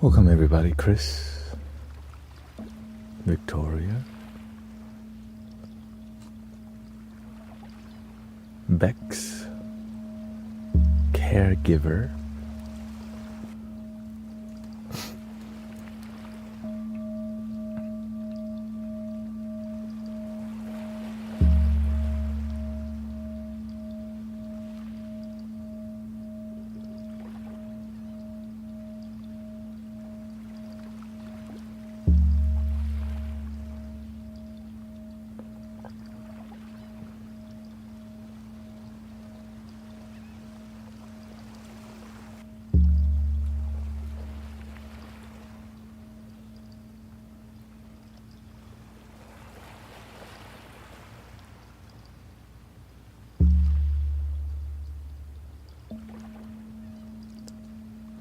Welcome everybody, Chris, Victoria, Bex, Caregiver,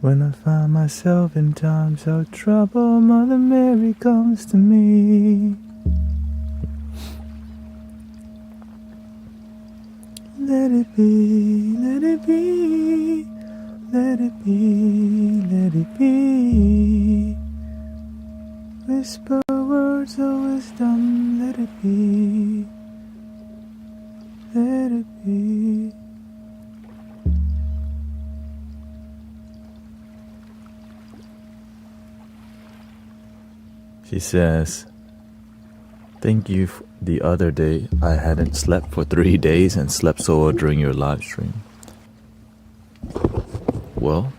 When I find myself in times of trouble, Mother Mary comes to me. Let it be, let it be, let it be, let it be. Whisper words of wisdom, let it be, let it be. She says, thank you the other day I hadn't slept for 3 days and slept so well during your live stream. Well,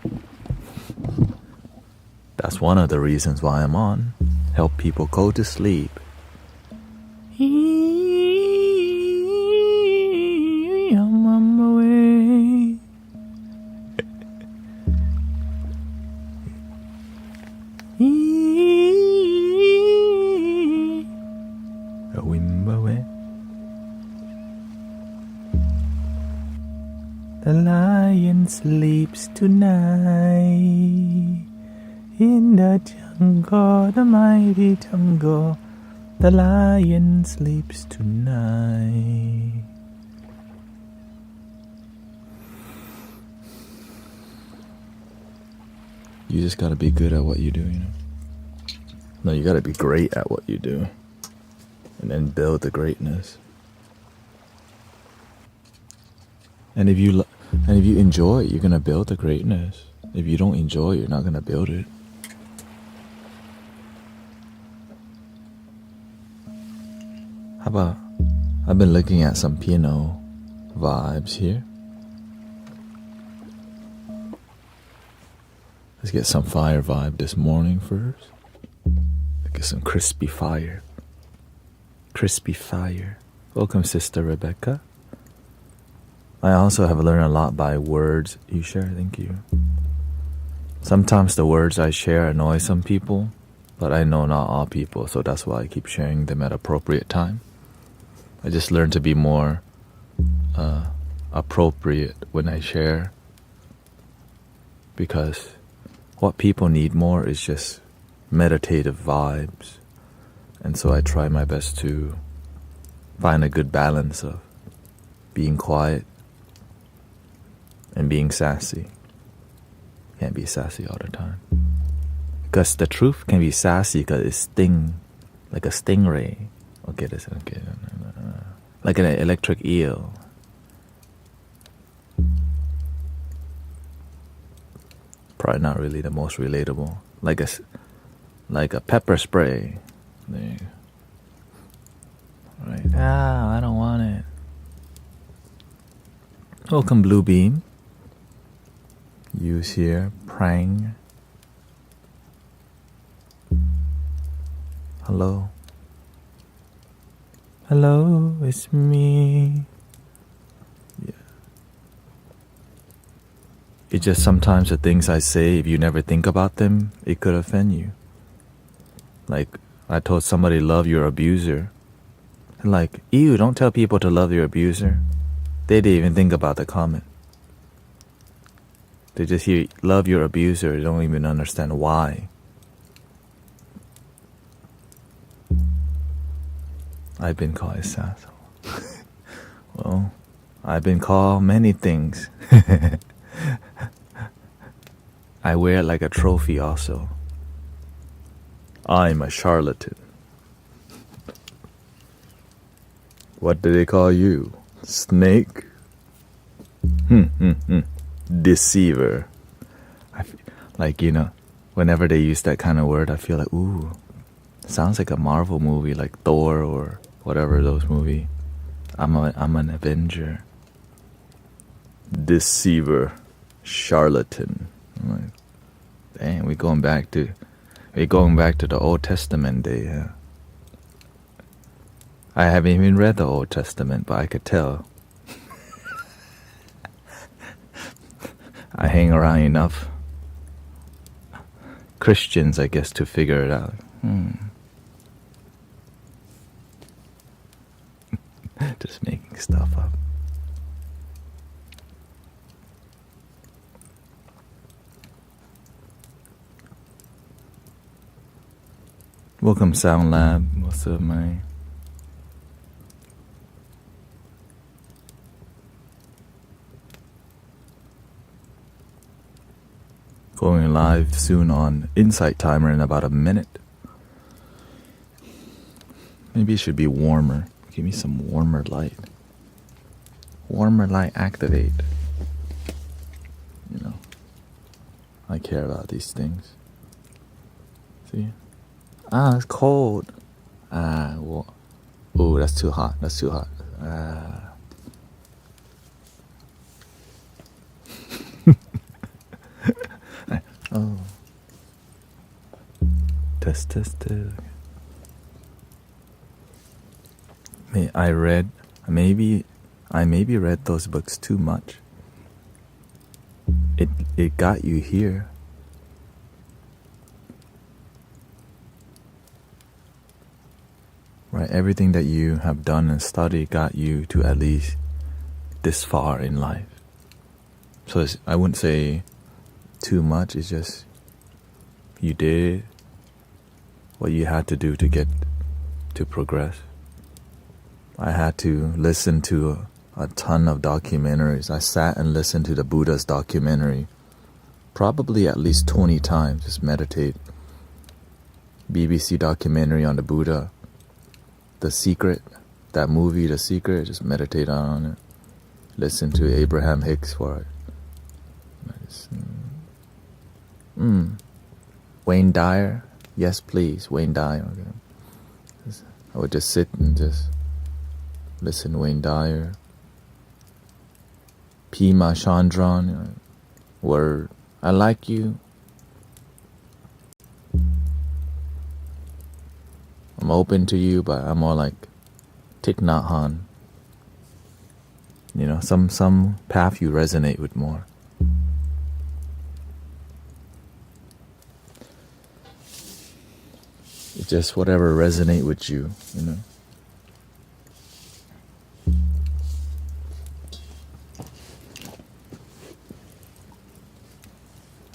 that's one of the reasons why I'm on. Help people go to sleep. I'm on my way. The lion sleeps tonight in the jungle, the mighty jungle. The lion sleeps tonight. You just gotta be good at what you do, you know? No, you gotta be great at what you do. And then build the greatness. And if you enjoy it, you're gonna build the greatness. If you don't enjoy it, you're not gonna build it. How about, I've been looking at some piano vibes here. Let's get some fire vibe this morning first. Let's get some crispy fire. Crispy fire. Welcome, Sister Rebecca. I also have learned a lot by words you share, thank you. Sometimes the words I share annoy some people, but I know not all people, so that's why I keep sharing them at appropriate time. I just learned to be more appropriate when I share, because what people need more is just meditative vibes, and so I try my best to find a good balance of being quiet and being sassy. Can't be sassy all the time. Because the truth can be sassy because it stings like a stingray. Okay. Like an electric eel. Probably not really the most relatable. Like a pepper spray. There you go. Right. I don't want it. Welcome, Blue Beam. Use here, Prang. Hello. Hello, it's me. Yeah. It's just sometimes the things I say, if you never think about them, it could offend you. Like, I told somebody, love your abuser. And like, ew, don't tell people to love your abuser. They didn't even think about the comment. They just hear, love your abuser, they don't even understand why. I've been called a sassy. Well, I've been called many things. I wear it like a trophy also. I'm a charlatan. What do they call you? Snake? Deceiver. Like, whenever they use that kind of word, I feel like, ooh, sounds like a Marvel movie, like Thor or whatever those movies. I'm an Avenger. Deceiver. Charlatan. I'm like, dang, we're going back to the Old Testament day, yeah. I haven't even read the Old Testament, but I could tell. I hang around enough Christians, I guess, to figure it out. Just making stuff up. Welcome, Sound Lab. What's up, man? Going live soon on Insight Timer in about a minute. Maybe it should be warmer. Give me some warmer light. Warmer light activate. I care about these things. See? It's cold. Well, ooh, that's too hot. Oh. Test. I maybe read those books too much. It got you here. Right, everything that you have done and studied got you to at least this far in life. So I wouldn't say too much, it's just you did what you had to do to get to progress. I had to listen to a ton of documentaries. I sat and listened to the Buddha's documentary probably at least 20 times, just meditate. BBC documentary on the Buddha. The Secret, that movie, The Secret, just meditate on it. Listen to Abraham Hicks for it. Wayne Dyer, yes please, Wayne Dyer. Okay. I would just sit and just listen to Wayne Dyer. Pema Chandran, word, I like you. I'm open to you, but I'm more like Thich Nhat Hanh. Some path you resonate with more. It's just whatever resonate with you,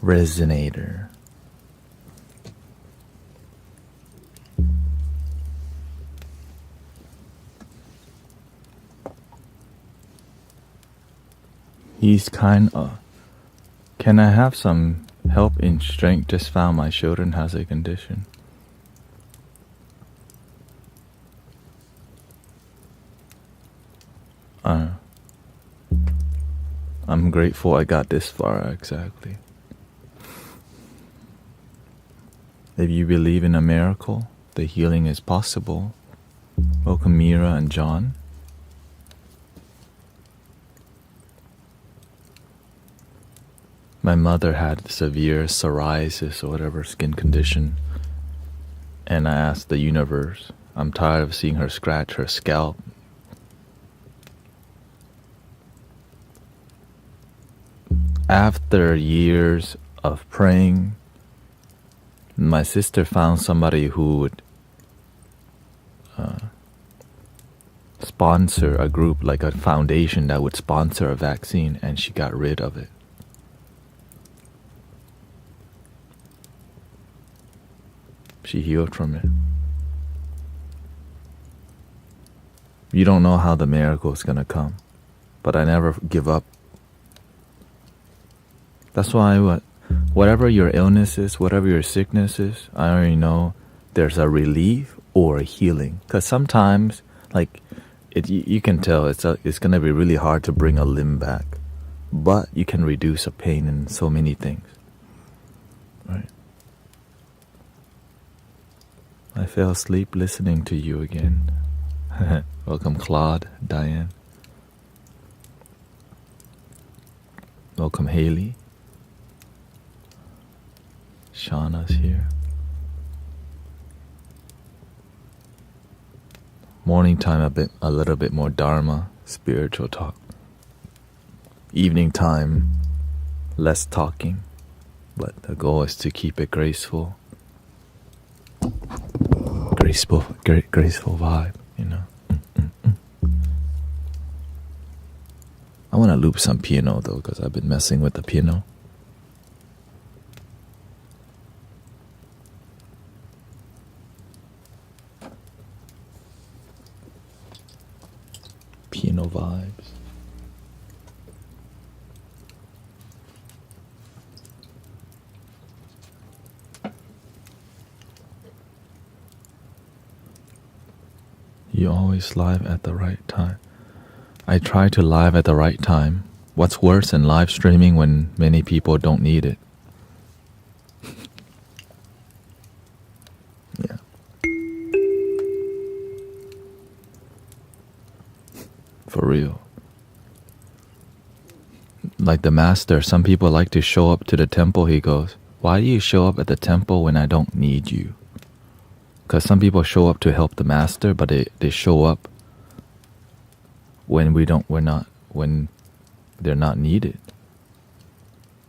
Resonator. He's kind of... Can I have some help in strength? Just found my children has a condition. I'm grateful I got this far, exactly. If you believe in a miracle, the healing is possible. Welcome, Mira and John. My mother had severe psoriasis or whatever skin condition, and I asked the universe, I'm tired of seeing her scratch her scalp. After years of praying, my sister found somebody who would sponsor a group, like a foundation that would sponsor a vaccine, and she got rid of it. She healed from it. You don't know how the miracle is going to come, but I never give up. That's why whatever your illness is, whatever your sickness is, I already know there's a relief or a healing. Because sometimes, like, you can tell it's going to be really hard to bring a limb back. But you can reduce a pain in so many things. Right? I fell asleep listening to you again. Welcome, Claude, Diane. Welcome, Haley. Shauna's here. Morning time a little bit more Dharma, spiritual talk. Evening time, less talking, but the goal is to keep it graceful. Graceful vibe, you know. I want to loop some piano though, because I've been messing with the piano. Piano vibes. You always live at the right time. I try to live at the right time. What's worse than live streaming when many people don't need it? Yeah. For real. Like the master, some people like to show up to the temple. He goes, why do you show up at the temple when I don't need you? Because some people show up to help the master, but they show up when when they're not needed.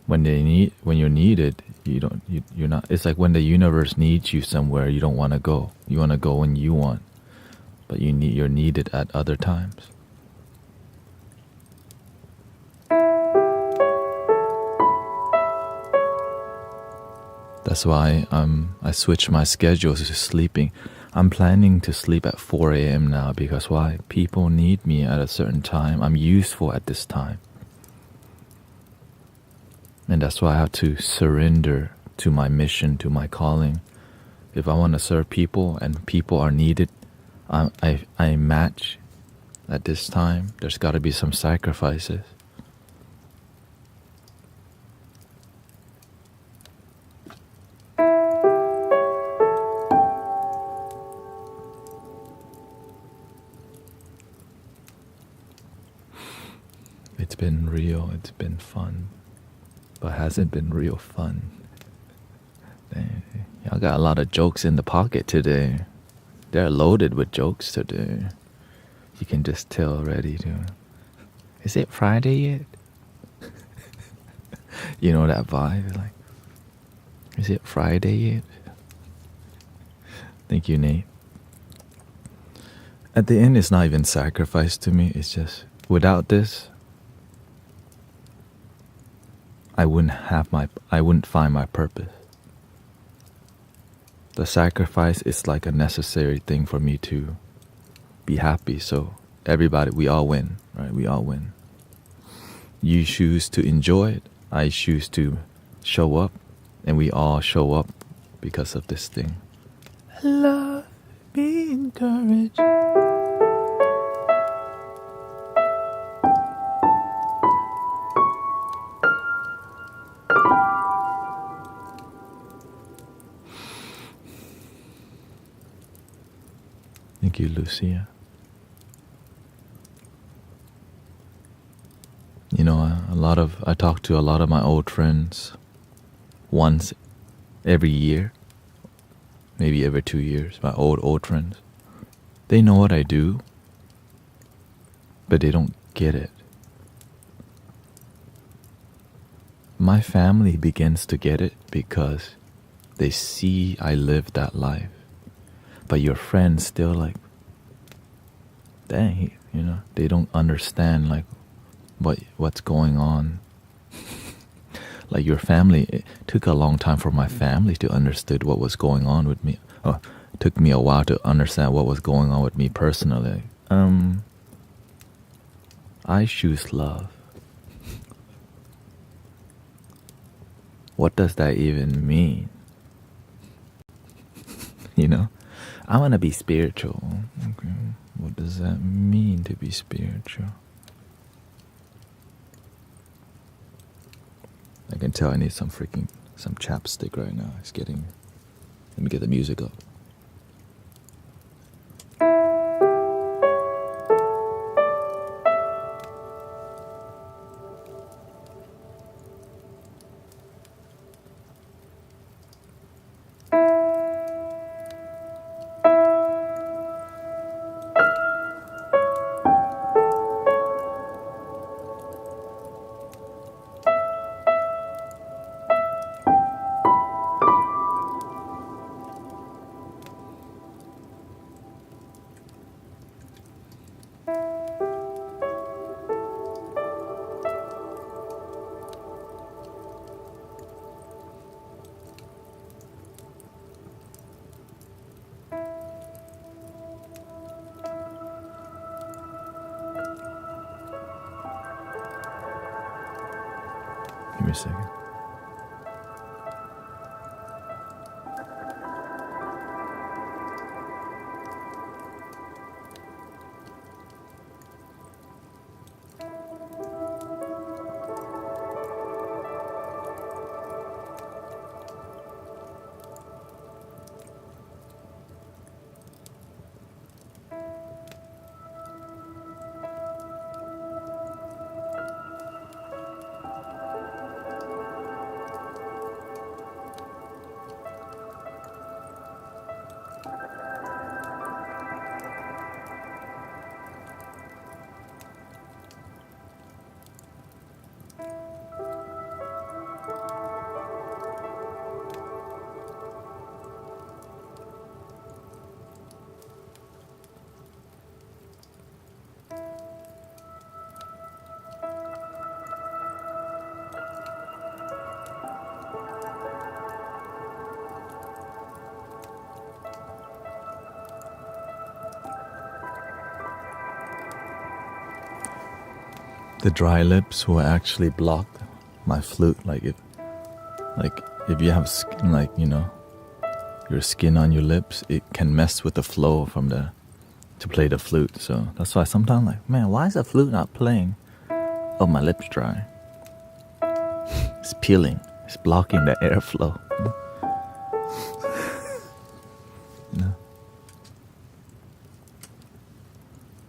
When you're needed, you're not. It's like when the universe needs you somewhere, you don't want to go. You want to go when you want, but you're needed at other times. That's why I switched my schedules to sleeping. I'm planning to sleep at 4 a.m. now because why? People need me at a certain time. I'm useful at this time. And that's why I have to surrender to my mission, to my calling. If I want to serve people and people are needed, I match at this time. There's got to be some sacrifices. It's been real, it's been fun, but hasn't been real fun. Dang, y'all got a lot of jokes in the pocket today. They're loaded with jokes today. You can just tell already, too. Is it Friday yet? You know that vibe? Like, is it Friday yet? Thank you, Nate. At the end, it's not even sacrifice to me. It's just, without this, I wouldn't find my purpose. The sacrifice is like a necessary thing for me to be happy. So everybody, we all win, right? We all win. You choose to enjoy it. I choose to show up, and we all show up because of this thing. Love, be encouraged. Thank you, Lucia. You know, I talk to a lot of my old friends once every year, maybe every 2 years, my old friends. They know what I do, but they don't get it. My family begins to get it because they see I live that life. But your friends still like, dang, you know, they don't understand like what's going on. Like your family, it took a long time for my family to understand what was going on with me. It took me a while to understand what was going on with me personally. I choose love. What does that even mean? You know, I want to be spiritual. Okay, what does that mean to be spiritual? I can tell I need some chapstick right now. Let me get the music up. Give me a second. The dry lips will actually block my flute. Like if you have your skin on your lips, it can mess with the flow to play the flute. So that's why sometimes man, why is the flute not playing? Oh, my lips dry. It's peeling. It's blocking the airflow.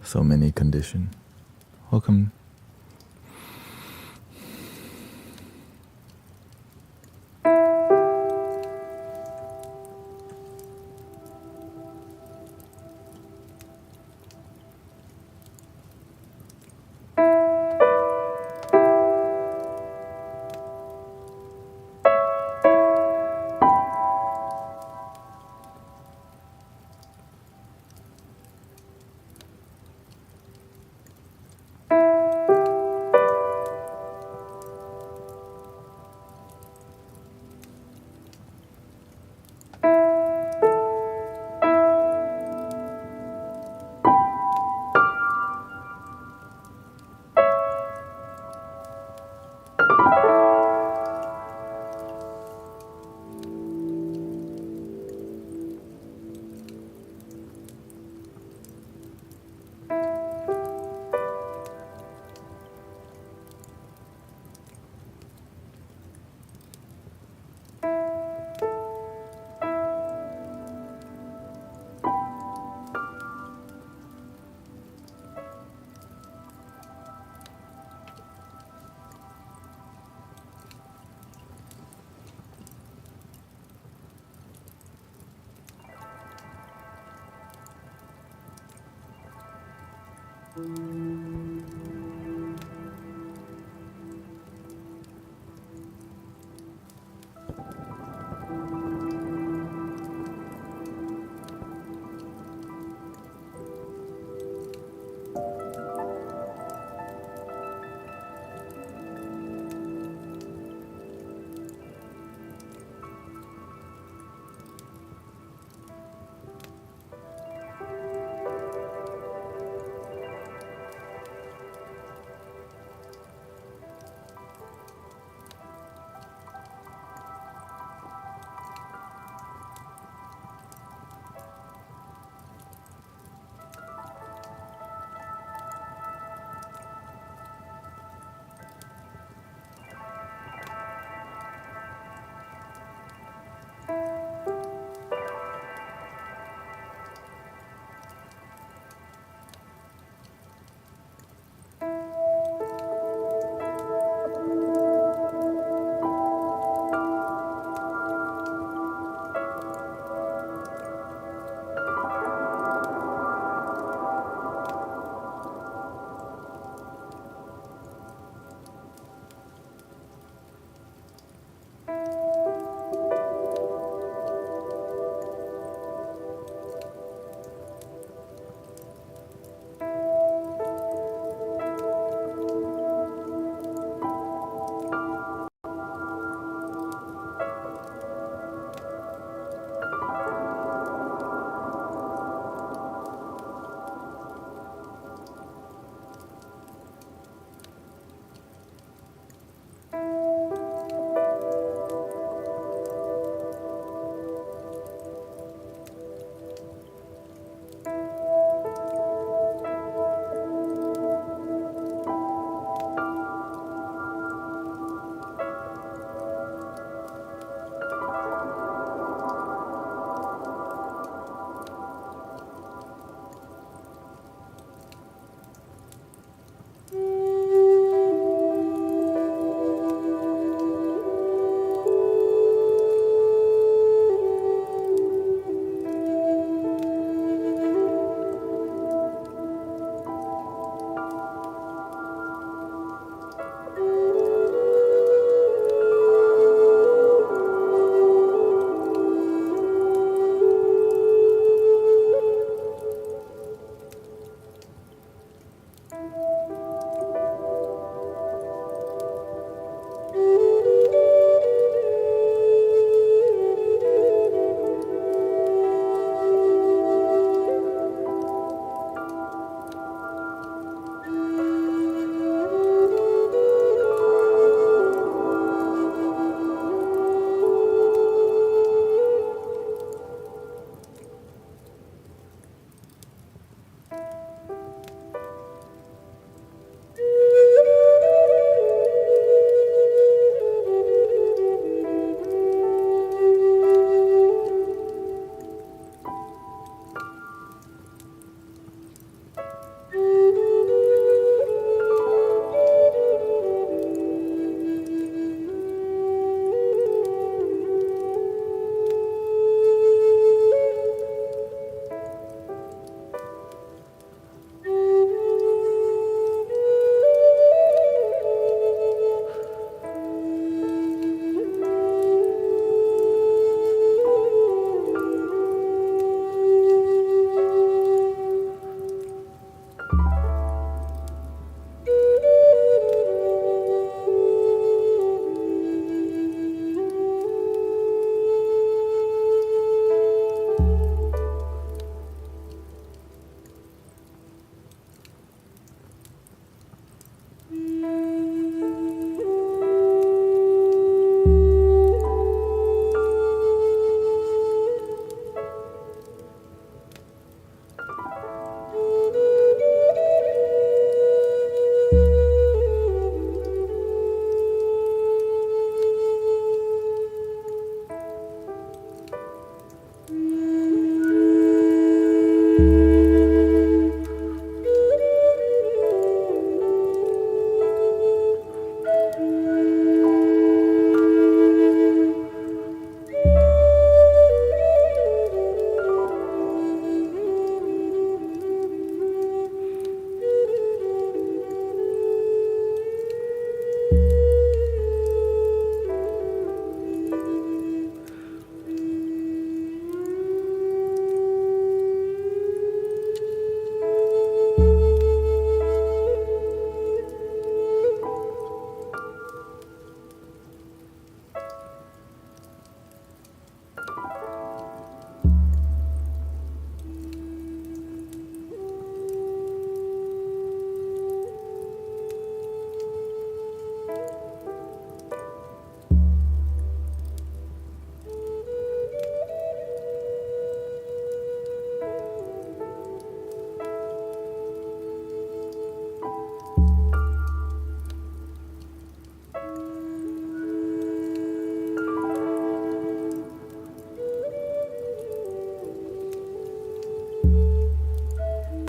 So many conditions. Welcome.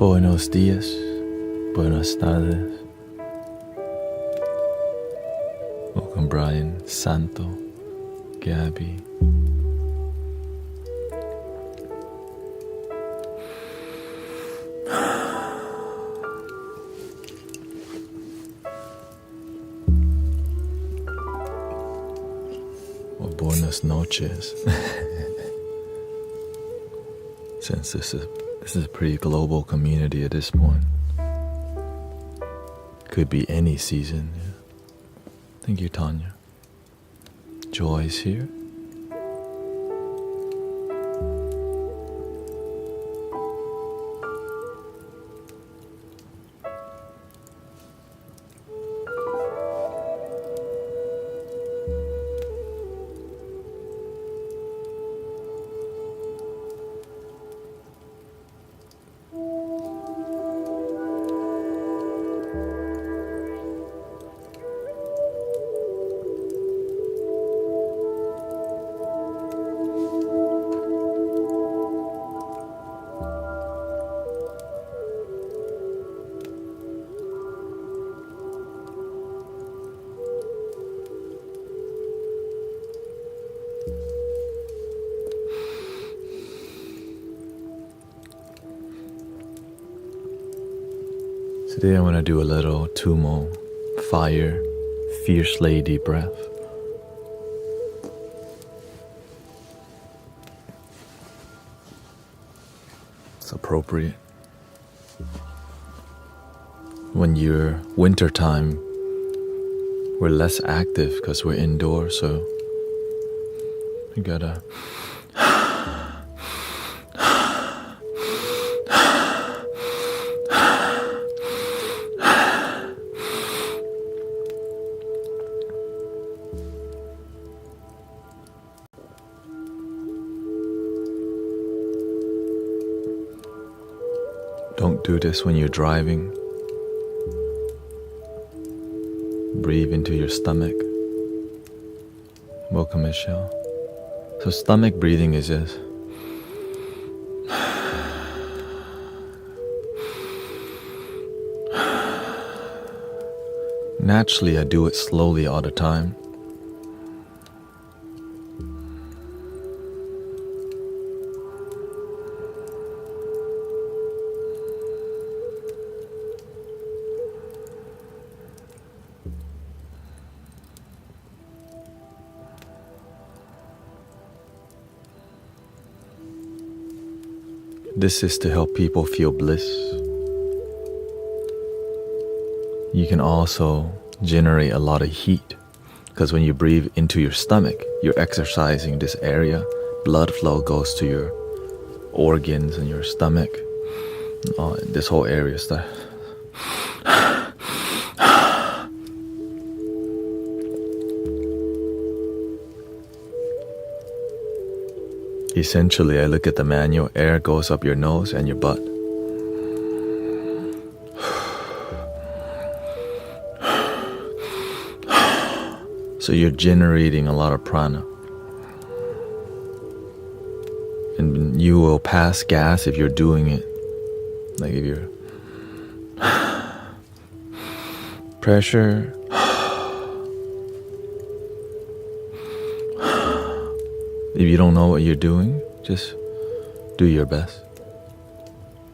Buenos días, buenas tardes. Welcome Brian, Santo, Gabby. Or buenas noches. Since this is a pretty global community at this point. Could be any season. Yeah. Thank you, Tanya. Joy's here. Today I want to do a little Tumo, fire, fierce lady breath. It's appropriate. when you're wintertime, we're less active because we're indoors, so you gotta don't do this when you're driving. Breathe into your stomach. Welcome, Michelle. So stomach breathing is just naturally I do it slowly all the time. This is to help people feel bliss. You can also generate a lot of heat because when you breathe into your stomach, you're exercising this area. Blood flow goes to your organs and your stomach. This whole area stuff. Essentially, I look at the manual, air goes up your nose and your butt. So you're generating a lot of prana. And you will pass gas if you're doing it. Like if you're pressure. If you don't know what you're doing, just do your best.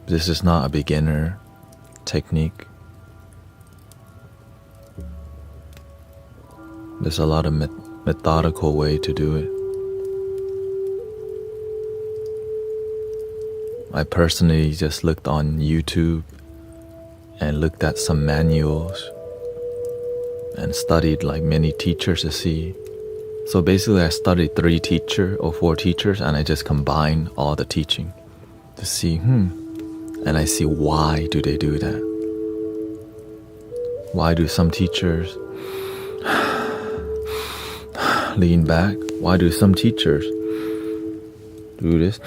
This is not a beginner technique. There's a lot of methodical way to do it. I personally just looked on YouTube and looked at some manuals and studied like many teachers to see. So basically I studied 3 teachers or 4 teachers and I just combine all the teaching to see, and I see why do they do that? Why do some teachers lean back? Why do some teachers do this?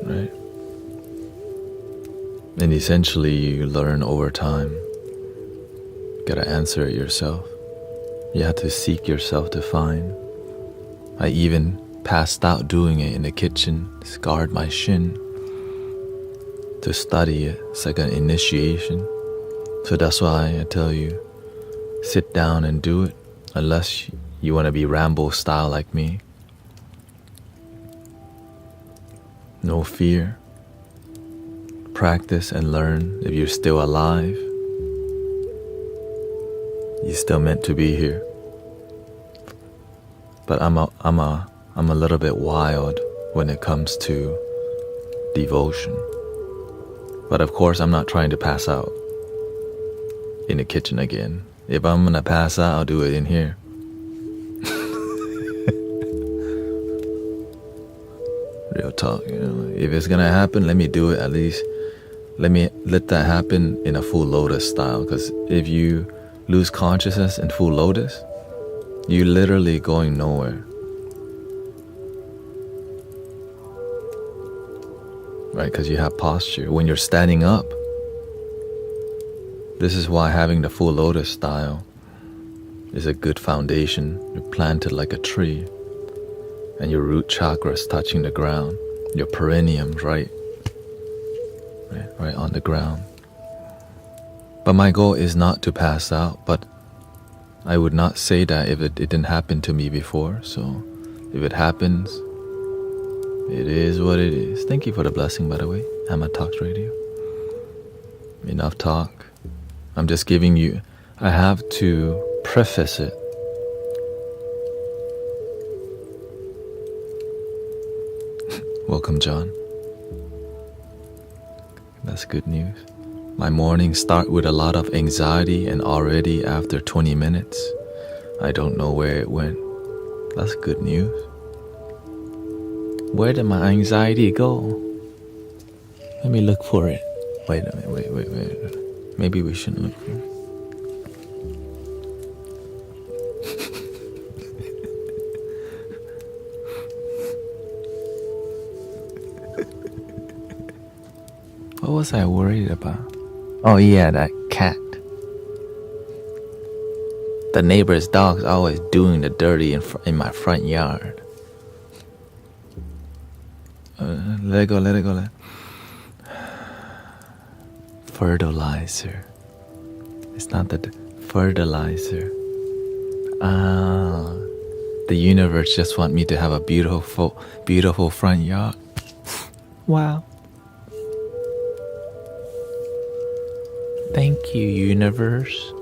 Right? And essentially you learn over time. You gotta answer it yourself. You have to seek yourself to find. I even passed out doing it in the kitchen, scarred my shin to study it. It's like an initiation. So that's why I tell you, sit down and do it, unless you want to be Rambo style like me. No fear. Practice and learn. If you're still alive, you're still meant to be here. But I'm a little bit wild when it comes to devotion. But of course, I'm not trying to pass out in the kitchen again. If I'm gonna pass out, I'll do it in here. Real talk, you know. If it's gonna happen, let me do it at least. Let that happen in a full lotus style. Because if you lose consciousness in full lotus, you're literally going nowhere. Right? Because you have posture. When you're standing up, this is why having the full lotus style is a good foundation. You're planted like a tree, and your root chakra is touching the ground. Your perineum, right on the ground. But my goal is not to pass out, but I would not say that if it didn't happen to me before. So if it happens, it is what it is. Thank you for the blessing, by the way. Amma Talks Radio. Enough talk. I'm just giving you, I have to preface it. Welcome, John. That's good news. My mornings start with a lot of anxiety, and already after 20 minutes, I don't know where it went. That's good news. Where did my anxiety go? Let me look for it. Wait a minute, wait. Maybe we shouldn't look for it. What was I worried about? Oh yeah, that cat. The neighbor's dog's always doing the dirty in my front yard. Let it go. Fertilizer. It's not the fertilizer. The universe just want me to have a beautiful front yard. Wow. Thank you, universe.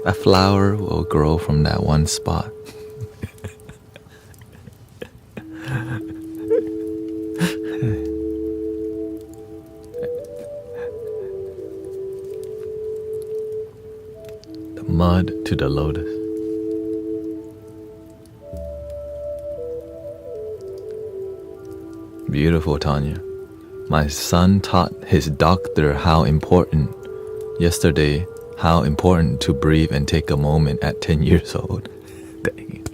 A flower will grow from that one spot. The mud to the lotus. Beautiful, Tanya. My son taught his doctor how important to breathe and take a moment at 10 years old. Dang.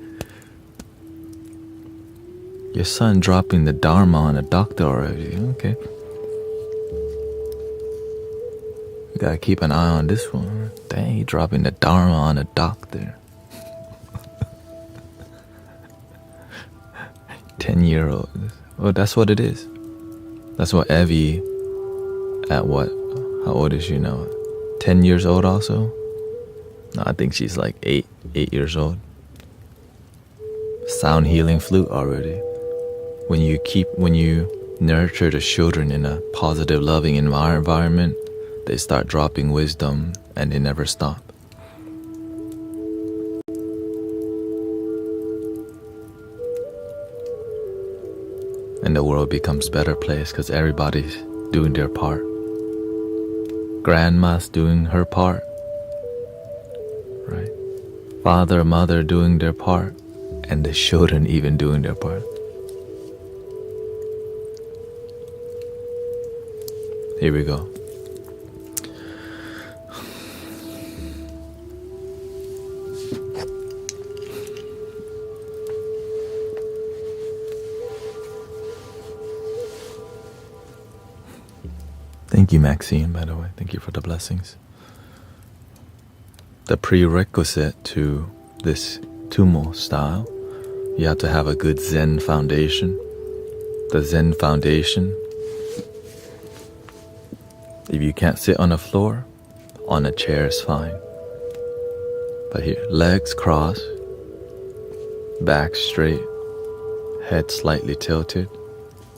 Your son dropping the Dharma on a doctor already. Okay. We gotta keep an eye on this one. Dang, he dropping the Dharma on a doctor. 10-year-old. Well, that's what it is. That's what Evie, at what? How old is she now? 10 years old also? No, I think she's like 8 years old. Sound healing flute already. When you nurture the children in a positive, loving environment, they start dropping wisdom and they never stop. And the world becomes a better place because everybody's doing their part. Grandma's doing her part, right? Father, mother doing their part, and the children even doing their part. Here we go. Thank you, Maxine, by the way. Thank you for the blessings. The prerequisite to this Tumo style, you have to have a good Zen foundation. The Zen foundation, if you can't sit on the floor, on a chair is fine. But here, legs crossed, back straight, head slightly tilted,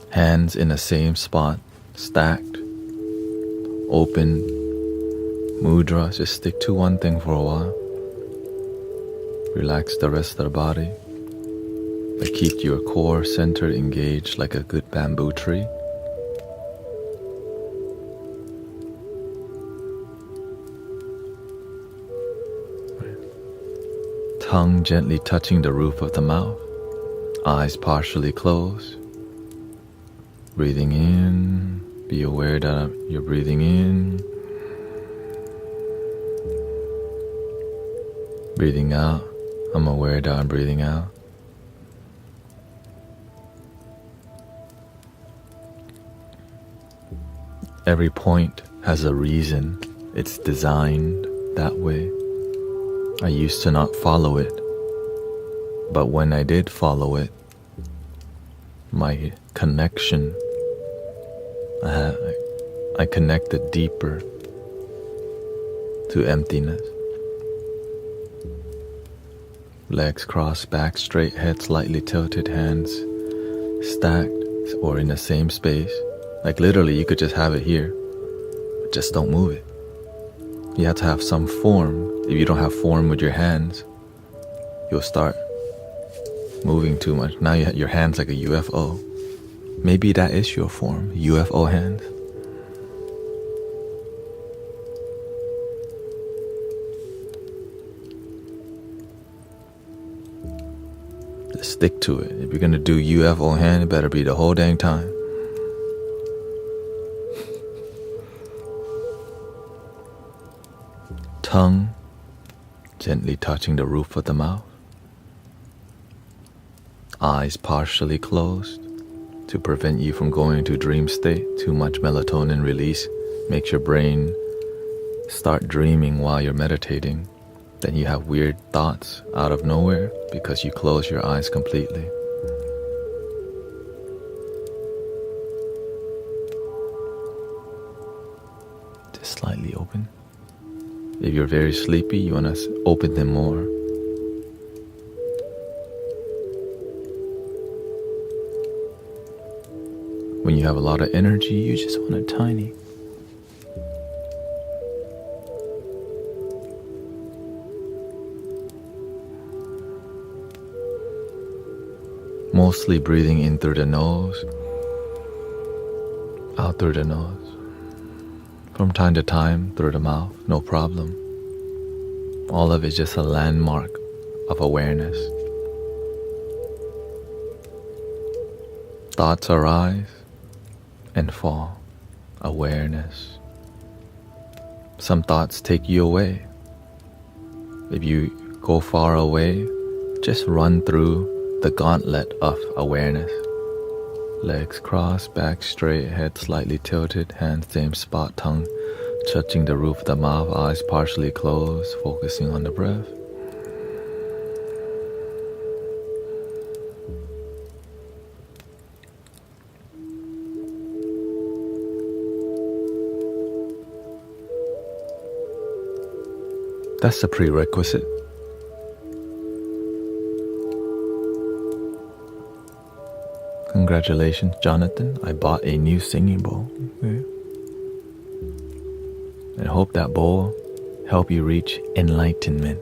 hands in the same spot, stacked. Open mudra, just stick to one thing for a while. Relax the rest of the body, but keep your core centered, engaged like a good bamboo tree. Tongue gently touching the roof of the mouth, eyes partially closed. Breathing in. Be aware that you're breathing in. Breathing out. I'm aware that I'm breathing out. Every point has a reason. It's designed that way. I used to not follow it, but when I did follow it, my connection, I connected deeper to emptiness. Legs crossed, back straight, head slightly tilted, hands stacked or in the same space. Like literally you could just have it here, but just don't move it. You have to have some form. If you don't have form with your hands, you'll start moving too much. Now you have your hands like a UFO. Maybe that is your form, UFO hands. stick to it. If you're gonna do UFO hand, it better be the whole dang time. Tongue gently touching the roof of the mouth. Eyes partially closed to prevent you from going into dream state. Too much melatonin release makes your brain start dreaming while you're meditating. Then you have weird thoughts out of nowhere because you close your eyes completely. Just slightly open. If you're very sleepy, you want to open them more. When you have a lot of energy, you just want it tiny. Mostly breathing in through the nose, out through the nose. From time to time, through the mouth, no problem. All of it is just a landmark of awareness. Thoughts arise and fall. Awareness. Some thoughts take you away. If you go far away, just run through the gauntlet of awareness. Legs crossed, back straight, head slightly tilted, hands same spot, tongue touching the roof of the mouth, eyes partially closed, focusing on the breath. That's the prerequisite. Congratulations, Jonathan. I bought a new singing bowl. Okay. And hope that bowl help you reach enlightenment.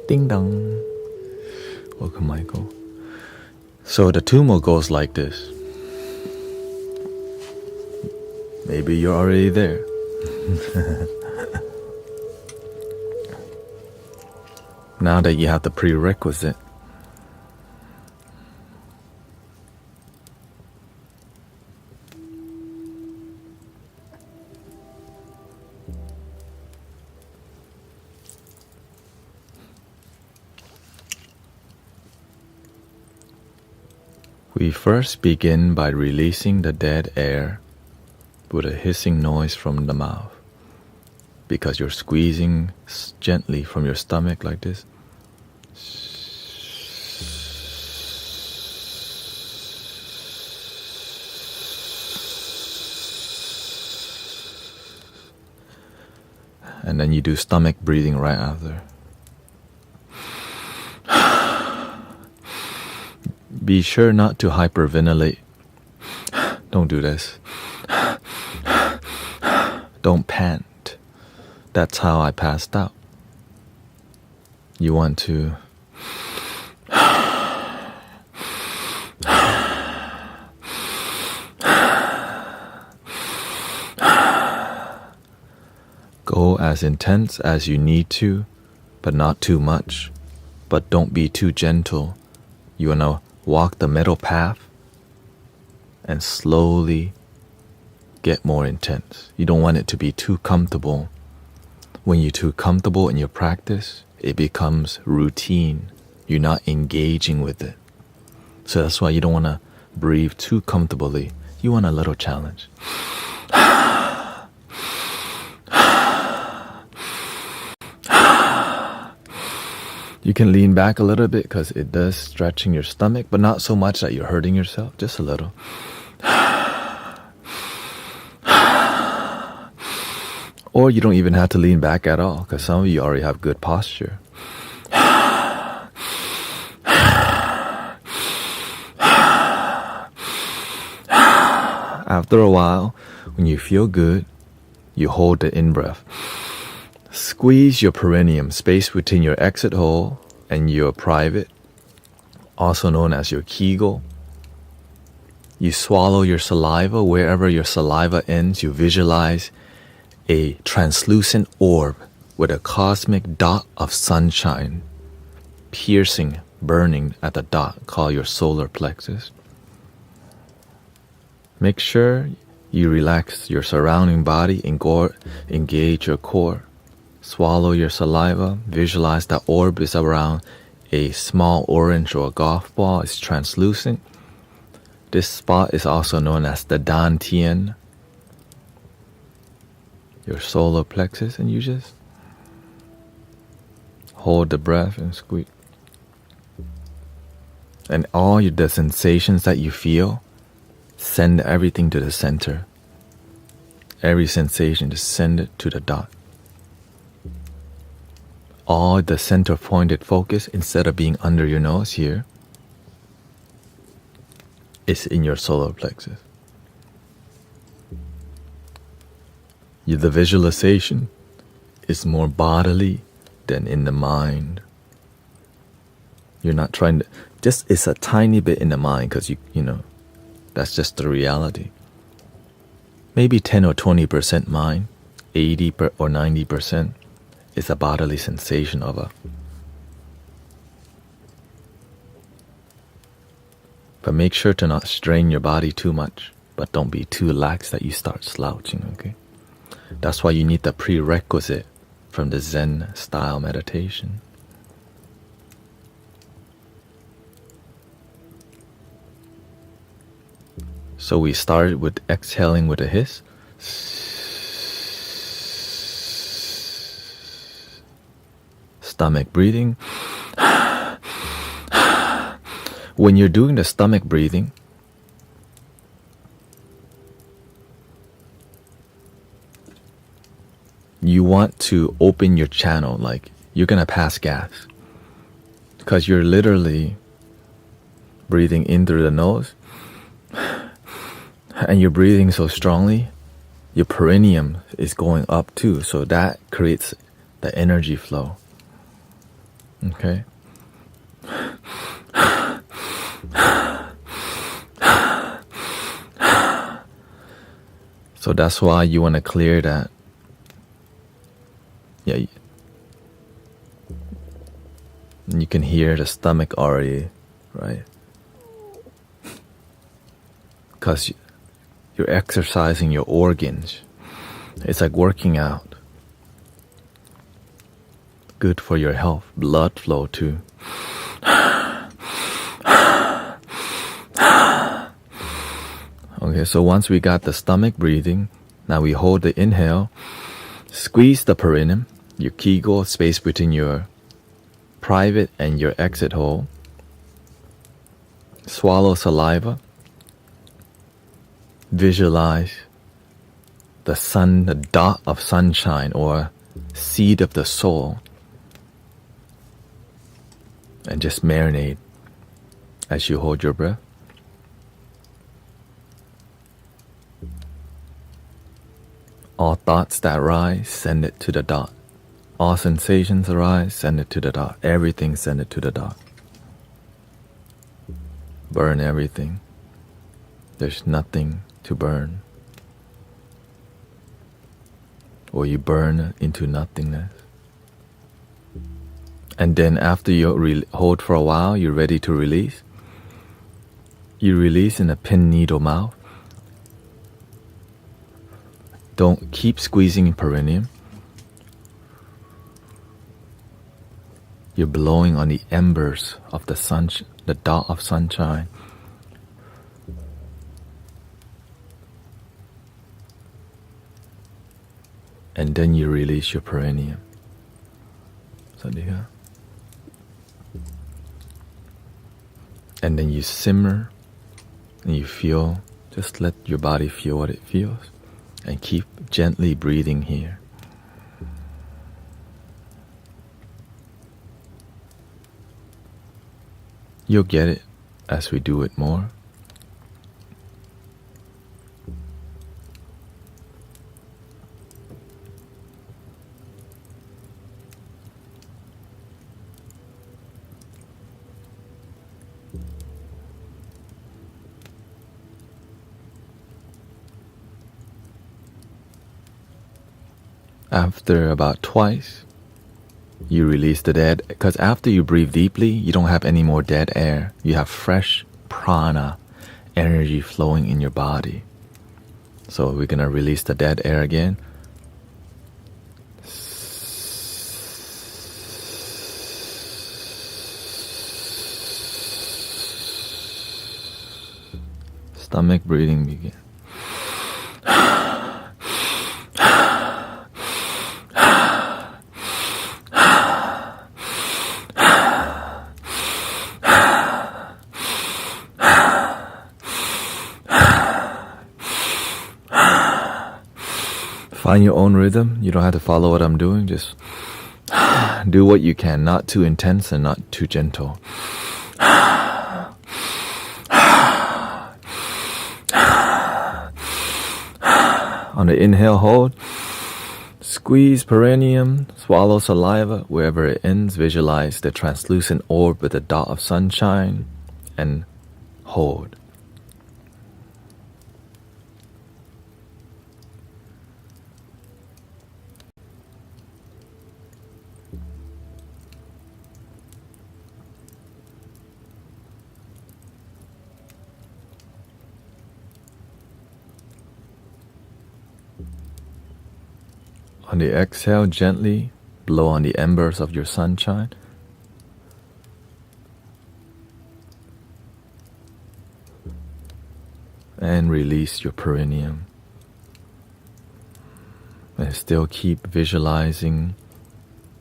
Ding dong. Welcome, Michael. So the Tumo goes like this. Maybe you're already there. Now that you have the prerequisite, we first begin by releasing the dead air with a hissing noise from the mouth. Because you're squeezing gently from your stomach like this. And then you do stomach breathing right after. Be sure not to hyperventilate. Don't do this. Don't pant. That's how I passed out. You want to go as intense as you need to, but not too much. But don't be too gentle. You want to walk the middle path and slowly get more intense. You don't want it to be too comfortable. When you're too comfortable in your practice, it becomes routine. You're not engaging with it. So that's why you don't want to breathe too comfortably. You want a little challenge. You can lean back a little bit because it does stretching your stomach, but not so much that you're hurting yourself, just a little. Or you don't even have to lean back at all because some of you already have good posture. After a while, when you feel good, you hold the in-breath. Squeeze your perineum, space between your exit hole and your private, also known as your kegel. You swallow your saliva. Wherever your saliva ends, you visualize a translucent orb with a cosmic dot of sunshine piercing burning at the dot called your solar plexus. Make sure you relax your surrounding body and engage your core. Swallow your saliva. Visualize the orb is around a small orange or golf ball. It's translucent. This spot is also known as the dantian, your solar plexus, and you just hold the breath and squeeze. And all the sensations that you feel, send everything to the center. Every sensation, just send it to the dot. All the center pointed focus, instead of being under your nose here, is in your solar plexus. The visualization is more bodily than in the mind. You're not trying to, it's a tiny bit in the mind because you know, that's just the reality. Maybe 10 or 20% mind, 80 or 90% is a bodily sensation of a. But make sure to not strain your body too much, but don't be too lax that you start slouching, okay? That's why you need the prerequisite from the Zen style meditation. So we started with exhaling with a hiss. Stomach breathing. When you're doing the stomach breathing, you want to open your channel, like you're gonna pass gas, because you're literally breathing in through the nose, and you're breathing so strongly, your perineum is going up too, so that creates the energy flow. Okay. So that's why you want to clear that. Yeah. You can hear the stomach already, right? Because you're exercising your organs. It's like working out. Good for your health. Blood flow too. Okay, so once we got the stomach breathing, now we hold the inhale, squeeze the perineum, your kegel, space between your private and your exit hole. Swallow saliva. Visualize the sun, the dot of sunshine or seed of the soul. And just marinate as you hold your breath. All thoughts that arise, send it to the dot. All sensations arise, send it to the dot. Everything, send it to the dot. Burn everything. There's nothing to burn. Or you burn into nothingness. And then after you hold for a while, you're ready to release. You release in a pin needle mouth. Don't keep squeezing in perineum. You're blowing on the embers of the sun, the dot of sunshine. And then you release your perineum. Sadhya. And then you simmer and you feel, just let your body feel what it feels. And keep gently breathing here. You'll get it as we do it more. After about twice, You release the dead, because after you breathe deeply, you don't have any more dead air. You have fresh prana, energy flowing in your body. So we're going to release the dead air again. Stomach breathing begin. Find your own rhythm. You don't have to follow what I'm doing. Just do what you can. Not too intense and not too gentle. On the inhale, hold. Squeeze perineum. Swallow saliva. Wherever it ends, visualize the translucent orb with a dot of sunshine. And hold. On the exhale, gently blow on the embers of your sunshine. And release your perineum. And still keep visualizing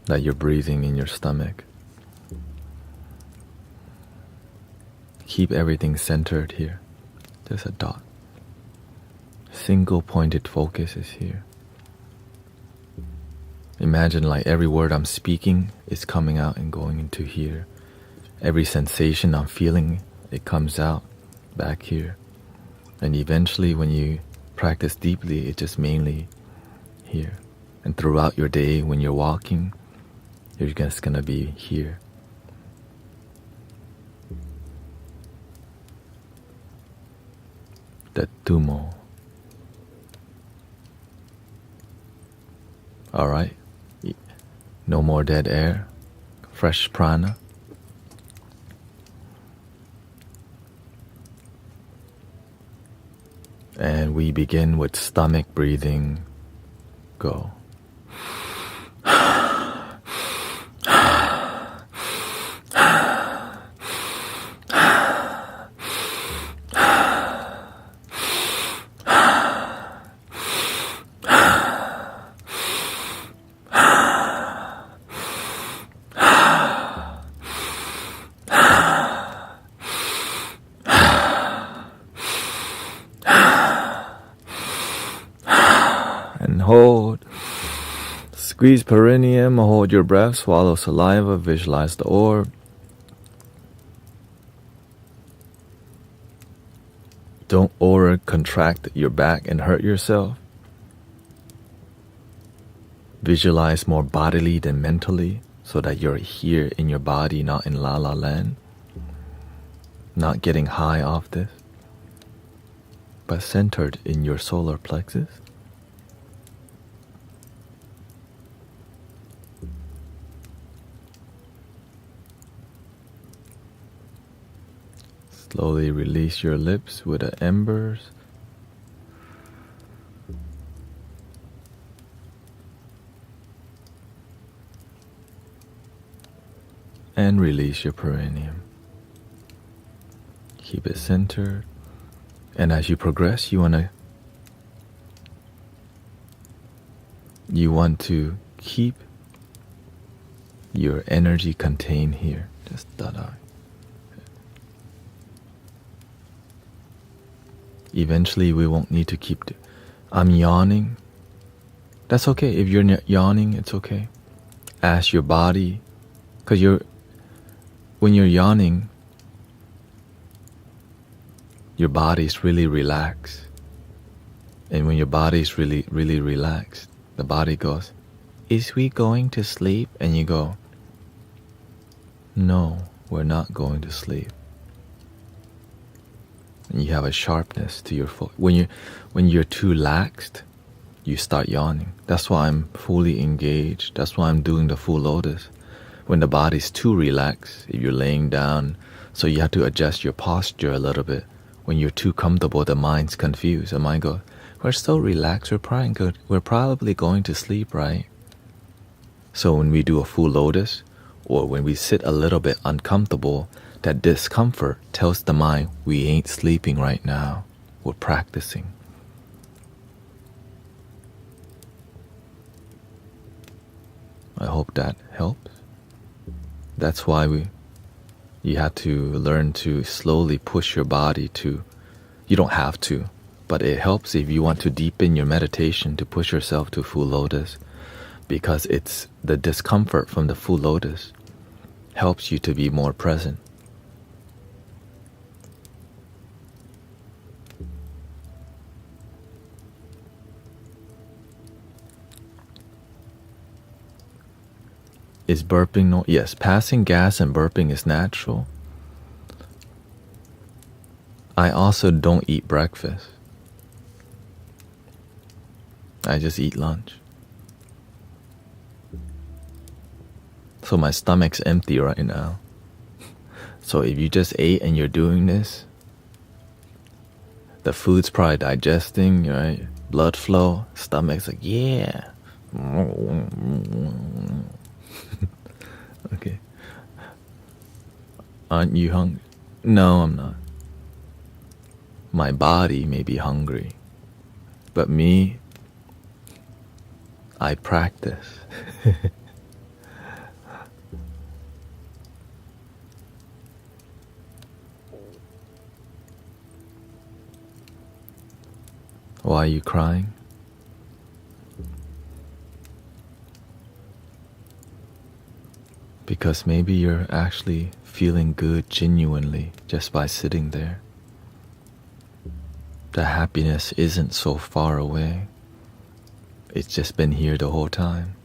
that you're breathing in your stomach. Keep everything centered here. There's a dot. Single pointed focus is here. Imagine like every word I'm speaking is coming out and going into here. Every sensation I'm feeling, it comes out back here. And eventually when you practice deeply, it's just mainly here. And throughout your day, when you're walking, you're just gonna be here. The Tumo. Alright. No more dead air. Fresh prana. And we begin with stomach breathing. Go. Hold. Squeeze perineum, hold your breath, swallow saliva, visualize the orb. Don't over contract your back and hurt yourself. Visualize more bodily than mentally so that you're here in your body, not in la la land. Not getting high off this, but centered in your solar plexus. Slowly release your lips with the embers. And release your perineum. Keep it centered. And as you progress, you want to keep your energy contained here. Just da-da. Eventually, we won't need to keep I'm yawning. That's okay. If you're yawning, it's okay. Ask your body, because when you're yawning, your body's really relaxed. And when your body's really, really relaxed, the body goes, "Is we going to sleep?" And you go, "No, we're not going to sleep." And you have a sharpness to your when you're too laxed, you start yawning. That's why I'm fully engaged. That's why I'm doing the full lotus. When the body's too relaxed, if you're laying down, so you have to adjust your posture a little bit. When you're too comfortable, the mind's confused. The mind goes, we're so relaxed, we're probably going to sleep, right? So when we do a full lotus, or when we sit a little bit uncomfortable, that discomfort tells the mind we ain't sleeping right now. We're practicing. I hope that helps. That's why you have to learn to slowly push your body to, you don't have to, but it helps if you want to deepen your meditation to push yourself to full lotus, because it's the discomfort from the full lotus helps you to be more present. Is burping no? Yes, passing gas and burping is natural. I also don't eat breakfast. I just eat lunch. So my stomach's empty right now. So if you just ate and you're doing this, the food's probably digesting, right? Blood flow, stomach's like, yeah. Okay. Aren't you hungry? No, I'm not. My body may be hungry, but me, I practice. Why are you crying? Because maybe you're actually feeling good genuinely just by sitting there. The happiness isn't so far away. It's just been here the whole time.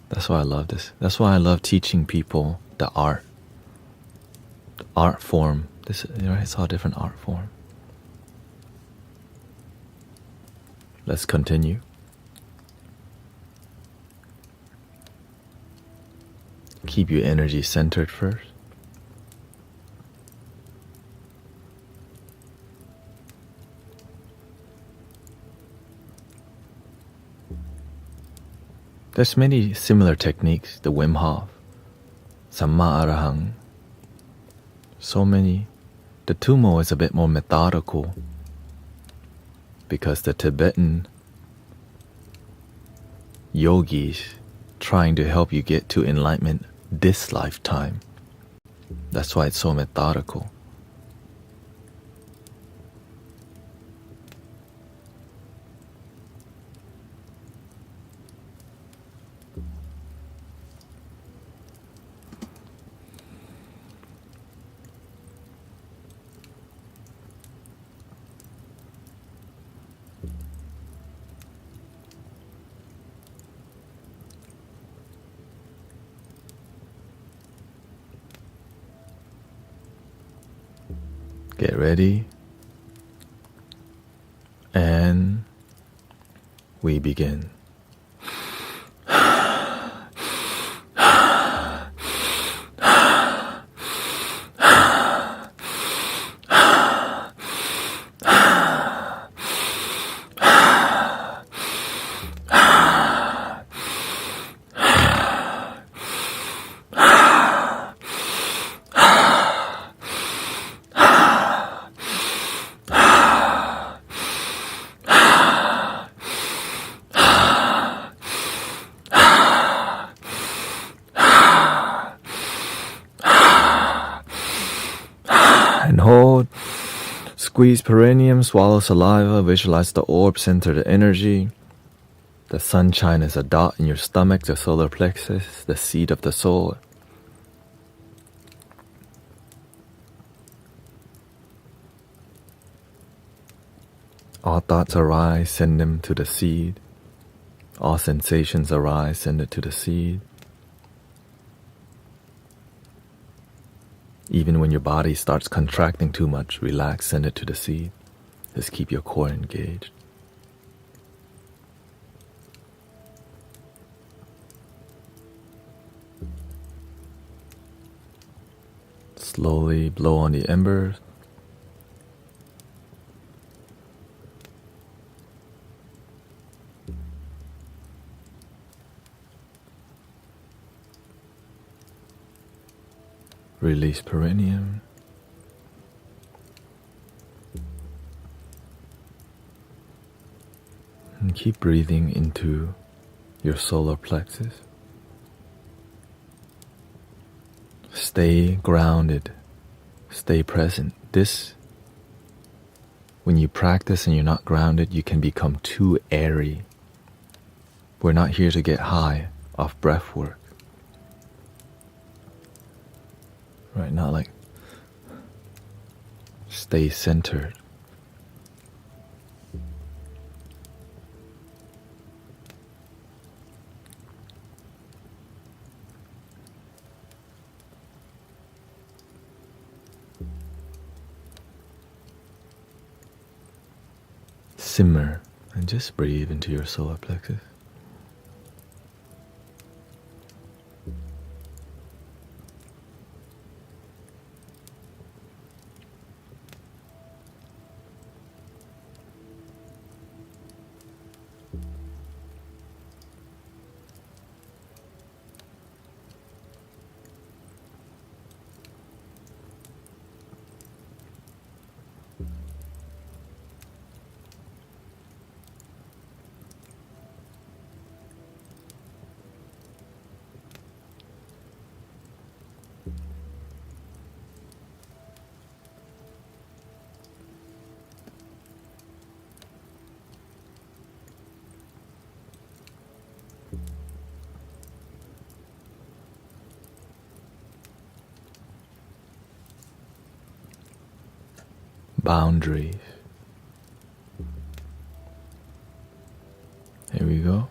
That's why I love this. That's why I love teaching people the art form. This, it's all different art form. Let's continue. Keep your energy centered first. There's many similar techniques. The Wim Hof, Samma Arahang. So many. The Tumo is a bit more methodical, because the Tibetan yogis trying to help you get to enlightenment this lifetime. That's why it's so methodical. Get ready, and we begin. And hold. Squeeze perineum, swallow saliva, visualize the orb, center the energy. The sunshine is a dot in your stomach, the solar plexus, the seat of the soul. All thoughts arise, send them to the seed. All sensations arise, send it to the seed. Even when your body starts contracting too much, relax, send it to the seat. Just keep your core engaged. Slowly blow on the embers. Release perineum. And keep breathing into your solar plexus. Stay grounded. Stay present. When you practice and you're not grounded, you can become too airy. We're not here to get high off breath work. Right now, like, stay centered. Simmer and just breathe into your solar plexus. Boundaries. Here we go.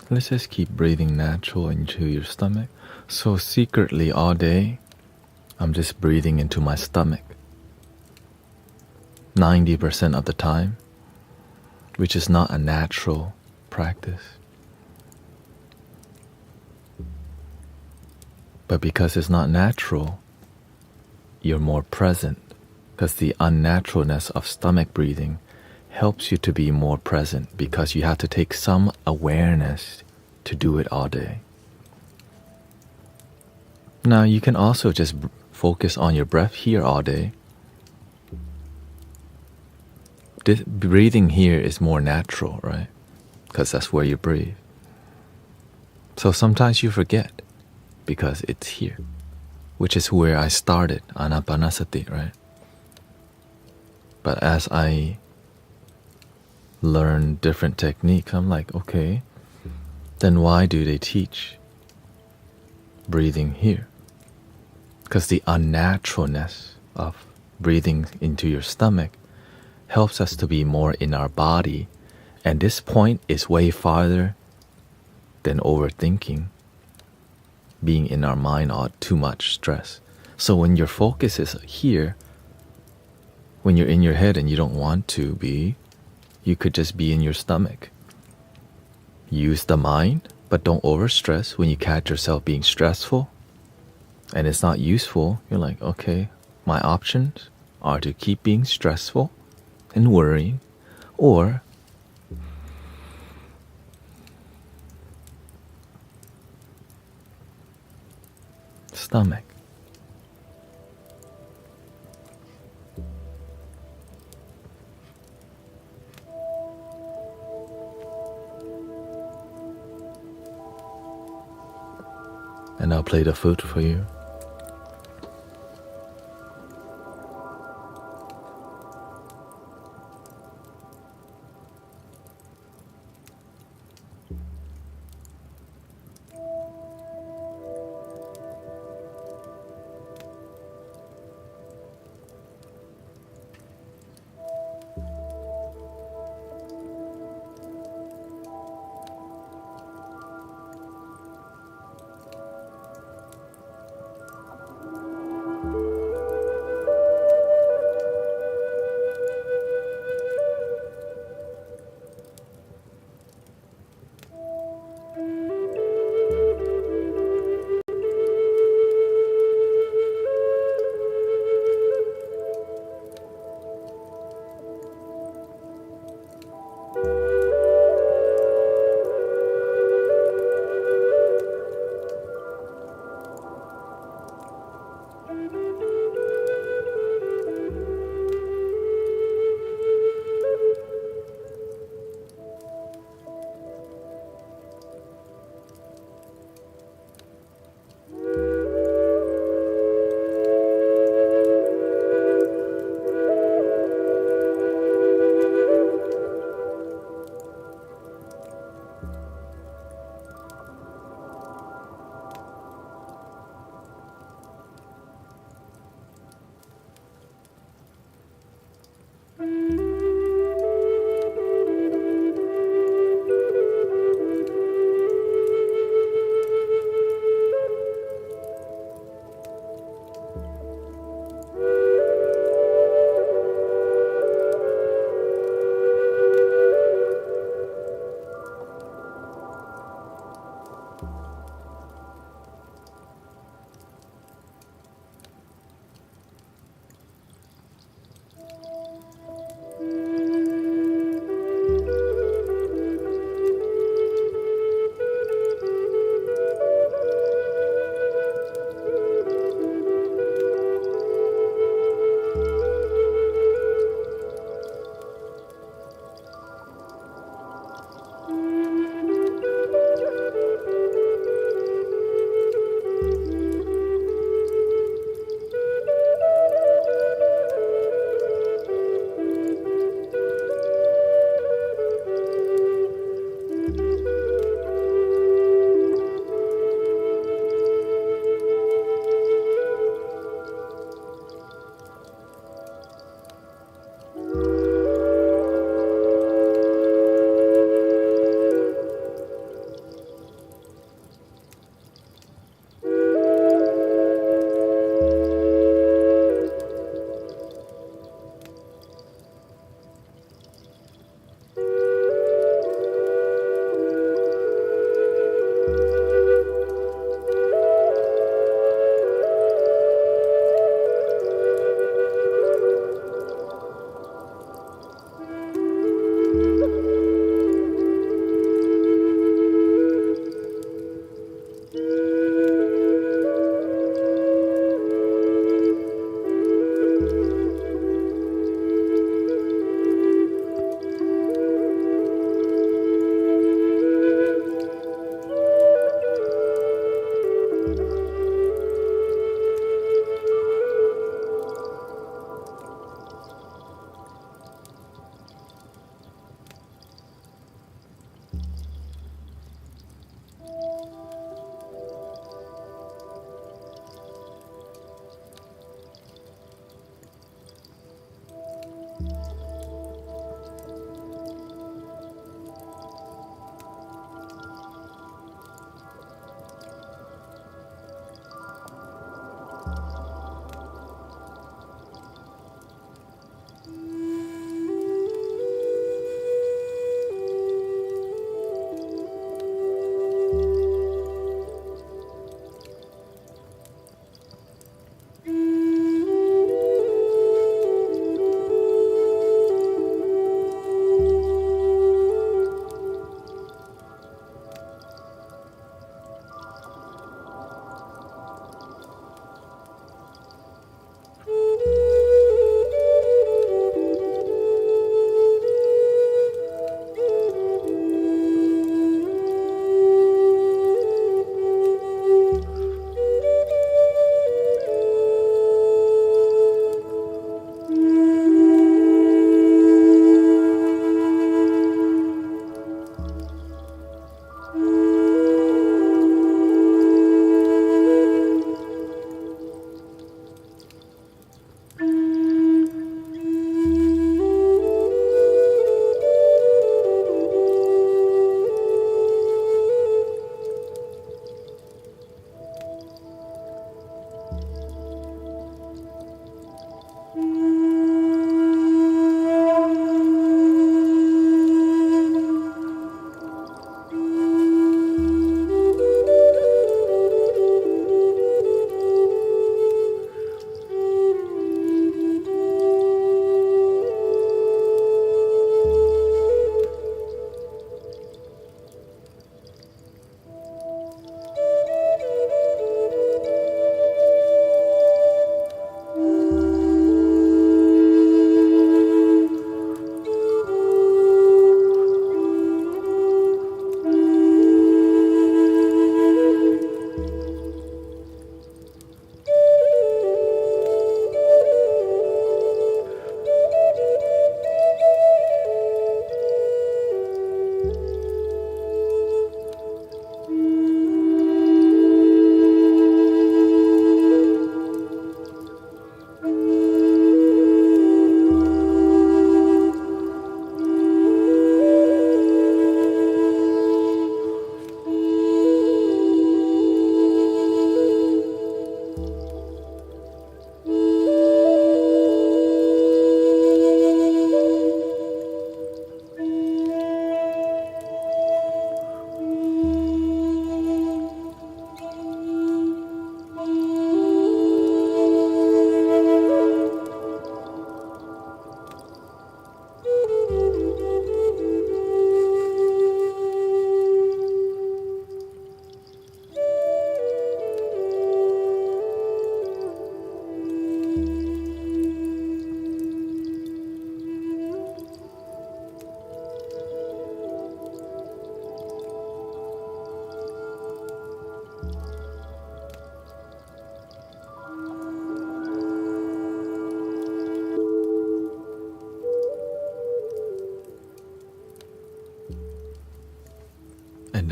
Let's just keep breathing natural into your stomach. So secretly all day, I'm just breathing into my stomach. 90% of the time, which is not a natural practice. But because it's not natural, you're more present. Because the unnaturalness of stomach breathing helps you to be more present because you have to take some awareness to do it all day. Now you can also just focus on your breath here all day. Breathing here is more natural, right? Because that's where you breathe. So sometimes you forget because it's here, which is where I started, anapanasati, right? But as I learn different techniques, I'm like, okay, then why do they teach breathing here? Because the unnaturalness of breathing into your stomach helps us to be more in our body, and this point is way farther than overthinking, being in our mind or too much stress. So when your focus is here, when you're in your head and you don't want to be, you could just be in your stomach. Use the mind, but don't overstress. When you catch yourself being stressful and it's not useful, you're like, okay, my options are to keep being stressful and worrying, or stomach. And I'll play the flute for you.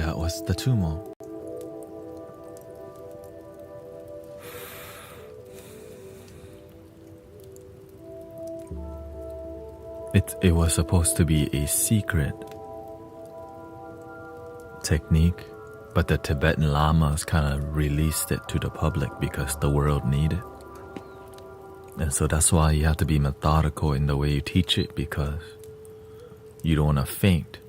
that was the Tumo. It was supposed to be a secret technique, but the Tibetan lamas kind of released it to the public because the world needed it. And so that's why you have to be methodical in the way you teach it, because you don't want to faint.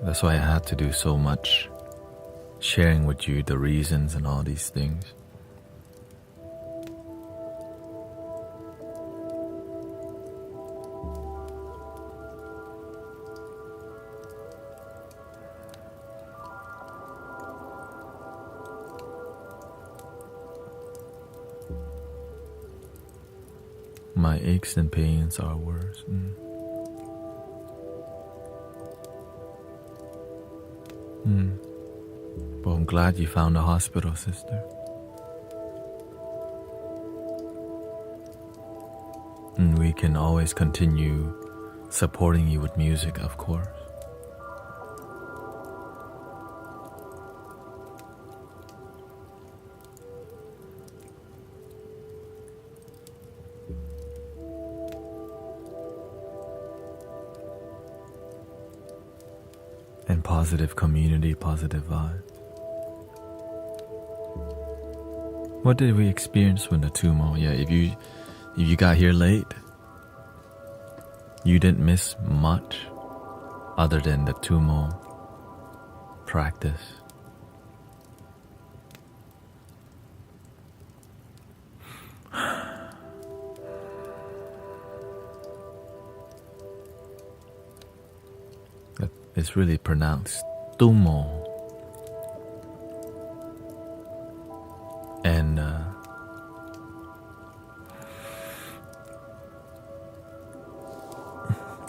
That's why I had to do so much sharing with you the reasons and all these things. My aches and pains are worse. Well, I'm glad you found a hospital, sister. And we can always continue supporting you with music, of course. And positive community, positive vibe. What did we experience with the Tumo? Yeah, if you got here late, you didn't miss much other than the Tumo practice. It's really pronounced Tumo. And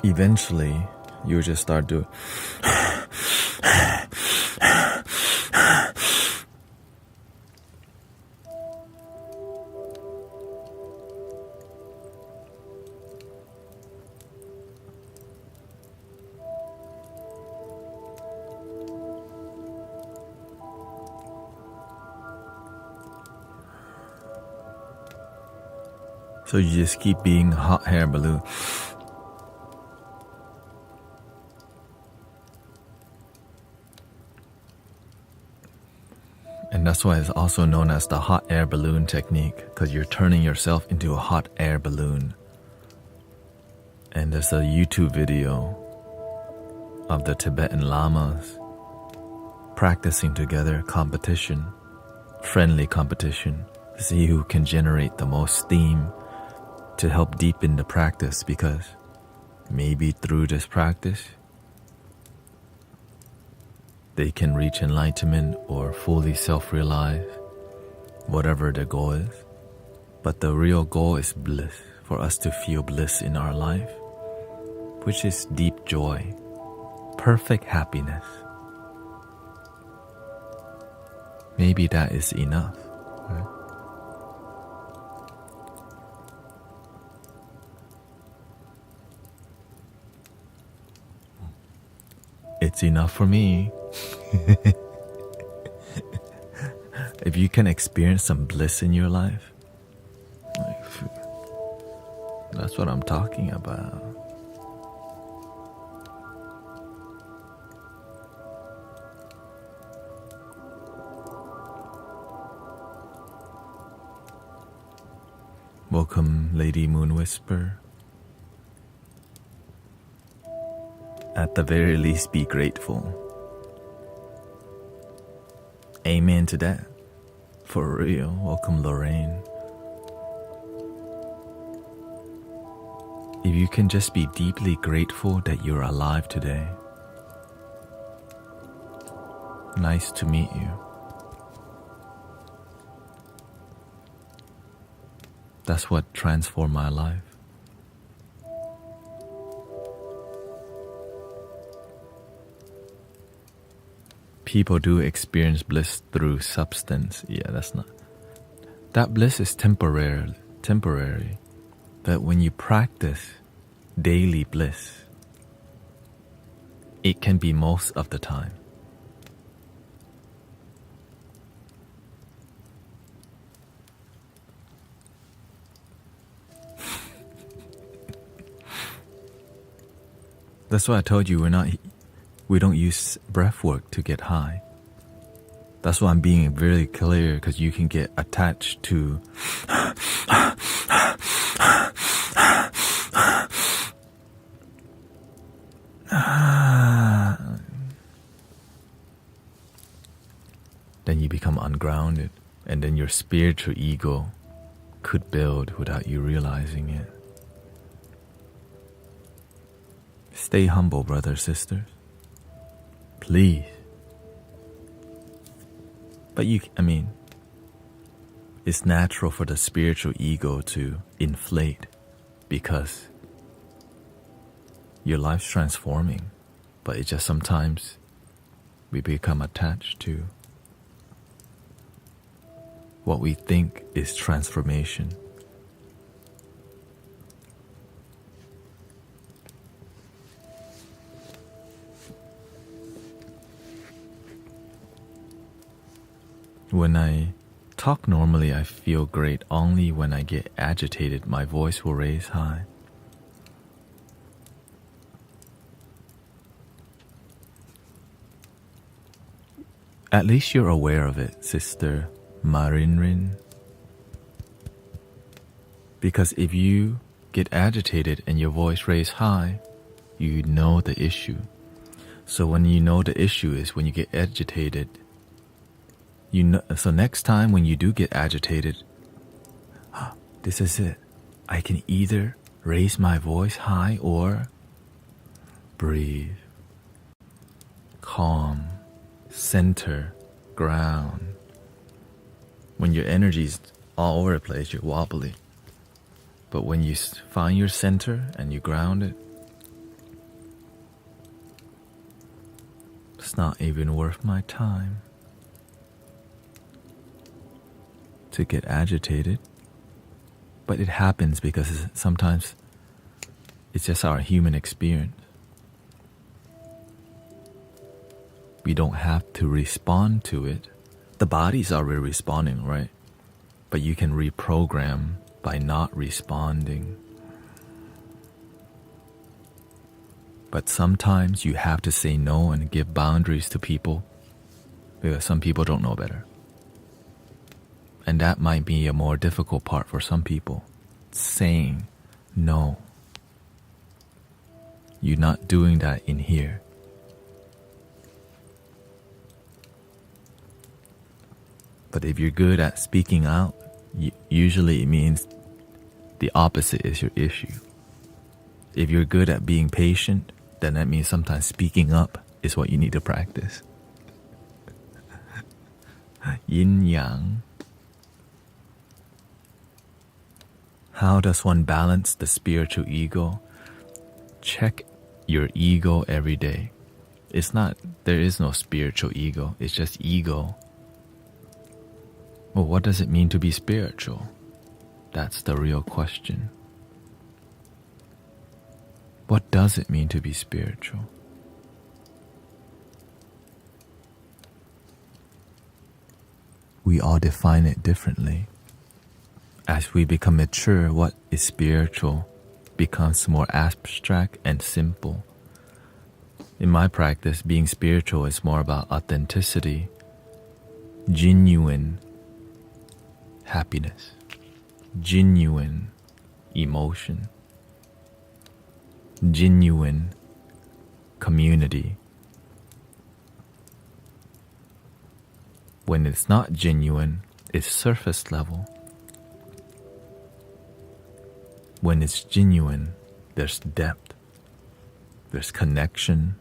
eventually you just start doing so you just keep being a hot air balloon. And that's why it's also known as the hot air balloon technique, because you're turning yourself into a hot air balloon. And there's a YouTube video of the Tibetan lamas practicing together, competition, friendly competition, to see who can generate the most steam to help deepen the practice, because maybe through this practice they can reach enlightenment or fully self-realize, whatever the goal is. But the real goal is bliss, for us to feel bliss in our life, which is deep joy, perfect happiness. Maybe that is enough, right? It's enough for me. If you can experience some bliss in your life, that's what I'm talking about. Welcome, Lady Moon Whisper. At the very least, be grateful. Amen to that. For real. Welcome, Lorraine. If you can just be deeply grateful that you're alive today. Nice to meet you. That's what transformed my life. People do experience bliss through substance. Yeah, that's not. That bliss is temporary. But when you practice daily bliss, it can be most of the time. That's why I told you we don't use breath work to get high. That's why I'm being very clear, because you can get attached to then you become ungrounded, and then your spiritual ego could build without you realizing it. Stay humble, brothers, sisters. Please. But it's natural for the spiritual ego to inflate because your life's transforming, but it just sometimes we become attached to what we think is transformation. When I talk normally, I feel great. Only when I get agitated, my voice will raise high. At least you're aware of it, Sister Marinrin. Because if you get agitated and your voice raised high, you know the issue. So when you know the issue is when you get agitated, so next time when you do get agitated, this is it. I can either raise my voice high or breathe, calm, center, ground. When your energy's all over the place, you're wobbly. But when you find your center and you ground it, it's not even worth my time to get agitated. But it happens because sometimes it's just our human experience. We don't have to respond to it. The body's already responding, right? But you can reprogram by not responding. But sometimes you have to say no and give boundaries to people because some people don't know better. And that might be a more difficult part for some people. Saying no. You're not doing that in here. But if you're good at speaking out, usually it means the opposite is your issue. If you're good at being patient, then that means sometimes speaking up is what you need to practice. Yin Yang. How does one balance the spiritual ego? Check your ego every day. There is no spiritual ego, it's just ego. Well, what does it mean to be spiritual? That's the real question. What does it mean to be spiritual? We all define it differently. As we become mature, what is spiritual becomes more abstract and simple. In my practice, being spiritual is more about authenticity, genuine happiness, genuine emotion, genuine community. When it's not genuine, it's surface level. When it's genuine, there's depth, there's connection,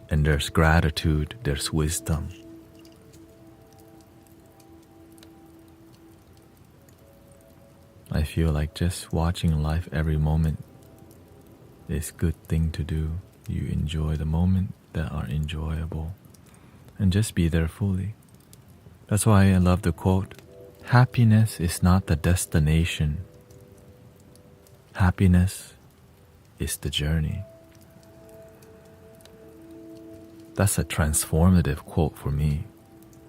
and there's gratitude, there's wisdom. I feel like just watching life every moment is a good thing to do. You enjoy the moment that are enjoyable and just be there fully. That's why I love the quote, happiness is not the destination. Happiness is the journey. That's a transformative quote for me.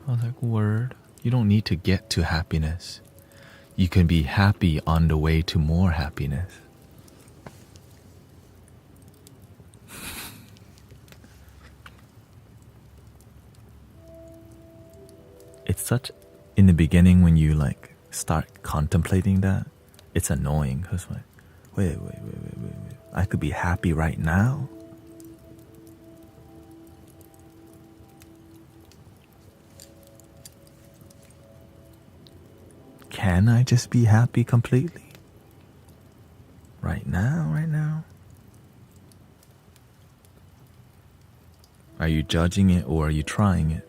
I was like, word. You don't need to get to happiness. You can be happy on the way to more happiness. It's such, in the beginning when you like start contemplating that, it's annoying because like, wait. I could be happy right now. Can I just be happy completely? Right now? Are you judging it or are you trying it?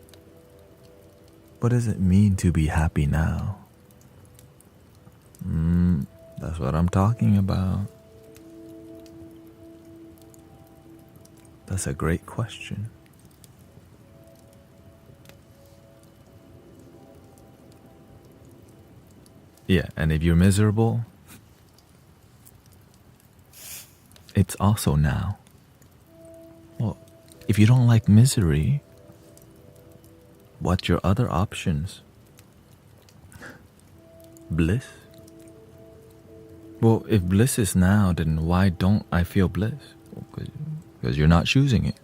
What does it mean to be happy now? That's what I'm talking about. That's a great question. Yeah, and if you're miserable, it's also now. Well, if you don't like misery, what's your other options? Bliss? Well, if bliss is now, then why don't I feel bliss? Because you're not choosing it.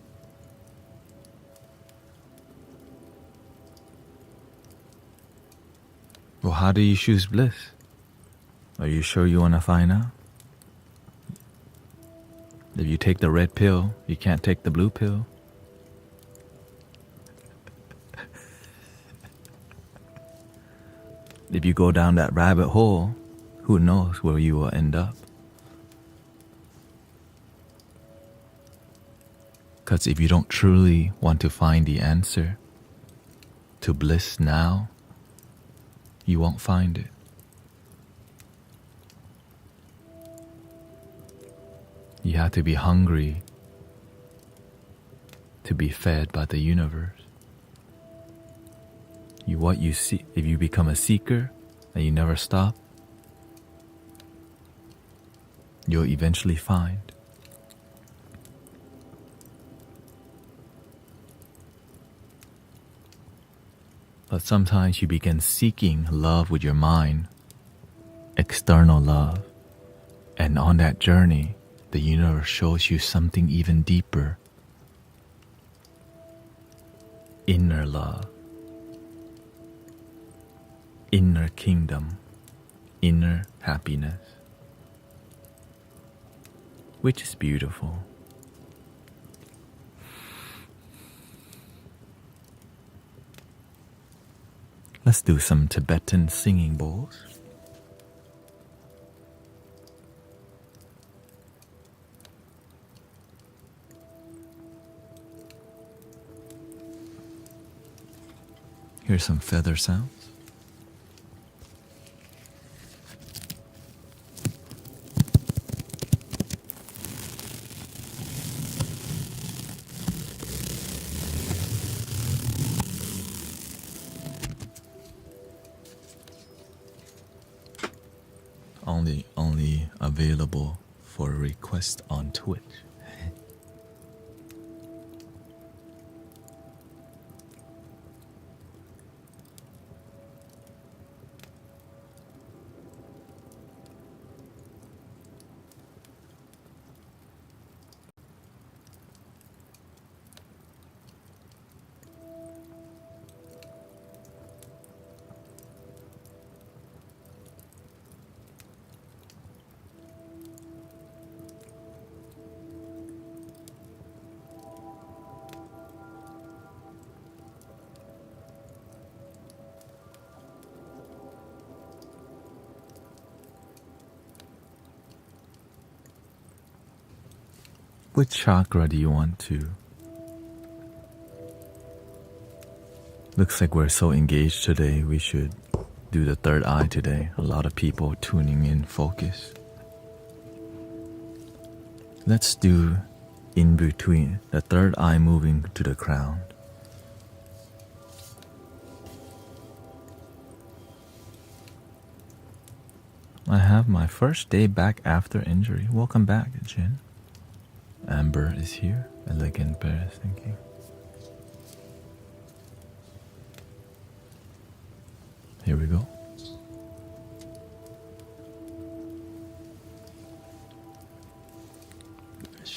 Well, how do you choose bliss? Are you sure you want to find out? If you take the red pill, you can't take the blue pill. If you go down that rabbit hole, who knows where you will end up? Because if you don't truly want to find the answer to bliss now, you won't find it. You have to be hungry to be fed by the universe. What you see, if you become a seeker and you never stop, you'll eventually find. But sometimes you begin seeking love with your mind, external love, and on that journey, the universe shows you something even deeper. Inner love, inner kingdom, inner happiness, which is beautiful. Let's do some Tibetan singing bowls. Here's some feather sounds. Only available for request on Twitch. Which chakra do you want to? Looks like we're so engaged today, we should do the third eye today. A lot of people tuning in, focus. Let's do in between, the third eye moving to the crown. I have my first day back after injury. Welcome back, Jin. Amber is here. Elegant Paris, thank you.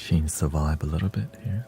change the vibe a little bit here.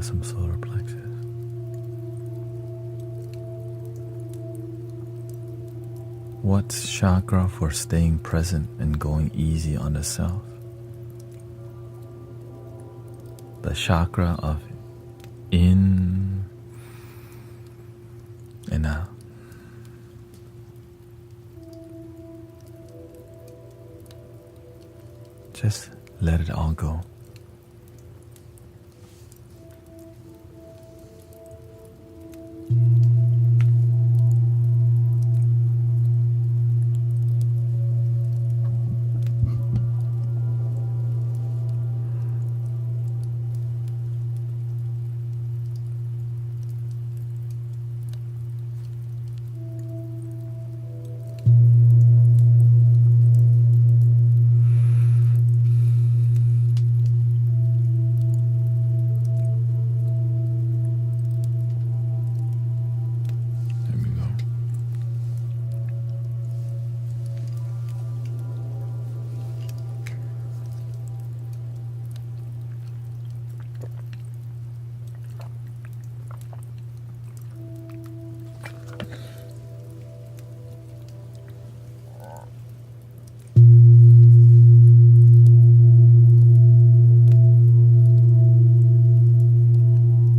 Some solar plexus. What's chakra for staying present and going easy on the self? The chakra of in and out. Just let it all go.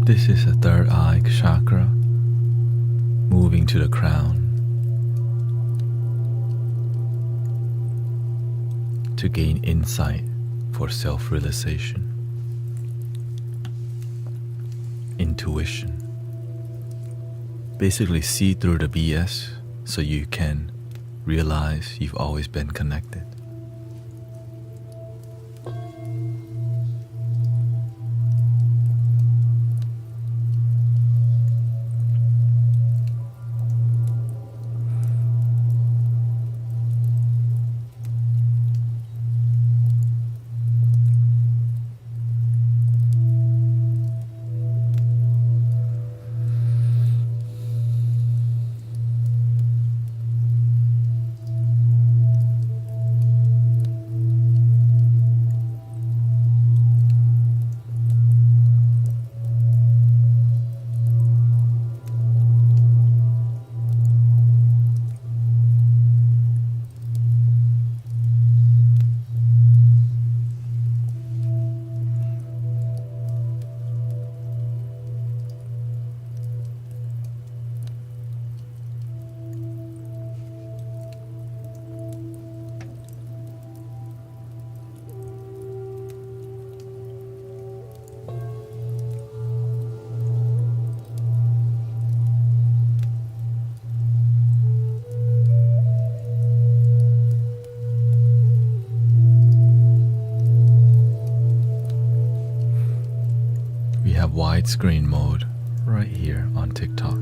This is the third eye chakra, moving to the crown to gain insight for self-realization, intuition. Basically see through the BS so you can realize you've always been connected. Widescreen mode right here on TikTok.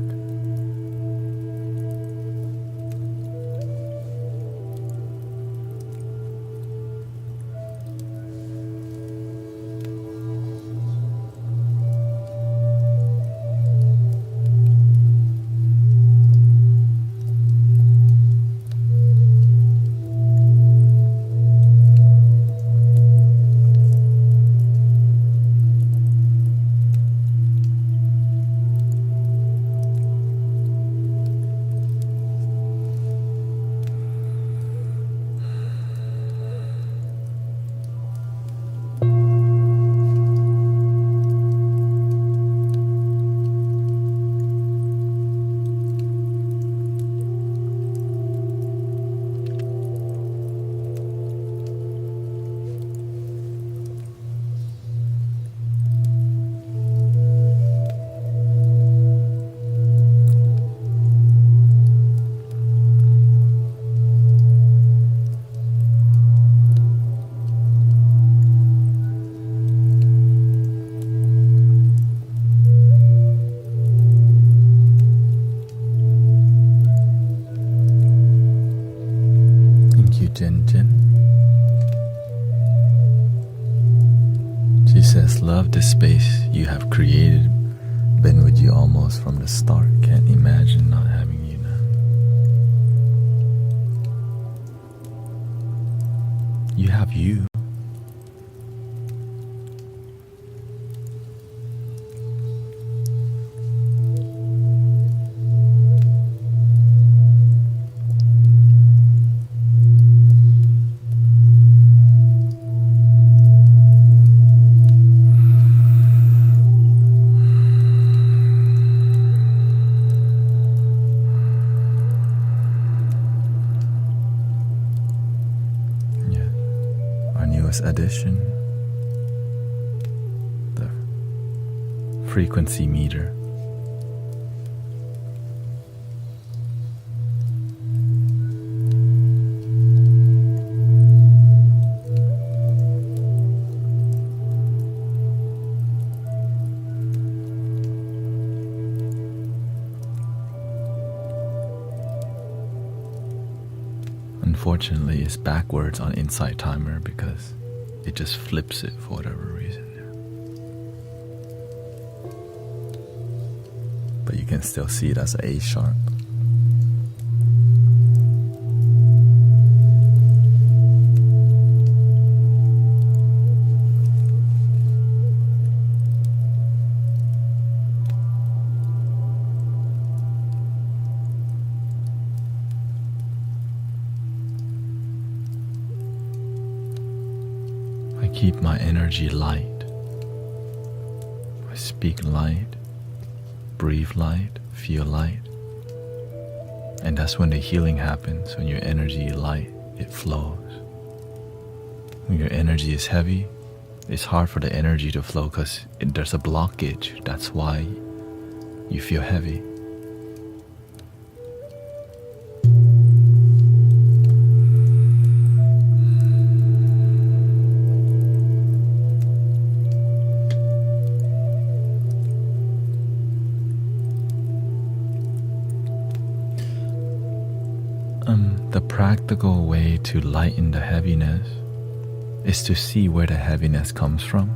Jen Jen. She says, love the space you have created. Been with you almost from the start. Can't imagine not having you now. You have you. Addition, the frequency meter. Unfortunately, it's backwards on Insight Timer because it just flips it for whatever reason. But you can still see it as an A sharp. Keep my energy light. I speak light, breathe light, feel light. And that's when the healing happens. When your energy is light, it flows. When your energy is heavy, it's hard for the energy to flow because there's a blockage. That's why you feel heavy. The practical way to lighten the heaviness is to see where the heaviness comes from.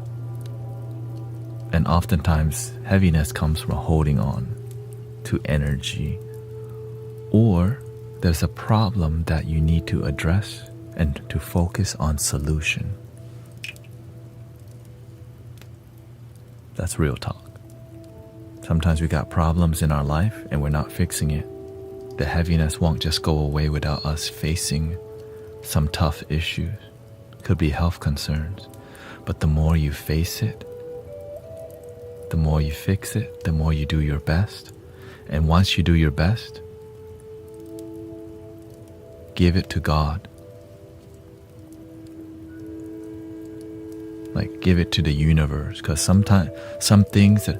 And oftentimes, heaviness comes from holding on to energy, or there's a problem that you need to address and to focus on solution. That's real talk. Sometimes we got problems in our life and we're not fixing it. The heaviness won't just go away without us facing some tough issues. Could be health concerns. But the more you face it, the more you fix it, the more you do your best. And once you do your best, give it to God. Like, give it to the universe. Because sometimes, some things that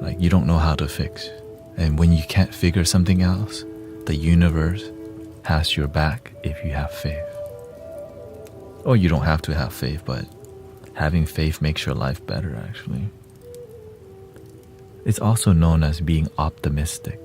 like you don't know how to fix. And when you can't figure something else, the universe has your back if you have faith. Or you don't have to have faith, but having faith makes your life better, actually. It's also known as being optimistic.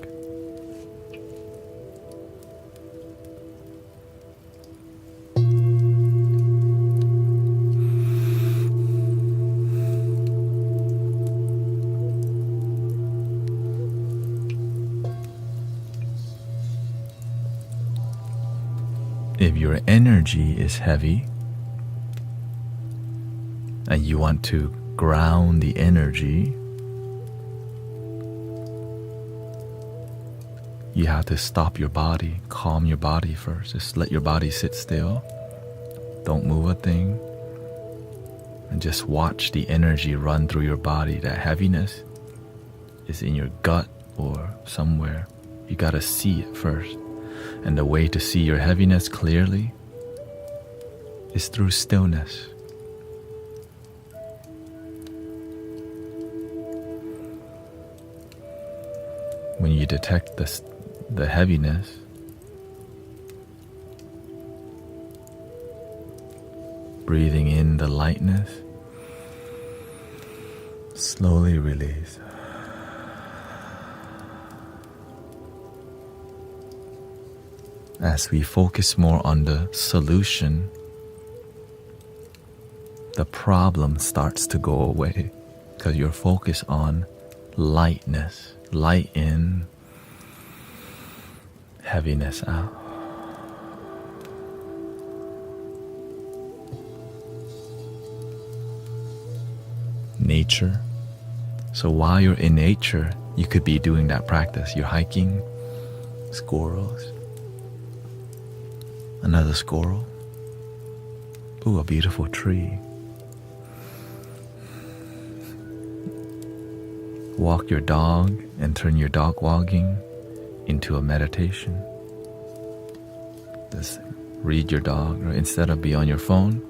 If your energy is heavy and you want to ground the energy, you have to stop your body, calm your body first. Just let your body sit still. Don't move a thing. And just watch the energy run through your body. That heaviness is in your gut or somewhere. You gotta see it first. And the way to see your heaviness clearly is through stillness. When you detect the heaviness, breathing in the lightness, slowly release. As we focus more on the solution, the problem starts to go away because you're focused on lightness. Light in, heaviness out. Nature. So while you're in nature, you could be doing that practice. You're hiking, squirrels, another squirrel. Ooh, a beautiful tree. Walk your dog and turn your dog walking into a meditation. Just read your dog, or instead of be on your phone,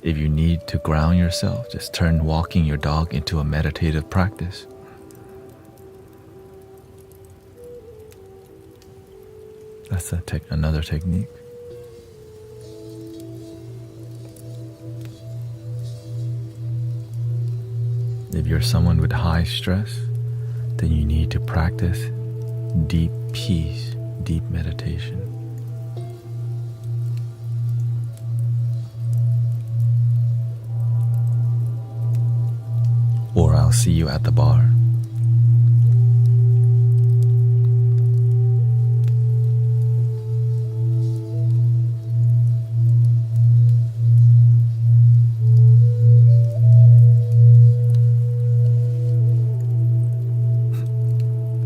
if you need to ground yourself, just turn walking your dog into a meditative practice. That's another technique. If you're someone with high stress, then you need to practice deep peace, deep meditation. Or I'll see you at the bar.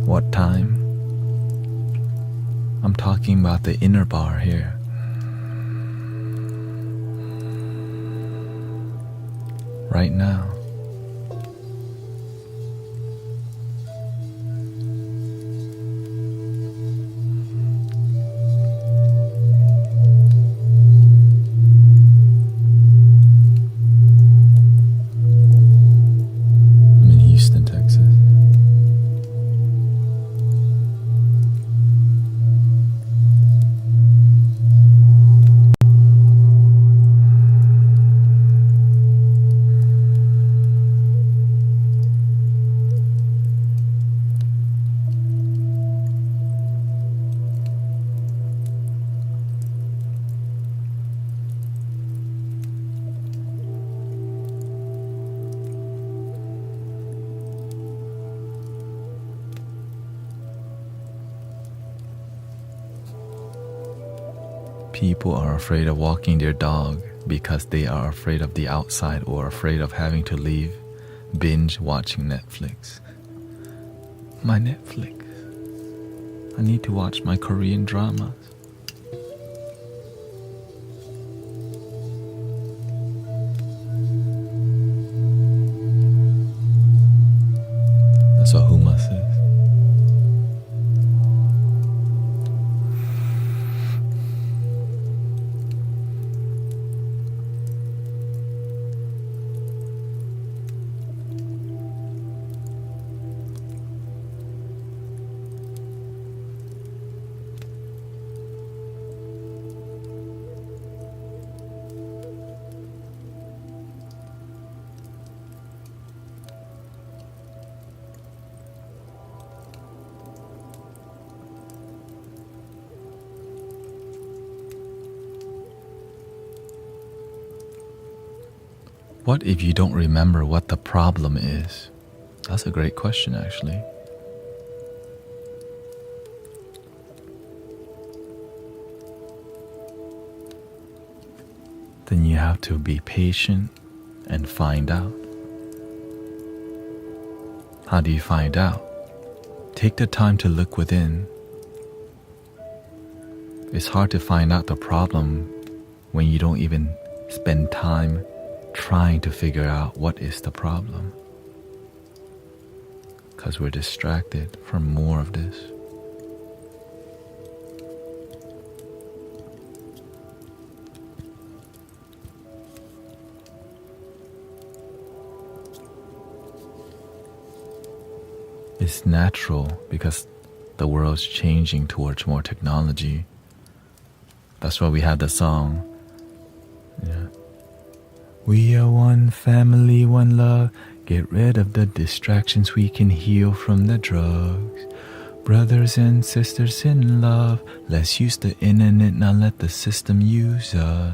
What time? I'm talking about the inner bar here. Right now. I'm in Houston, Texas. People are afraid of walking their dog because they are afraid of the outside or afraid of having to leave binge watching Netflix. My Netflix. I need to watch my Korean dramas. That's what Huma says. What if you don't remember what the problem is? That's a great question, actually. Then you have to be patient and find out. How do you find out? Take the time to look within. It's hard to find out the problem when you don't even spend time trying to figure out what is the problem, because we're distracted from more of this. It's natural because the world's changing towards more technology. That's why we have the song. Yeah. We are one family, one love. Get rid of the distractions, we can heal from the drugs. Brothers and sisters in love, let's use the internet, not let the system use us.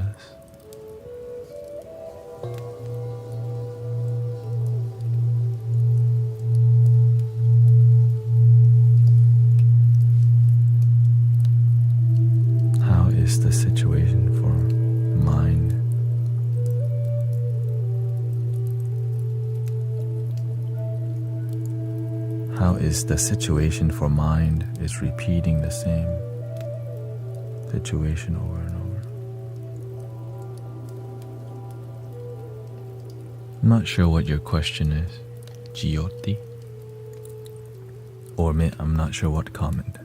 How is the situation for mind? How is the situation for mind is repeating the same situation over and over? I'm not sure what your question is, Jyoti. Or I'm not sure what comment.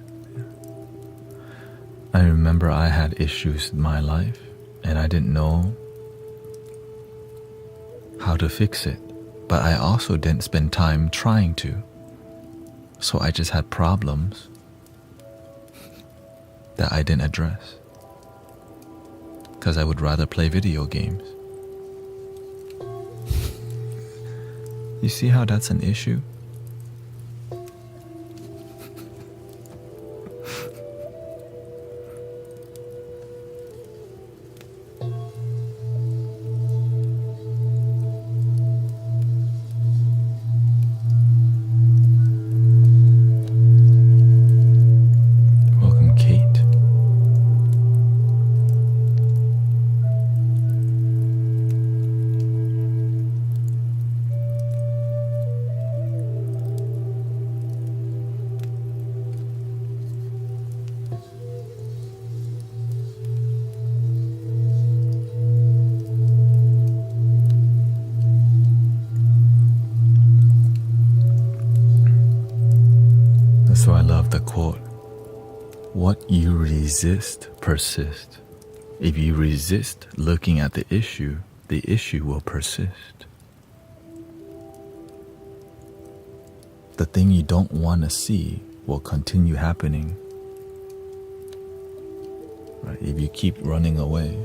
I remember I had issues in my life and I didn't know how to fix it, but I also didn't spend time trying to. So I just had problems that I didn't address because I would rather play video games. You see how that's an issue? So I love the quote, what you resist persists. If you resist looking at the issue will persist. The thing you don't want to see will continue happening. Right? If you keep running away.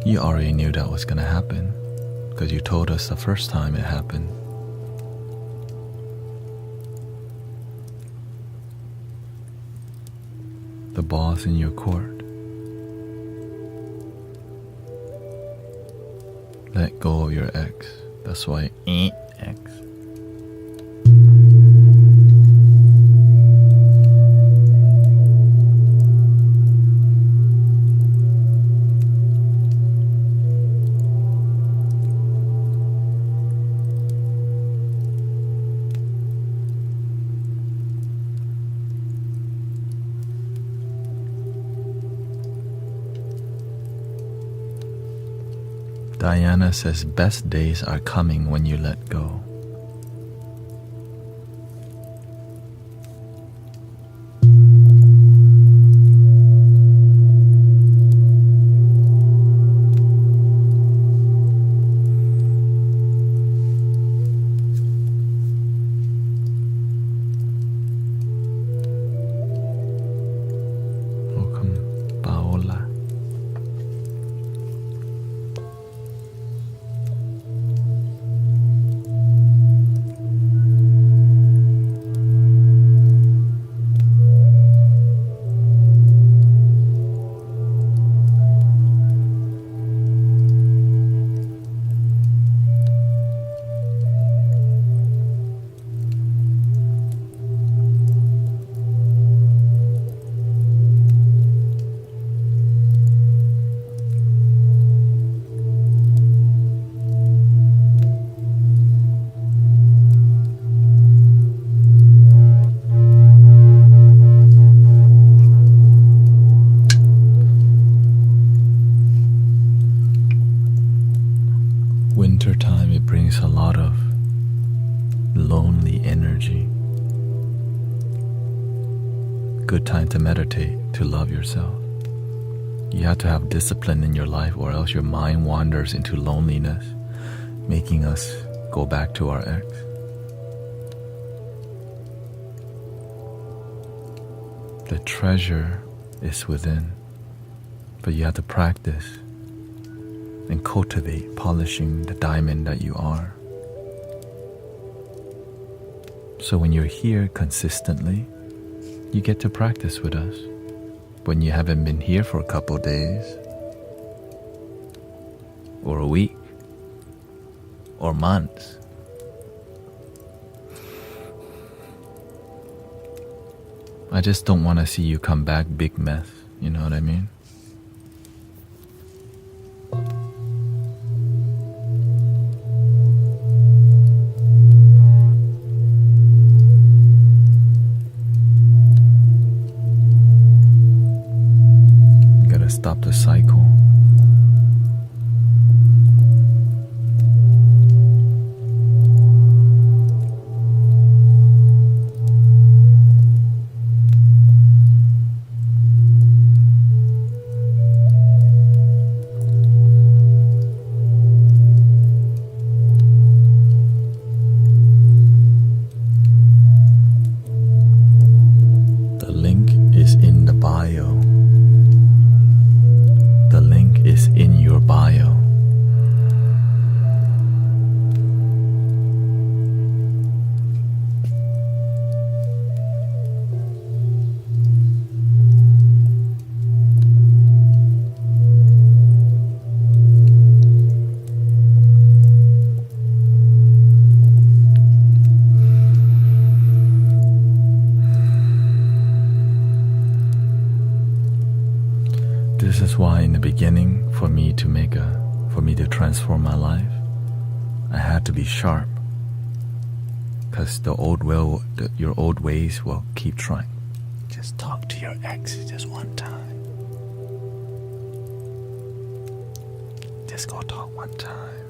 You already knew that was going to happen because you told us the first time it happened. The ball's in your court. let go of your ex. That's why ex. Diana says best days are coming when you let go. Welcome, Paola. Wintertime, it brings a lot of lonely energy. Good time to meditate, to love yourself. You have to have discipline in your life, or else your mind wanders into loneliness, making us go back to our ex. The treasure is within, but you have to practice and cultivate polishing the diamond that you are. So when you're here consistently, you get to practice with us. When you haven't been here for a couple days, or a week, or months, I just don't want to see you come back big mess, you know what I mean? Stop the cycle. The link is in the bio. The link is in your bio. This is why in the beginning, for me to transform my life, I had to be sharp, because your old ways will keep trying. Just talk to your ex just one time. Just go talk one time.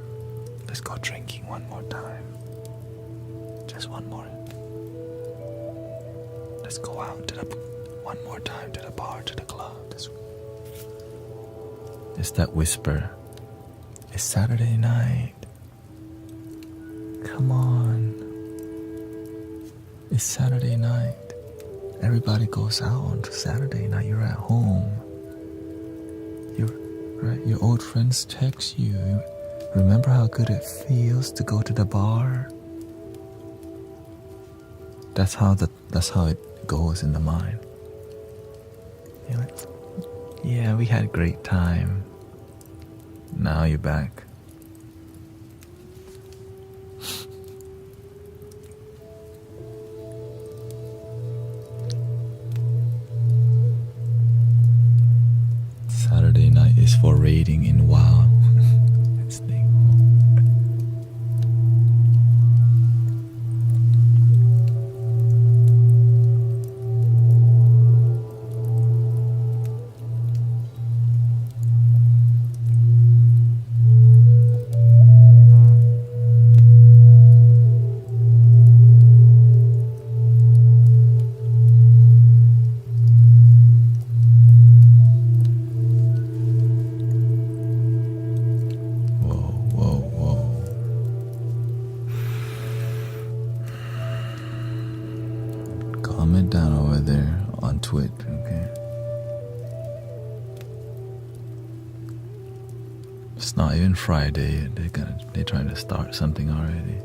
Let's go drinking one more time. Just one more. Let's go out one more time to the bar, to the club. It's that whisper. It's Saturday night. Come on. It's Saturday night. Everybody goes out on Saturday night. You're at home. Your old friends text you. Remember how good it feels to go to the bar? That's how it goes in the mind. You're like, yeah, we had a great time. Now you're back Calm it down over there on Twitch, okay? It's not even Friday. They're trying to start something already.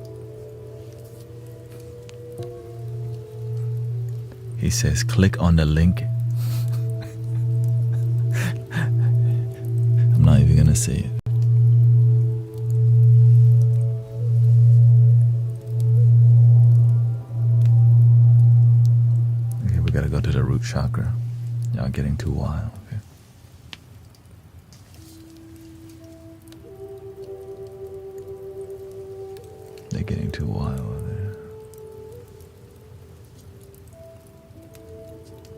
He says, click on the link. I'm not even gonna say it. Okay, we gotta go to the root chakra. Y'all getting too wild, okay? They're getting too wild over there.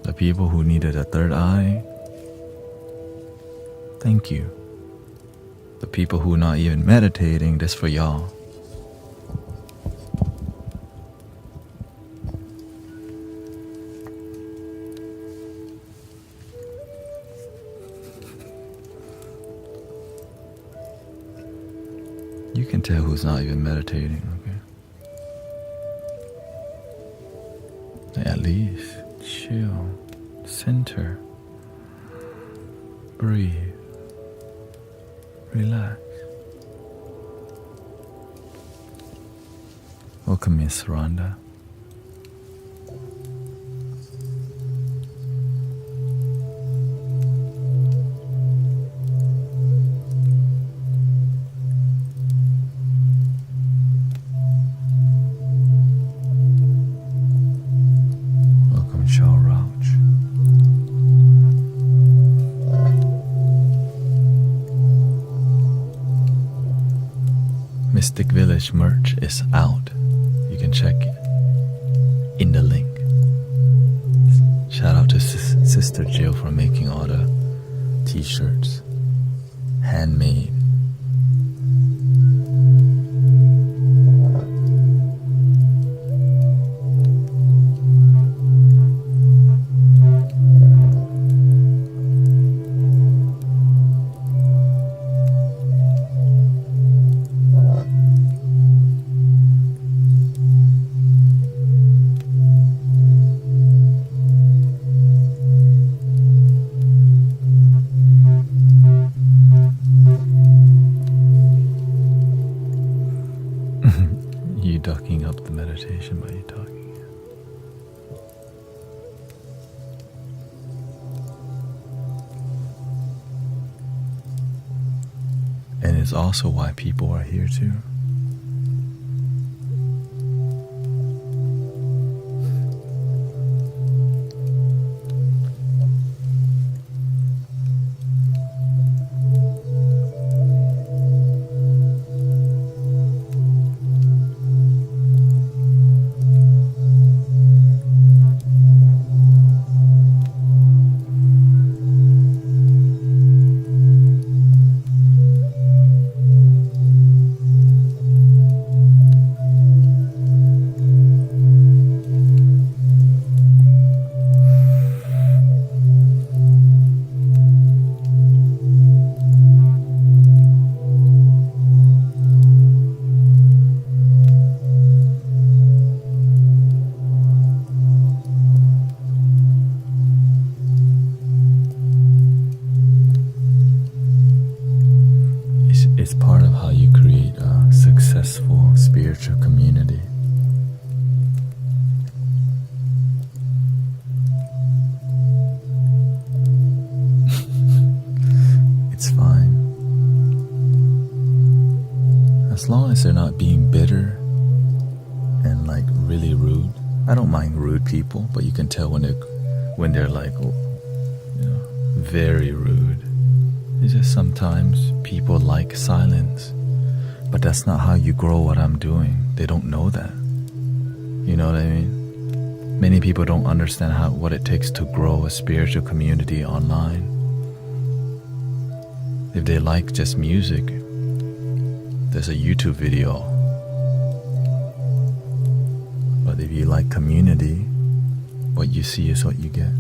The people who needed a third eye, thank you. The people who are not even meditating, this for y'all. You can tell who's not even meditating, okay? At least chill, center, breathe, relax. Welcome, Miss Rhonda. Mystic Village merch is out. You can check it in the link. Shout out to Sister Jill for making all the t-shirts. Handmade. You ducking up the meditation by you talking. And it's also why people are here too. It's part of how you create a successful spiritual community. It's fine. As long as they're not being bitter and like really rude. I don't mind rude people, but you can tell when they're like, very rude. It's just sometimes people like silence, but that's not how you grow what I'm doing. They don't know that. You know what I mean? Many people don't understand what it takes to grow a spiritual community online. If they like just music, there's a YouTube video. But if you like community, what you see is what you get.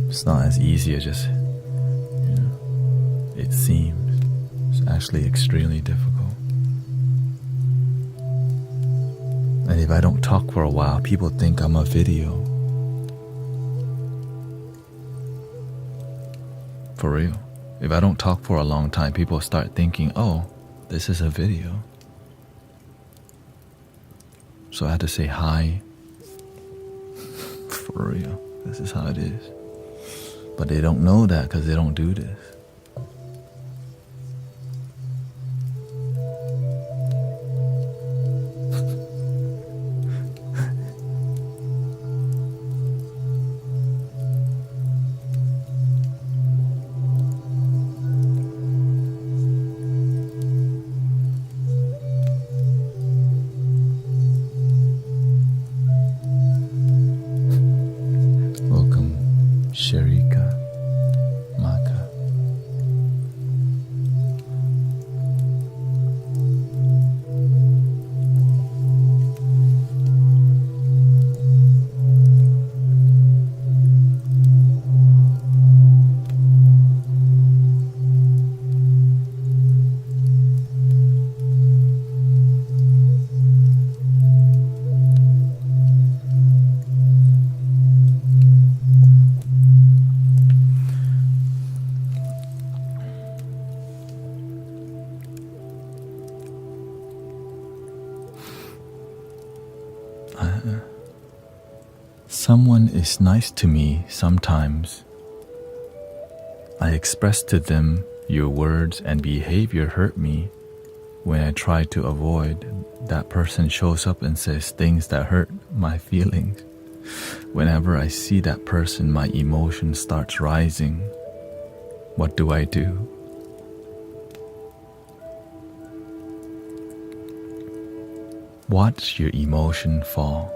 It's not as easy as just, it seems. It's actually extremely difficult. And if I don't talk for a while, people think I'm a video. For real. If I don't talk for a long time, people start thinking, oh, this is a video. So I had to say hi. For real. This is how it is. But they don't know that because they don't do this. Sharika, Maka. Someone is nice to me sometimes. I express to them your words and behavior hurt me. When I try to avoid, that person shows up and says things that hurt my feelings. Whenever I see that person, my emotion starts rising. What do I do? Watch your emotion fall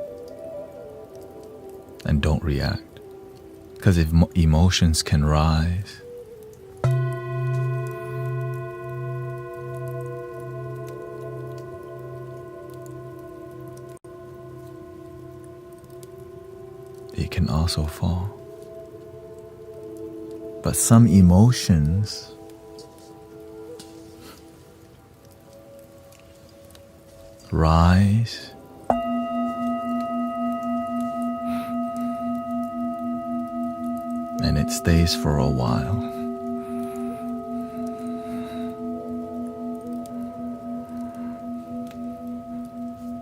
and don't react. Because if emotions can rise, it can also fall. But some emotions rise and it stays for a while.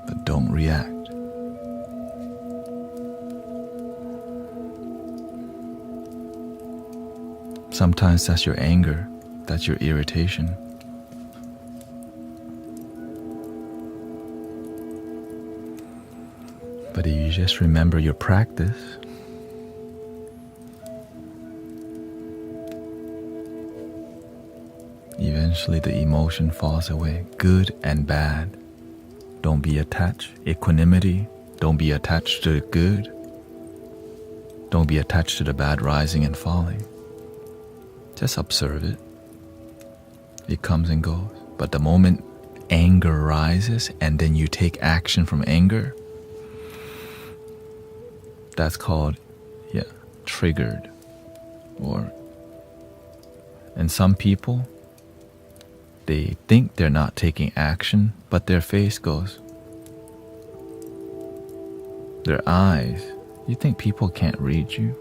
But don't react. Sometimes that's your anger, that's your irritation. But if you just remember your practice, eventually the emotion falls away, good and bad. Don't be attached. Equanimity, don't be attached to the good. Don't be attached to the bad rising and falling. Just observe it. It comes and goes. But the moment anger rises and then you take action from anger, that's called, triggered. And some people, they think they're not taking action, but their face goes. Their eyes, you think people can't read you?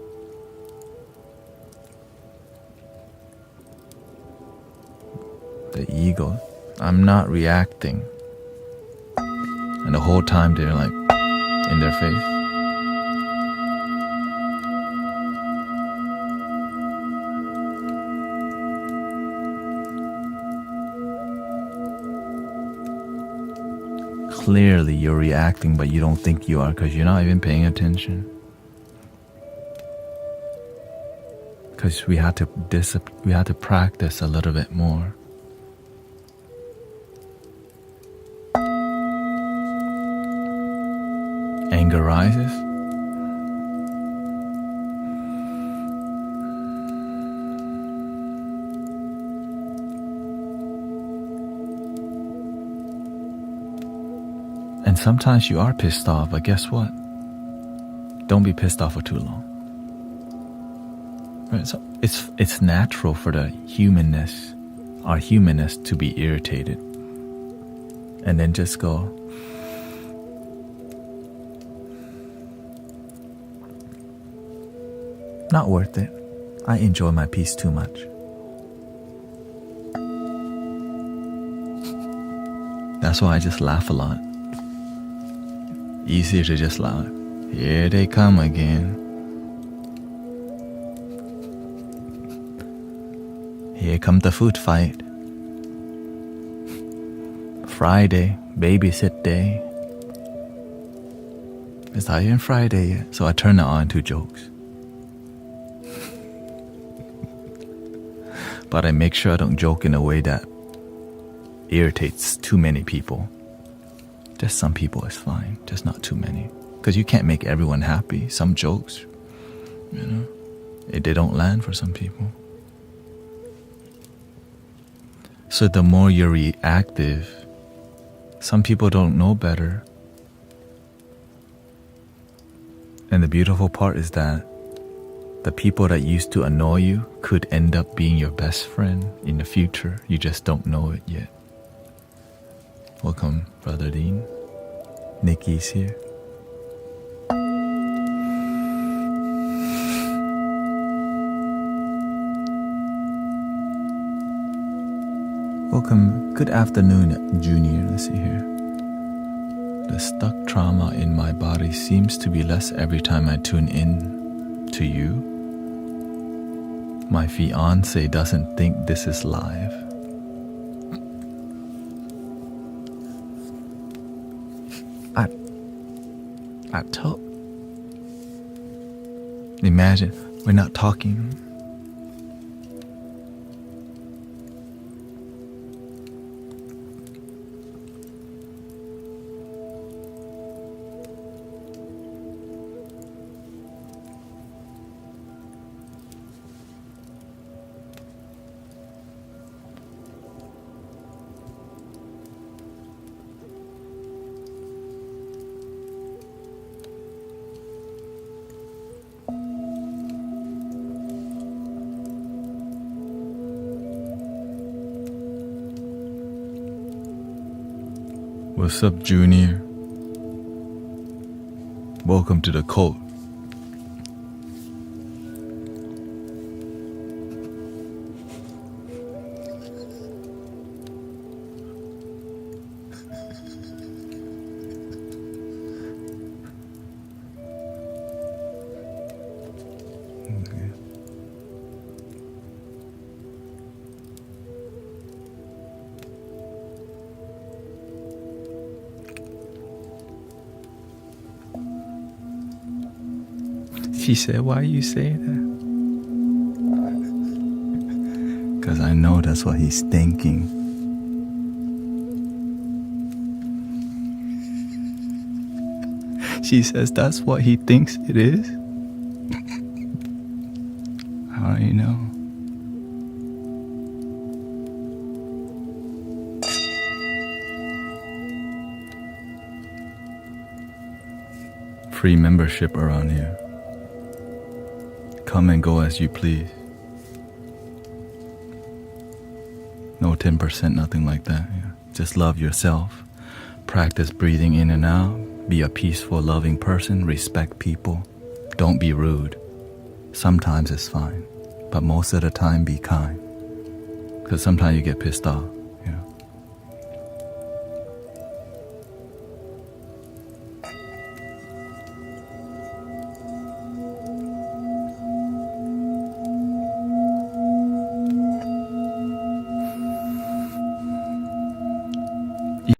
The ego, I'm not reacting. And the whole time they're like in their face. Clearly you're reacting, but you don't think you are because you're not even paying attention. Because we had to practice a little bit more. Anger rises. And sometimes you are pissed off, but guess what? Don't be pissed off for too long. Right? So it's natural for the humanness, our humanness, to be irritated. And then just go, Not worth it. I enjoy my peace too much. That's why I just laugh a lot. Easier to just laugh. Here they come again. Here come the food fight. Friday, babysit day. It's not even Friday yet, so I turn it on to jokes. But I make sure I don't joke in a way that irritates too many people. Just some people is fine, just not too many. Because you can't make everyone happy. Some jokes, they don't land for some people. So the more you're reactive, some people don't know better. And the beautiful part is that the people that used to annoy you could end up being your best friend in the future. You just don't know it yet. Welcome, Brother Dean. Nikki's here. Welcome. Good afternoon, Junior. Let's see here. The stuck trauma in my body seems to be less every time I tune in to you. My fiance doesn't think this is live. I told. Imagine we're not talking. What's up, Junior? Welcome to the cult. She said, why you say that? Because I know that's what he's thinking. She says, that's what he thinks it is? How do you know? Free membership around here. Come and go as you please. No 10%, nothing like that. Yeah. Just love yourself. Practice breathing in and out. Be a peaceful, loving person. Respect people. Don't be rude. Sometimes it's fine, but most of the time be kind. Because sometimes you get pissed off.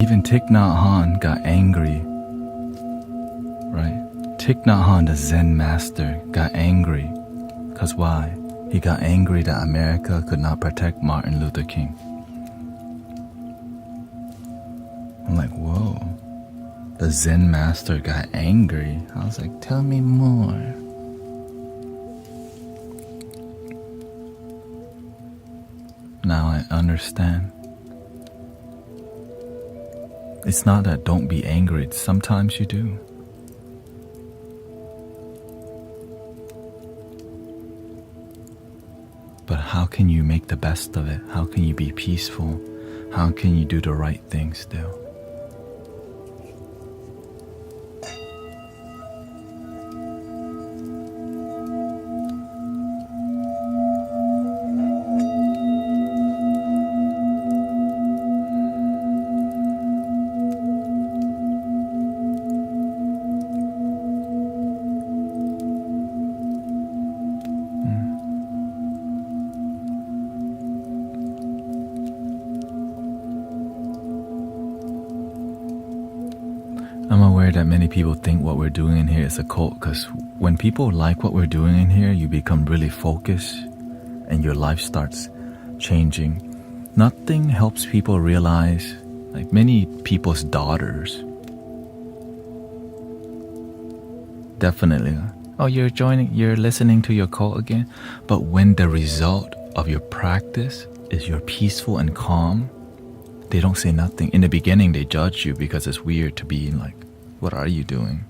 Even Thich Nhat Hanh got angry, right? Thich Nhat Hanh, the Zen master, got angry. Because why? He got angry that America could not protect Martin Luther King. I'm like, whoa. The Zen master got angry. I was like, tell me more. Now I understand. It's not that don't be angry, sometimes you do. But how can you make the best of it? How can you be peaceful? How can you do the right thing still? aware that many people think what we're doing in here is a cult, because when people like what we're doing in here, you become really focused and your life starts changing. Nothing helps people realize, like many people's daughters, definitely, oh, you're listening to your cult again. But when the result of your practice is you're peaceful and calm, they don't say nothing. In the beginning, they judge you because it's weird to be like, what are you doing?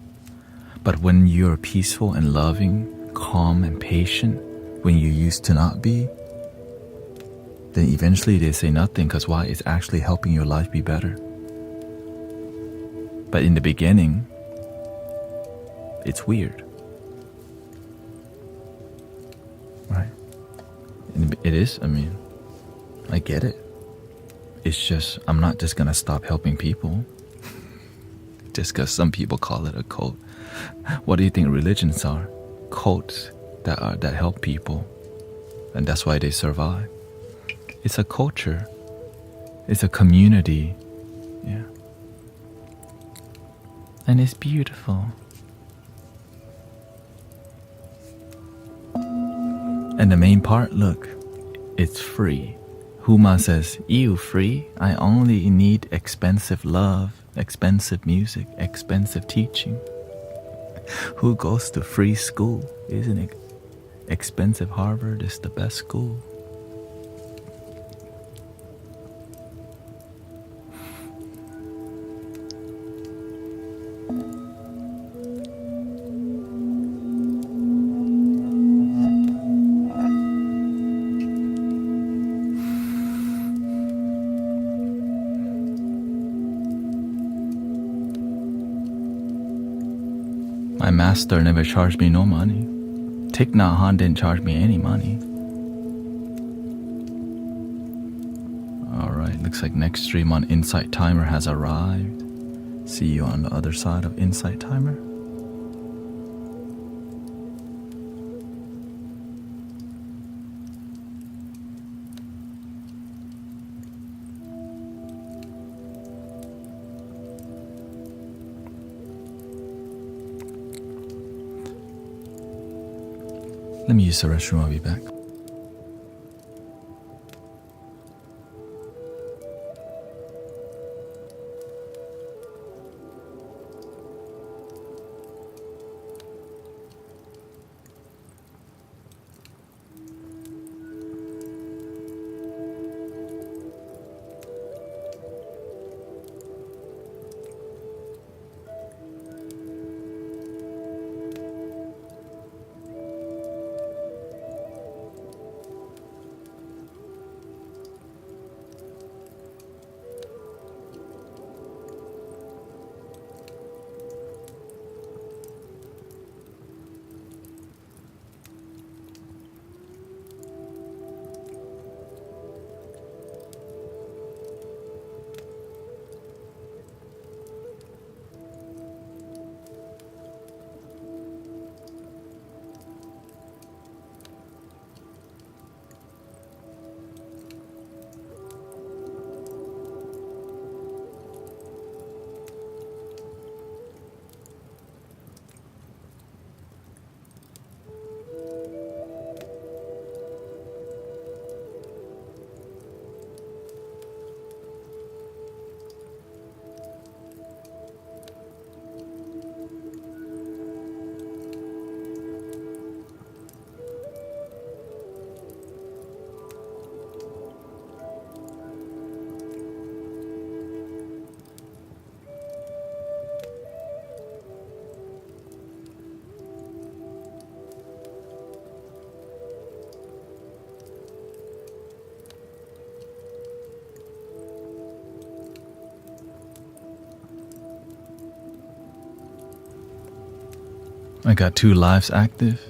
But when you're peaceful and loving, calm and patient, when you used to not be, then eventually they say nothing, because why? It's actually helping your life be better. But in the beginning, it's weird. Right? And it is, I get it. It's just, I'm not just gonna stop helping people just because some people call it a cult. What do you think religions are? Cults that help people, and that's why they survive. It's a culture. It's a community. Yeah. And it's beautiful. And the main part, look, it's free. Huma says, ew, free? I only need expensive love, expensive music, expensive teaching. Who goes to free school? Isn't it? Expensive Harvard is the best school. My master never charged me no money. Thich Nhat Hanh didn't charge me any money. Alright, looks like next stream on Insight Timer has arrived. See you on the other side of Insight Timer. Let me use the restroom, I'll be back. I got 2 lives active.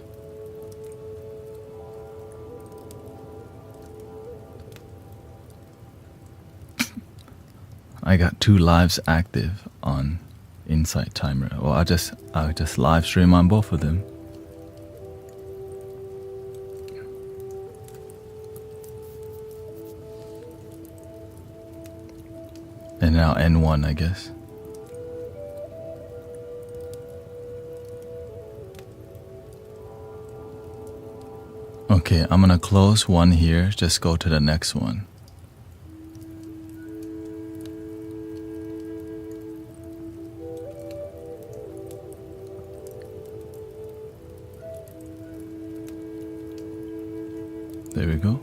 I got 2 lives active on Insight Timer. Well, I just live stream on both of them. And now N1, I guess. Okay, I'm gonna close one here. Just go to the next one. There we go.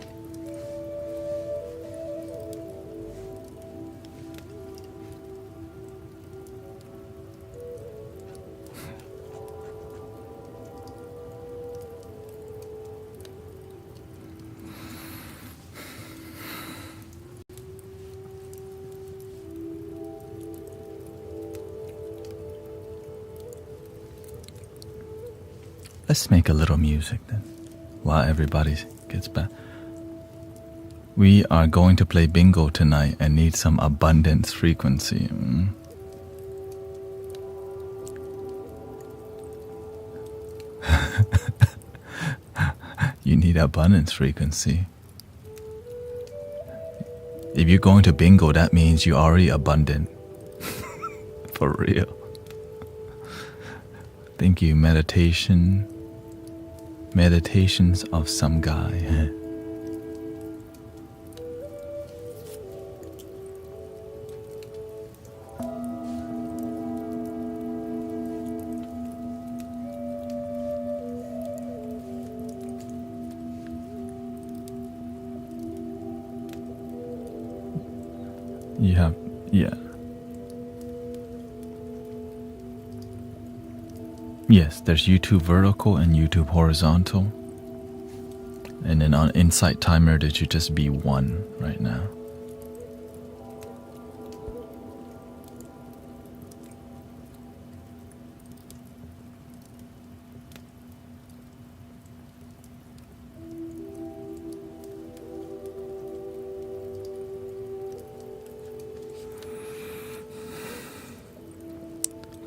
Let's make a little music then, while everybody gets back. We are going to play bingo tonight and need some abundance frequency. You need abundance frequency. If you're going to bingo, that means you're already abundant. For real. Thank you, meditation. Meditations of some guy. You have, yeah. Yes, there's YouTube vertical and YouTube horizontal. And then on Insight Timer, there should just be one right now.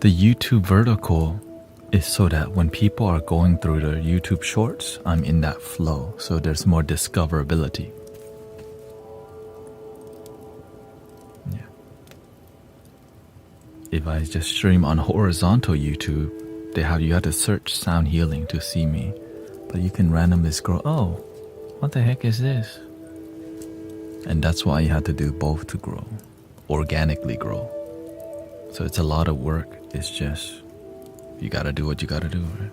The YouTube vertical is so that when people are going through their YouTube shorts, I'm in that flow, so there's more discoverability. Yeah. If I just stream on horizontal YouTube, you have to search sound healing to see me, but you can randomly scroll. Oh, what the heck is this? And that's why you have to do both to grow, organically grow. So it's a lot of work. It's just you gotta do what you gotta do, right?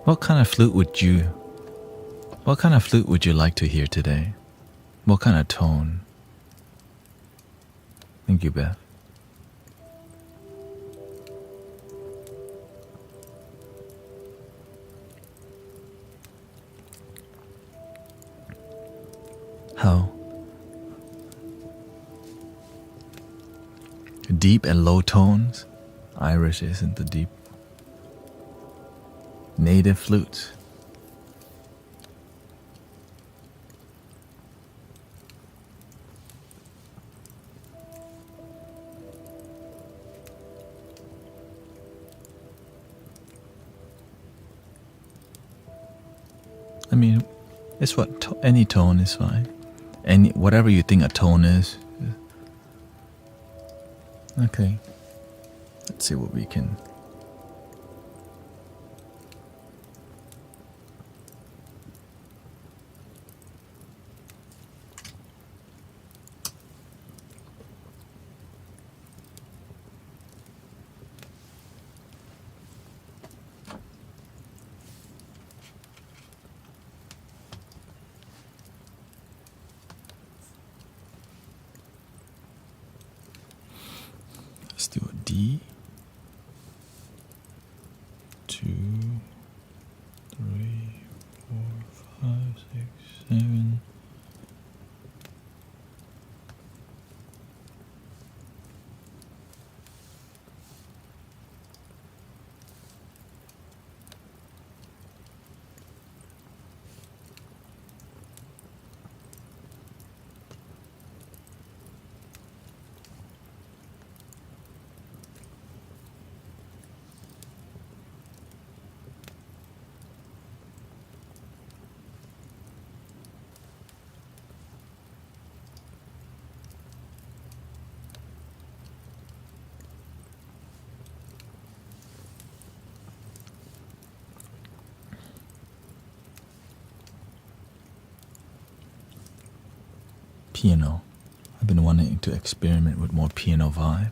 What kind of flute would you like to hear today? What kind of tone? Thank you, Beth. How? Deep and low tones? Irish isn't the deep. Native flutes. I mean, it's what any tone is fine. Whatever you think a tone is. Okay. Let's see what we can. Let's do a D. 2, 3, 4, 5, 6, 7. piano. I've been wanting to experiment with more piano vibe.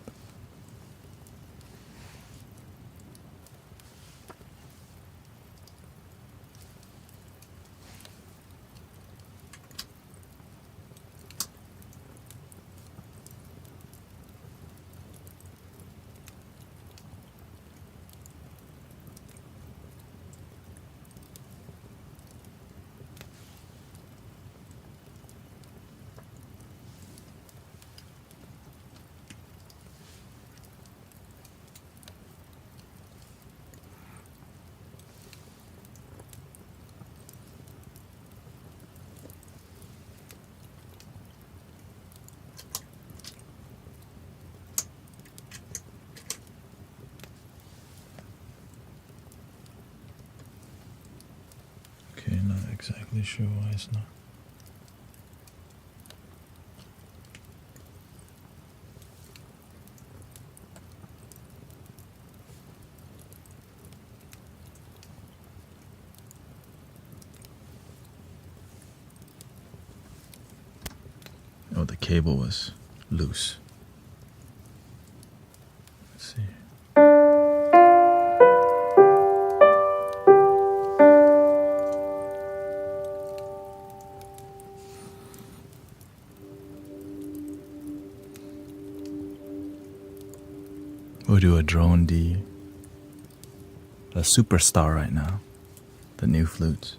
Okay, not exactly sure why it's not. Oh, the cable was loose. Let's see. We'll do a drone D. A superstar right now. The new flutes.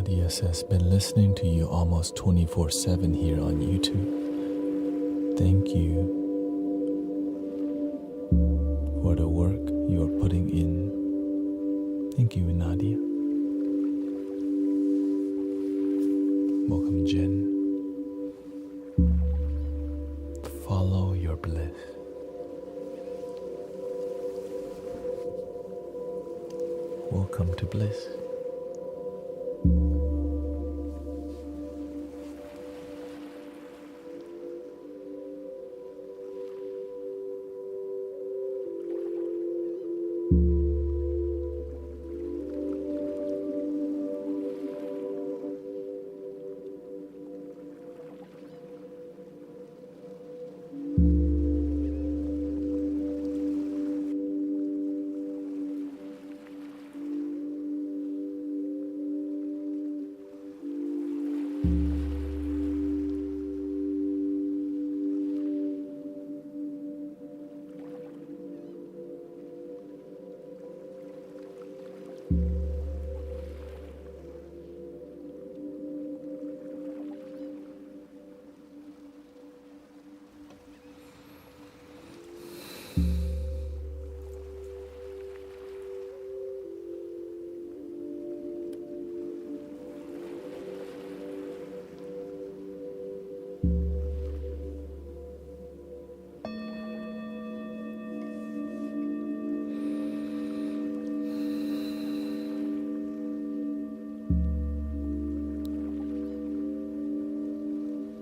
Nadia says, been listening to you almost 24/7 here on YouTube. Thank you for the work you are putting in. Thank you, Nadia. Welcome, Jen. Follow your bliss. Welcome to Bliss.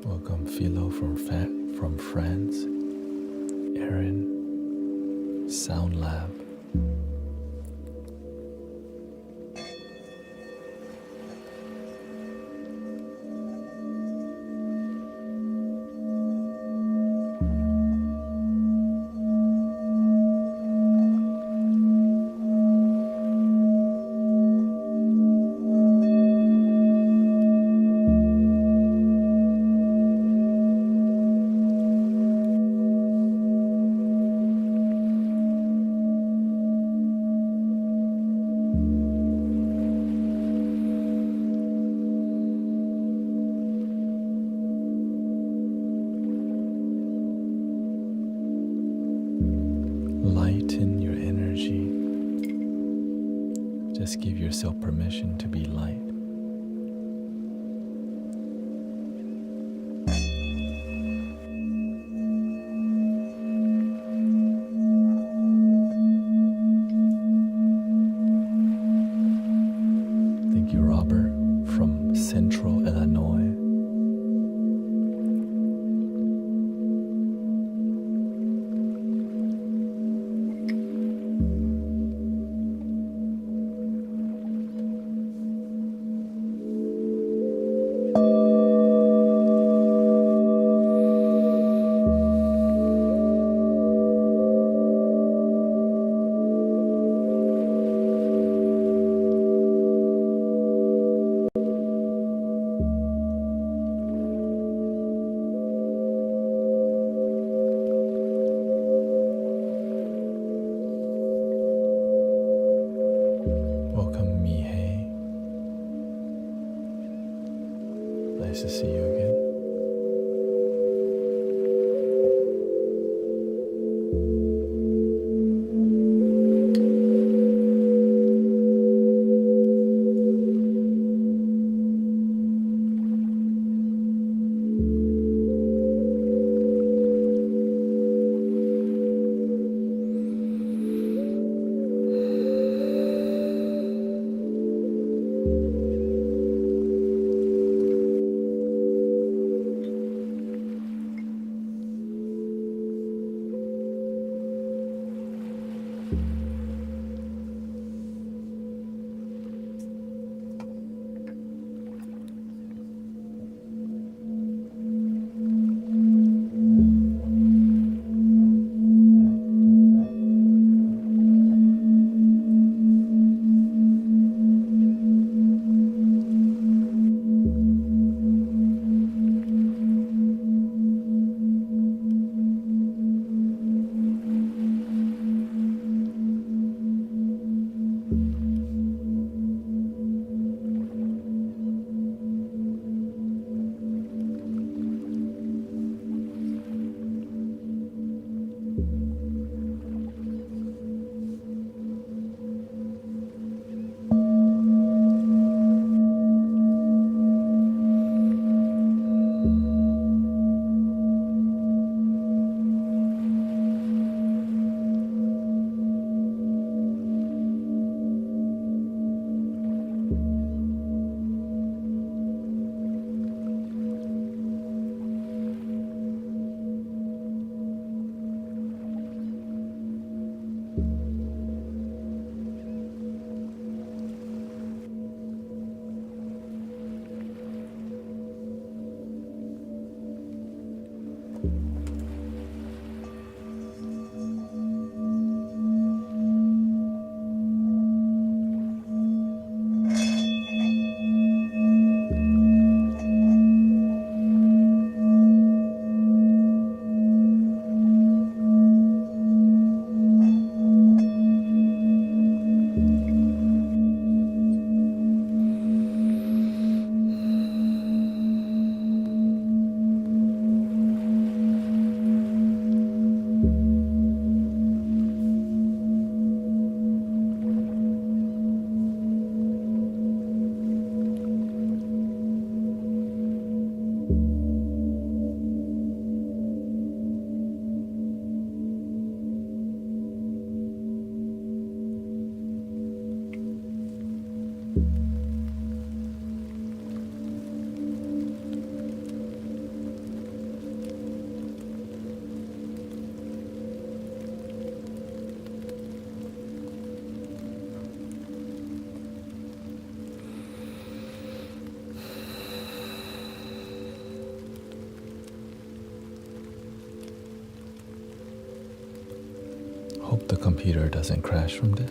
Welcome, Philo from France, Aaron, Sound Lab. Lighten your energy. Just give yourself permission to be light. the computer doesn't crash from this.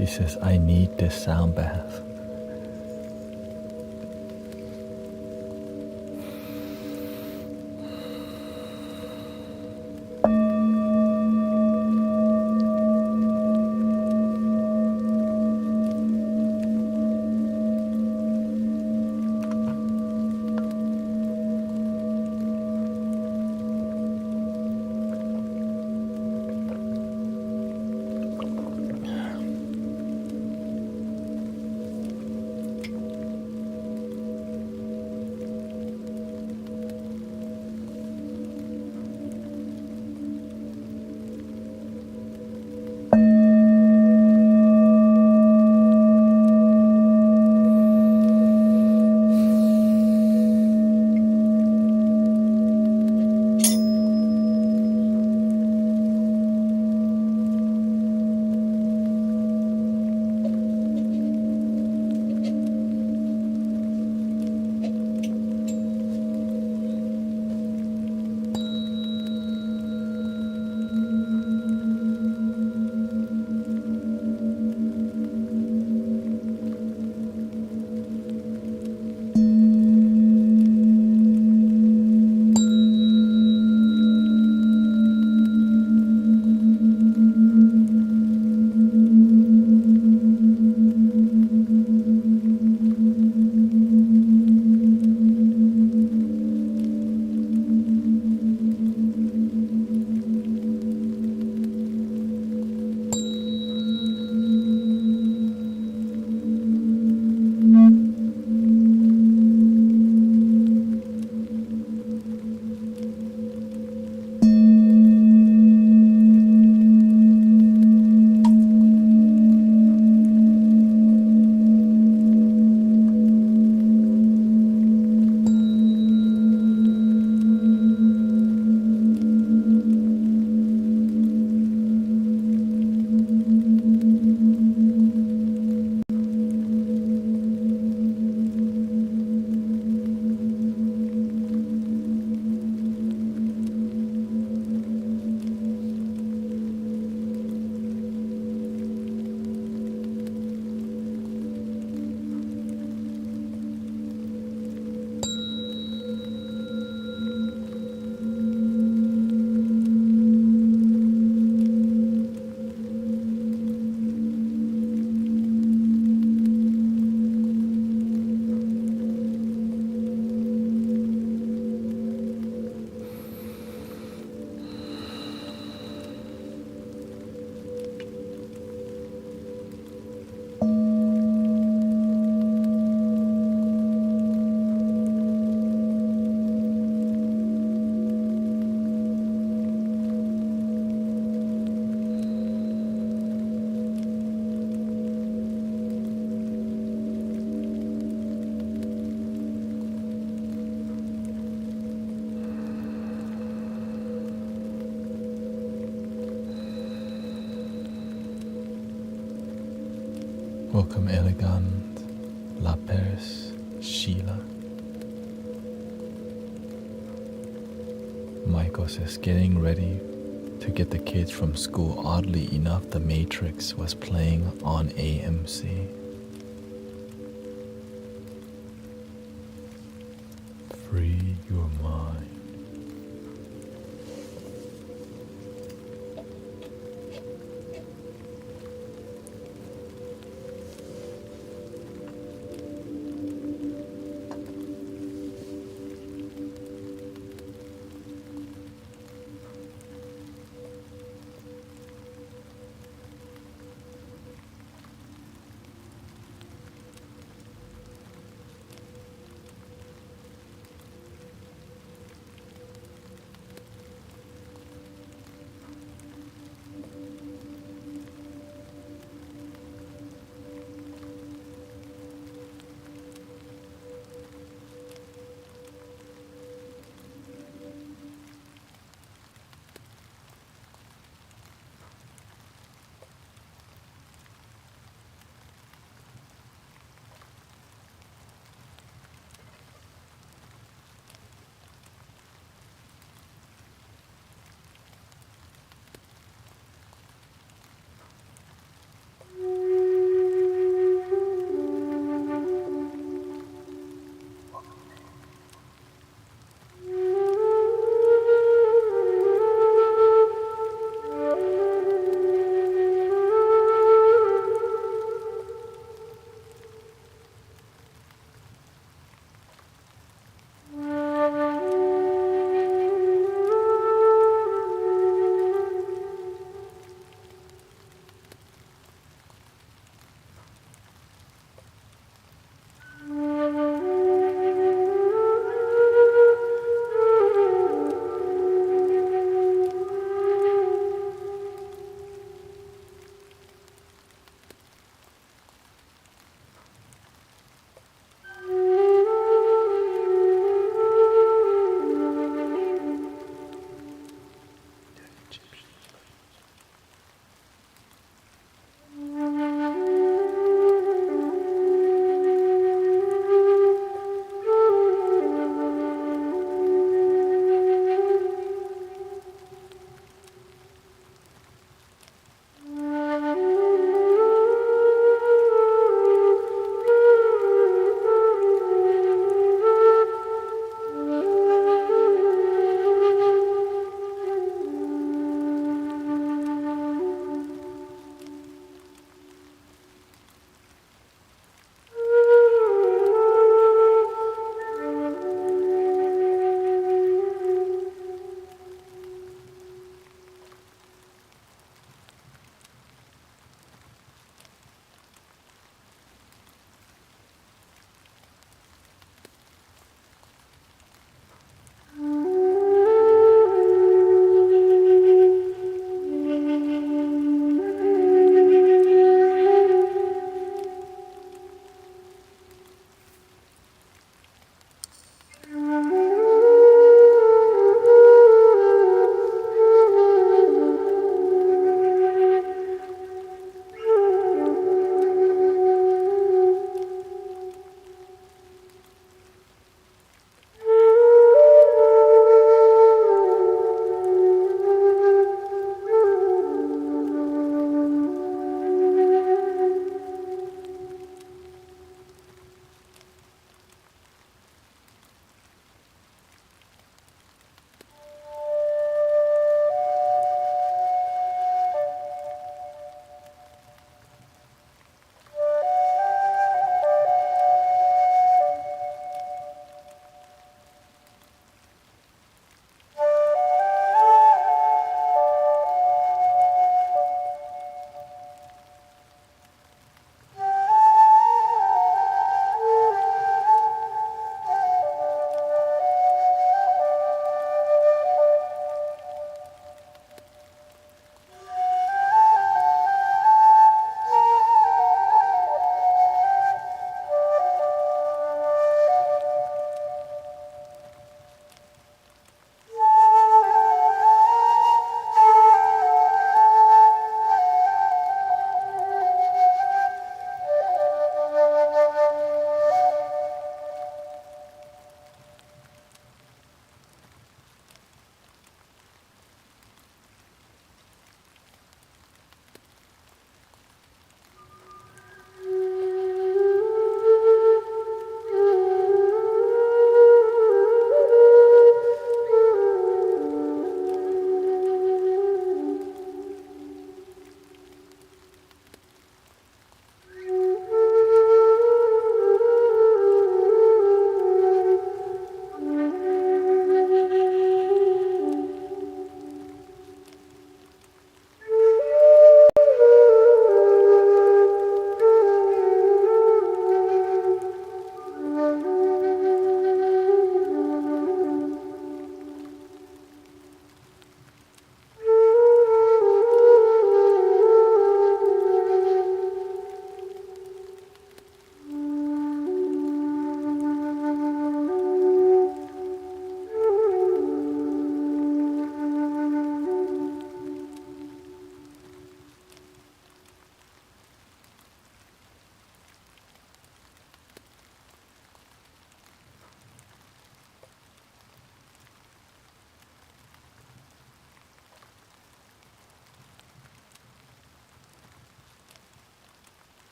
She says, I need this sound bath. Welcome, Elegant, La Paris, Sheila. Michael says, getting ready to get the kids from school. Oddly enough, The Matrix was playing on AMC. Free your mind.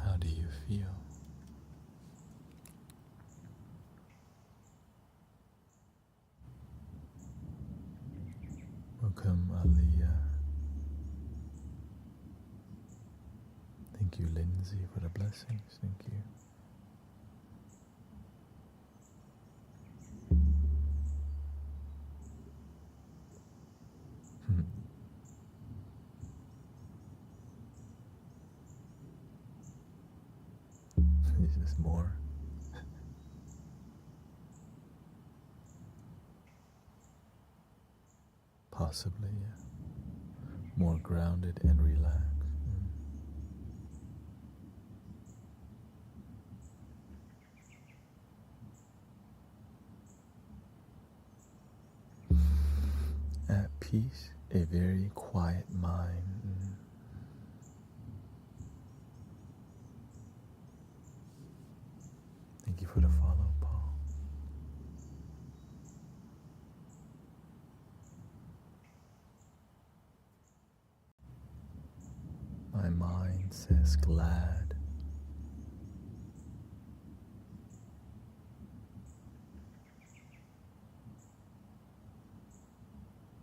How do you feel? Welcome, Aliyah. Thank you, Lindsay, for the blessings. Thank you. This is more. Possibly, yeah. More grounded and relaxed. At peace, a very quiet mind. Thank you for the follow, Paul. My mind says glad.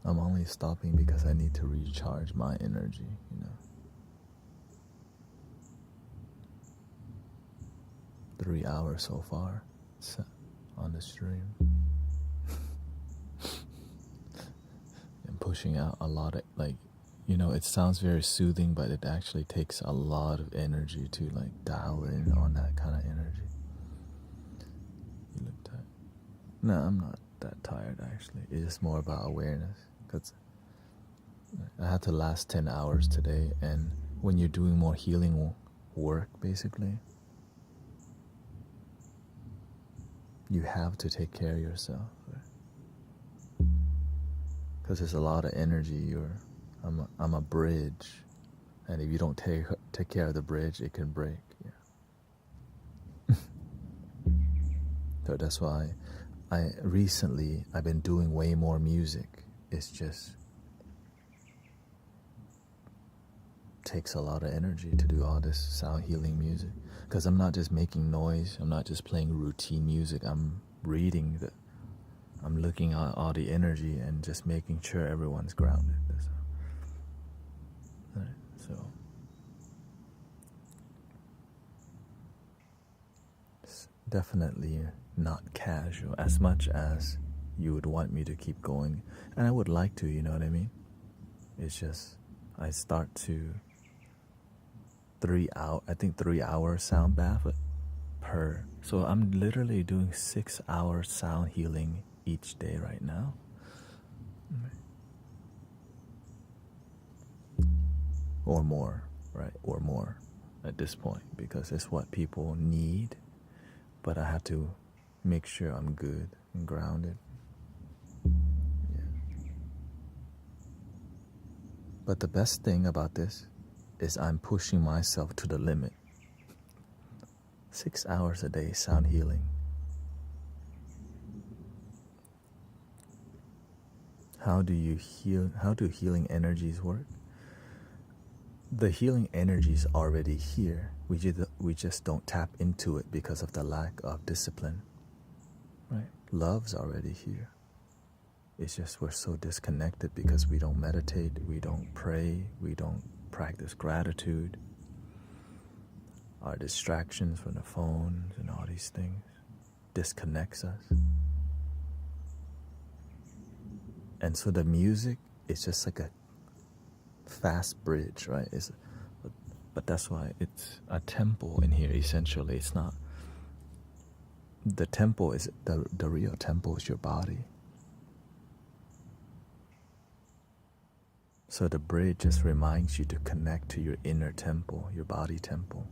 I'm only stopping because I need to recharge my energy, 3 hours so far on the stream. I'm pushing out a lot of You know, it sounds very soothing, but it actually takes a lot of energy to like dial in on that kind of energy. You look tired. No, I'm not that tired actually. It's just more about awareness. Because I had to last 10 hours today, and when you're doing more healing work, basically, you have to take care of yourself. Because there's a lot of energy. I'm a bridge, and if you don't take care of the bridge, it can break. Yeah. So that's why I've been doing way more music. It's just takes a lot of energy to do all this sound healing music. Because I'm not just making noise. I'm not just playing routine music. I'm reading I'm looking at all the energy and just making sure everyone's grounded. Right, so it's definitely not casual as much as you would want me to keep going. And I would like to, you know what I mean? It's just I start to 3 hour sound bath per. So I'm literally doing 6 hours sound healing each day right now. Or more, right? Or more at this point, because it's what people need. But I have to make sure I'm good and grounded. Yeah. But the best thing about this is I'm pushing myself to the limit. 6 hours a day sound healing. How do you heal? How do healing energies work? The healing energy is already here. We just don't tap into it because of the lack of discipline. Right? Love's already here. It's just we're so disconnected because we don't meditate, we don't pray, we don't practice gratitude. Our distractions from the phones and all these things disconnects us. And so the music is just like a fast bridge, right? But that's why it's a temple in here, essentially. It's not. The temple is, the real temple is your body. So the bridge just reminds you to connect to your inner temple, your body temple.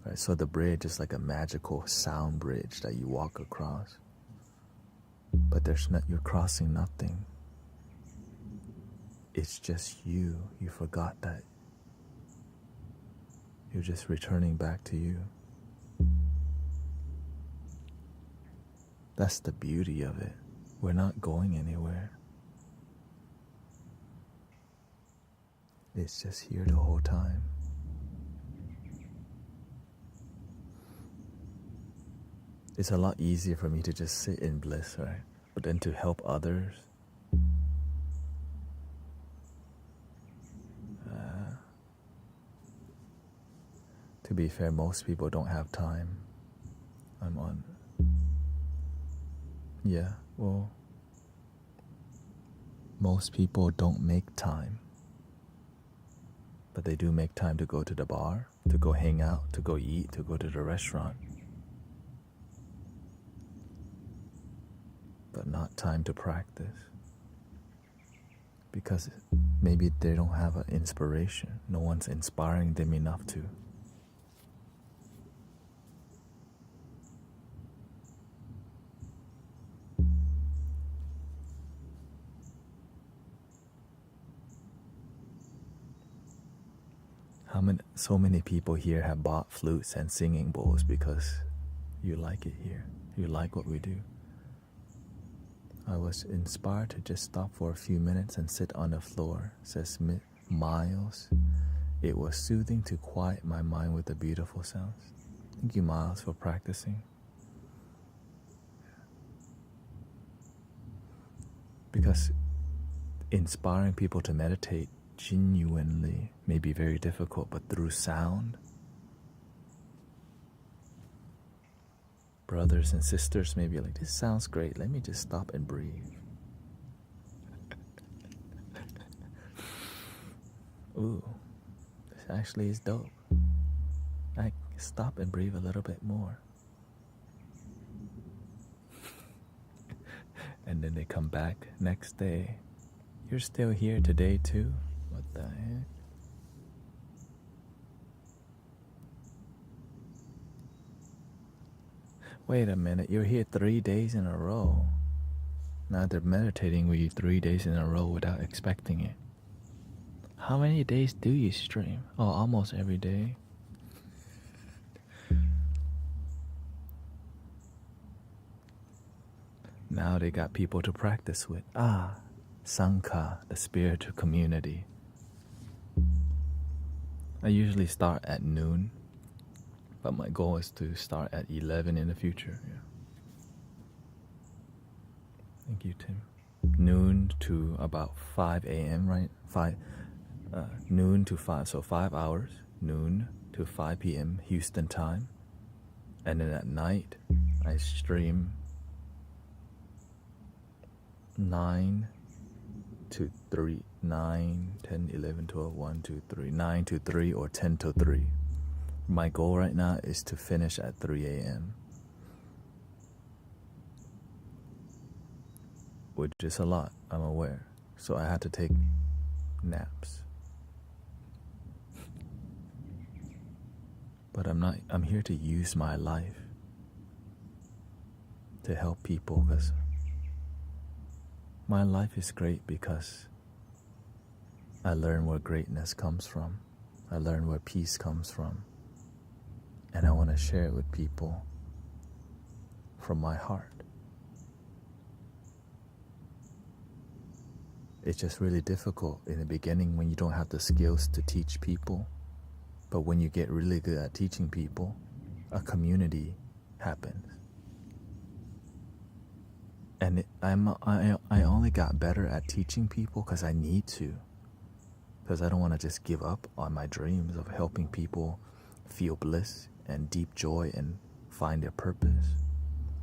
Right? So the bridge is like a magical sound bridge that you walk across. But you're crossing nothing. It's just you. You forgot that. You're just returning back to you. That's the beauty of it. We're not going anywhere. It's just here the whole time. It's a lot easier for me to just sit in bliss, right? But then to help others, to be fair, most people don't have time. Most people don't make time. But they do make time to go to the bar, to go hang out, to go eat, to go to the restaurant. But not time to practice. Because maybe they don't have an inspiration. No one's inspiring them enough to. So many people here have bought flutes and singing bowls because you like it here. You like what we do. I was inspired to just stop for a few minutes and sit on the floor, says Miles. It was soothing to quiet my mind with the beautiful sounds. Thank you, Miles, for practicing. Because inspiring people to meditate genuinely may be very difficult, but through sound, brothers and sisters may be like, this sounds great, let me just stop and breathe. Ooh, this actually is dope. I stop and breathe a little bit more. And then they come back next day. You're still here today too? What the heck? Wait a minute, you're here 3 days in a row. Now they're meditating with you 3 days in a row without expecting it. How many days do you stream? Oh, almost every day. Now they got people to practice with. Sangha, the spiritual community. I usually start at noon, but my goal is to start at 11 in the future. Yeah. Thank you, Tim. Noon to about 5 a.m., right? Noon to 5, so 5 hours. Noon to 5 p.m. Houston time. And then at night, I stream 9 to 3, 9, 10, 11, 12, 1, 2, 3, 9 to 3 or 10 to 3. My goal right now is to finish at 3 a.m. Which is a lot, I'm aware. So I had to take naps. But I'm here to use my life to help people, because my life is great because I learn where greatness comes from. I learn where peace comes from. And I want to share it with people from my heart. It's just really difficult in the beginning when you don't have the skills to teach people. But when you get really good at teaching people, a community happens. And I only got better at teaching people because I need to. Because I don't want to just give up on my dreams of helping people feel bliss and deep joy and find their purpose.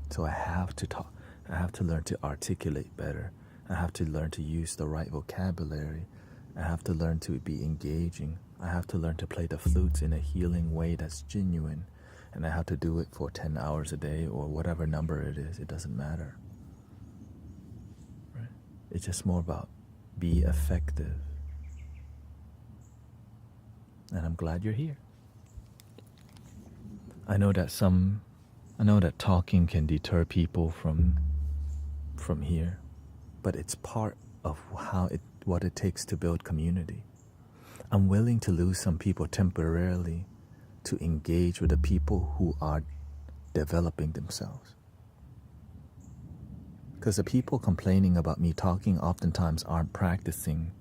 So I have to talk. I have to learn to articulate better. I have to learn to use the right vocabulary. I have to learn to be engaging. I have to learn to play the flutes in a healing way that's genuine. And I have to do it for 10 hours a day or whatever number it is. It doesn't matter. Right? It's just more about be effective. And I'm glad you're here. I know that talking can deter people from here, but it's part of what it takes to build community. I'm willing to lose some people temporarily to engage with the people who are developing themselves. Because the people complaining about me talking oftentimes aren't practicing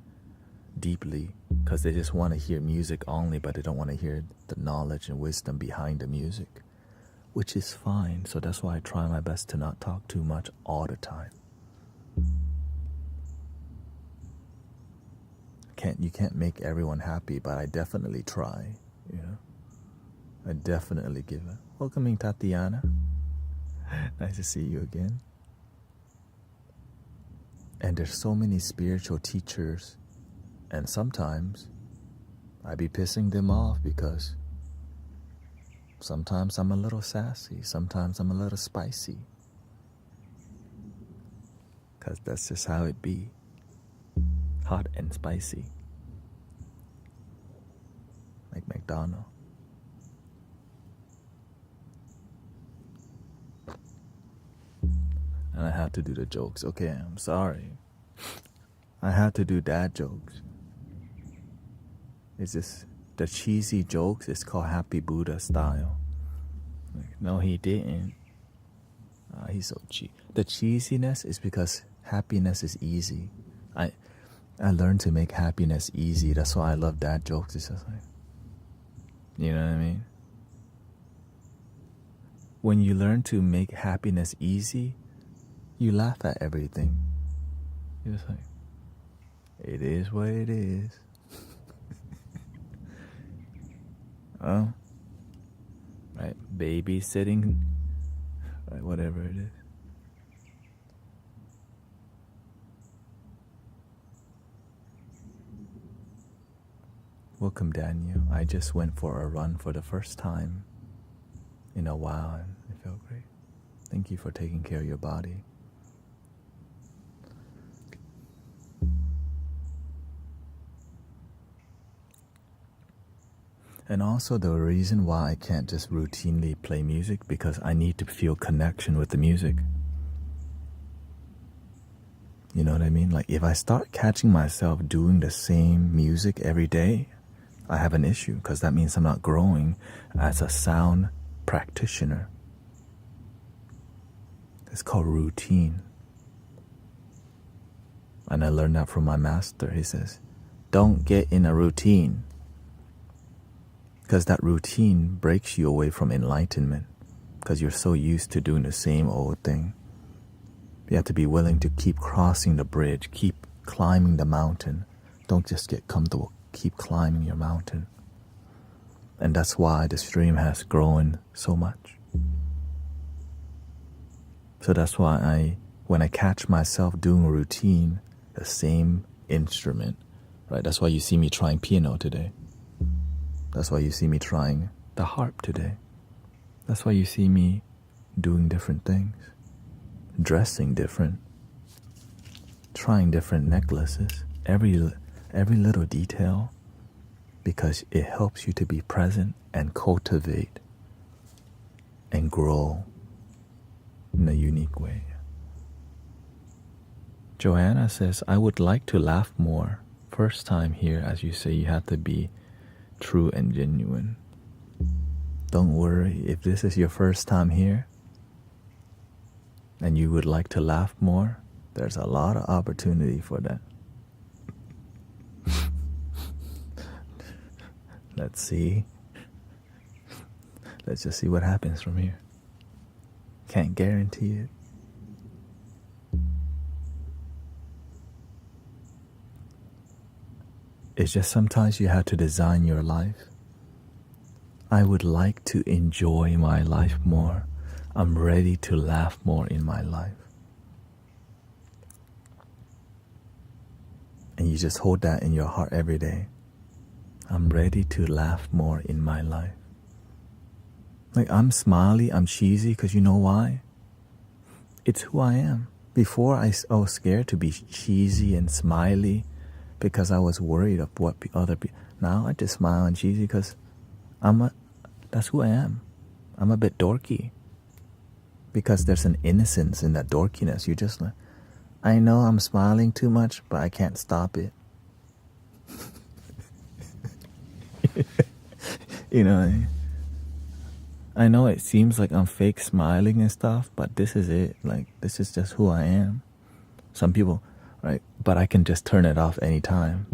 deeply, because they just want to hear music only, but they don't want to hear the knowledge and wisdom behind the music, which is fine. So that's why I try my best to not talk too much all the time. You can't make everyone happy, but I definitely try, you know. I definitely give it. Welcoming Tatiana. Nice to see you again. And there's so many spiritual teachers, and sometimes I be pissing them off because sometimes I'm a little sassy, sometimes I'm a little spicy. Because that's just how it be. Hot and spicy. Like McDonald's. And I have to do the jokes. Okay, I'm sorry. I have to do dad jokes. It's just the cheesy jokes. It's called Happy Buddha style. Like, no, he didn't. He's so cheap. The cheesiness is because happiness is easy. I learned to make happiness easy. That's why I love dad jokes. It's just like, you know what I mean? When you learn to make happiness easy, you laugh at everything. You're just like, it is what it is. Oh, right, babysitting, right, whatever it is. Welcome, Daniel. I just went for a run for the first time in a while and it felt great. Thank you for taking care of your body. And also the reason why I can't just routinely play music, because I need to feel connection with the music. You know what I mean? Like if I start catching myself doing the same music every day, I have an issue, because that means I'm not growing as a sound practitioner. It's called routine. And I learned that from my master. He says, don't get in a routine, because that routine breaks you away from enlightenment, because you're so used to doing the same old thing. You have to be willing to keep crossing the bridge, keep climbing the mountain. Don't just get comfortable, keep climbing your mountain. And that's why the stream has grown so much. So that's why when I catch myself doing a routine, the same instrument, right? That's why you see me trying piano today. That's why you see me trying the harp today. That's why you see me doing different things, dressing different, trying different necklaces, every little detail, because it helps you to be present and cultivate and grow in a unique way. Joanna says, I would like to laugh more. First time here, as you say, you have to be true and genuine. Don't worry, if this is your first time here and you would like to laugh more, there's a lot of opportunity for that. Let's see. Let's just see what happens from here. Can't guarantee it. It's just sometimes you have to design your life. I would like to enjoy my life more. I'm ready to laugh more in my life. And you just hold that in your heart every day. I'm ready to laugh more in my life. Like I'm smiley, I'm cheesy, because you know why? It's who I am. Before I was scared to be cheesy and smiley because I was worried of what other people. Now I just smile and cheesy because that's who I am. I'm a bit dorky. Because there's an innocence in that dorkiness. You just like, I know I'm smiling too much, but I can't stop it. You know, I know it seems like I'm fake smiling and stuff, but this is it. Like, this is just who I am. Some people, right? But I can just turn it off anytime.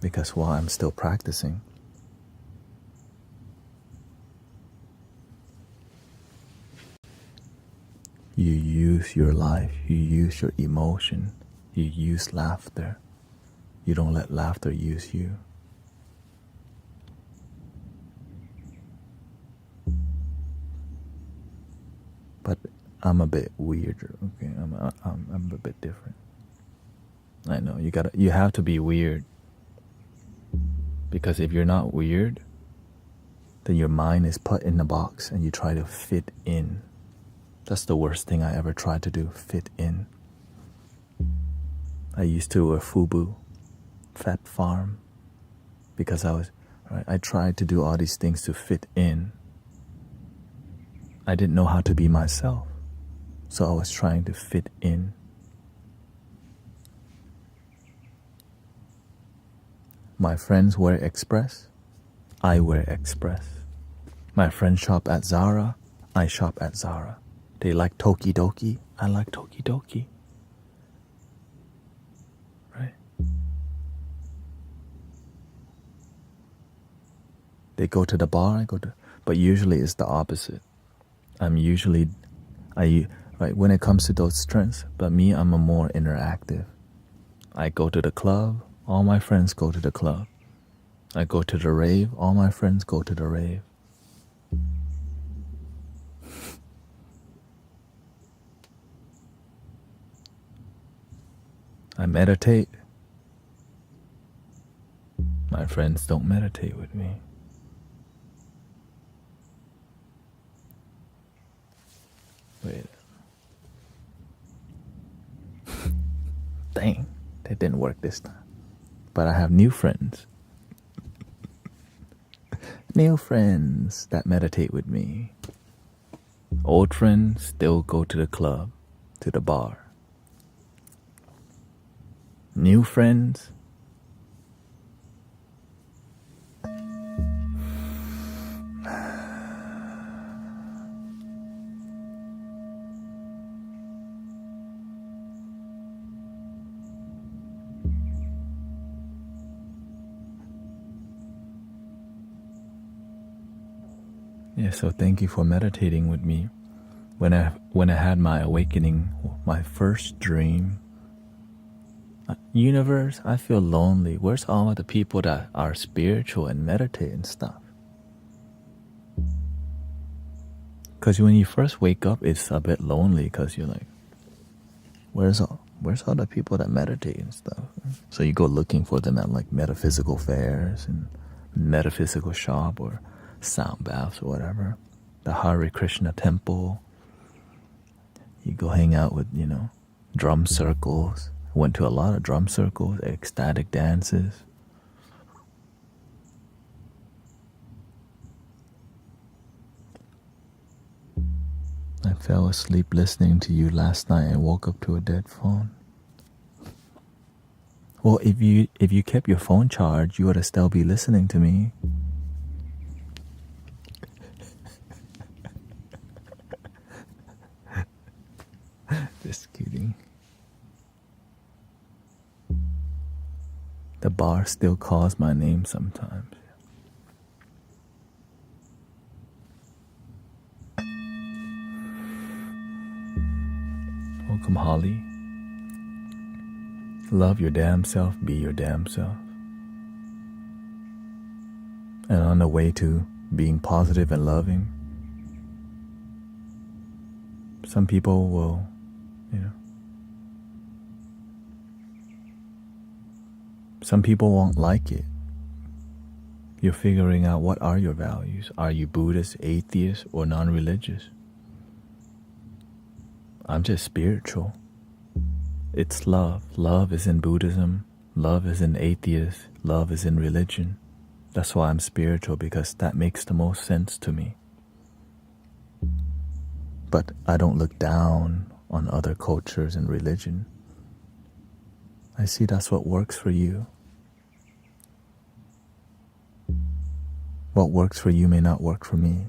Because while I'm still practicing. You use your life, you use your emotion, you use laughter. You don't let laughter use you. But I'm a bit weirder, okay? I'm a bit different. I know, you have to be weird. Because if you're not weird, then your mind is put in a box and you try to fit in. That's the worst thing I ever tried to do, fit in. I used to wear FUBU, Fat Farm, because I tried to do all these things to fit in. I didn't know how to be myself, so I was trying to fit in. My friends wear Express, I wear Express. My friends shop at Zara, I shop at Zara. They like Tokidoki, I like Tokidoki. Right? They go to the bar, but usually it's the opposite. Right, when it comes to those strengths, but me, I'm a more interactive. I go to the club, all my friends go to the club. I go to the rave, all my friends go to the rave. I meditate. My friends don't meditate with me. Wait. Dang, that didn't work this time. But I have new friends. New friends that meditate with me. Old friends still go to the club, to the bar. New friends, yeah, so thank you for meditating with me. When I had my awakening, my first dream, universe, I feel lonely. Where's all of the people that are spiritual and meditate and stuff? Because when you first wake up, it's a bit lonely because you're like, where's all the people that meditate and stuff? So you go looking for them at like metaphysical fairs and metaphysical shop or sound baths or whatever. The Hare Krishna temple. You go hang out with, drum circles. Went to a lot of drum circles, ecstatic dances. I fell asleep listening to you last night and woke up to a dead phone. Well, if you kept your phone charged, you would still be listening to me. Just kidding. The bar still calls my name sometimes. Welcome, Holly. Love your damn self, be your damn self. And on the way to being positive and loving, some people will, some people won't like it. You're figuring out what are your values. Are you Buddhist, atheist, or non-religious? I'm just spiritual. It's love. Love is in Buddhism. Love is in atheist. Love is in religion. That's why I'm spiritual, because that makes the most sense to me. But I don't look down on other cultures and religion. I see that's what works for you. What works for you may not work for me.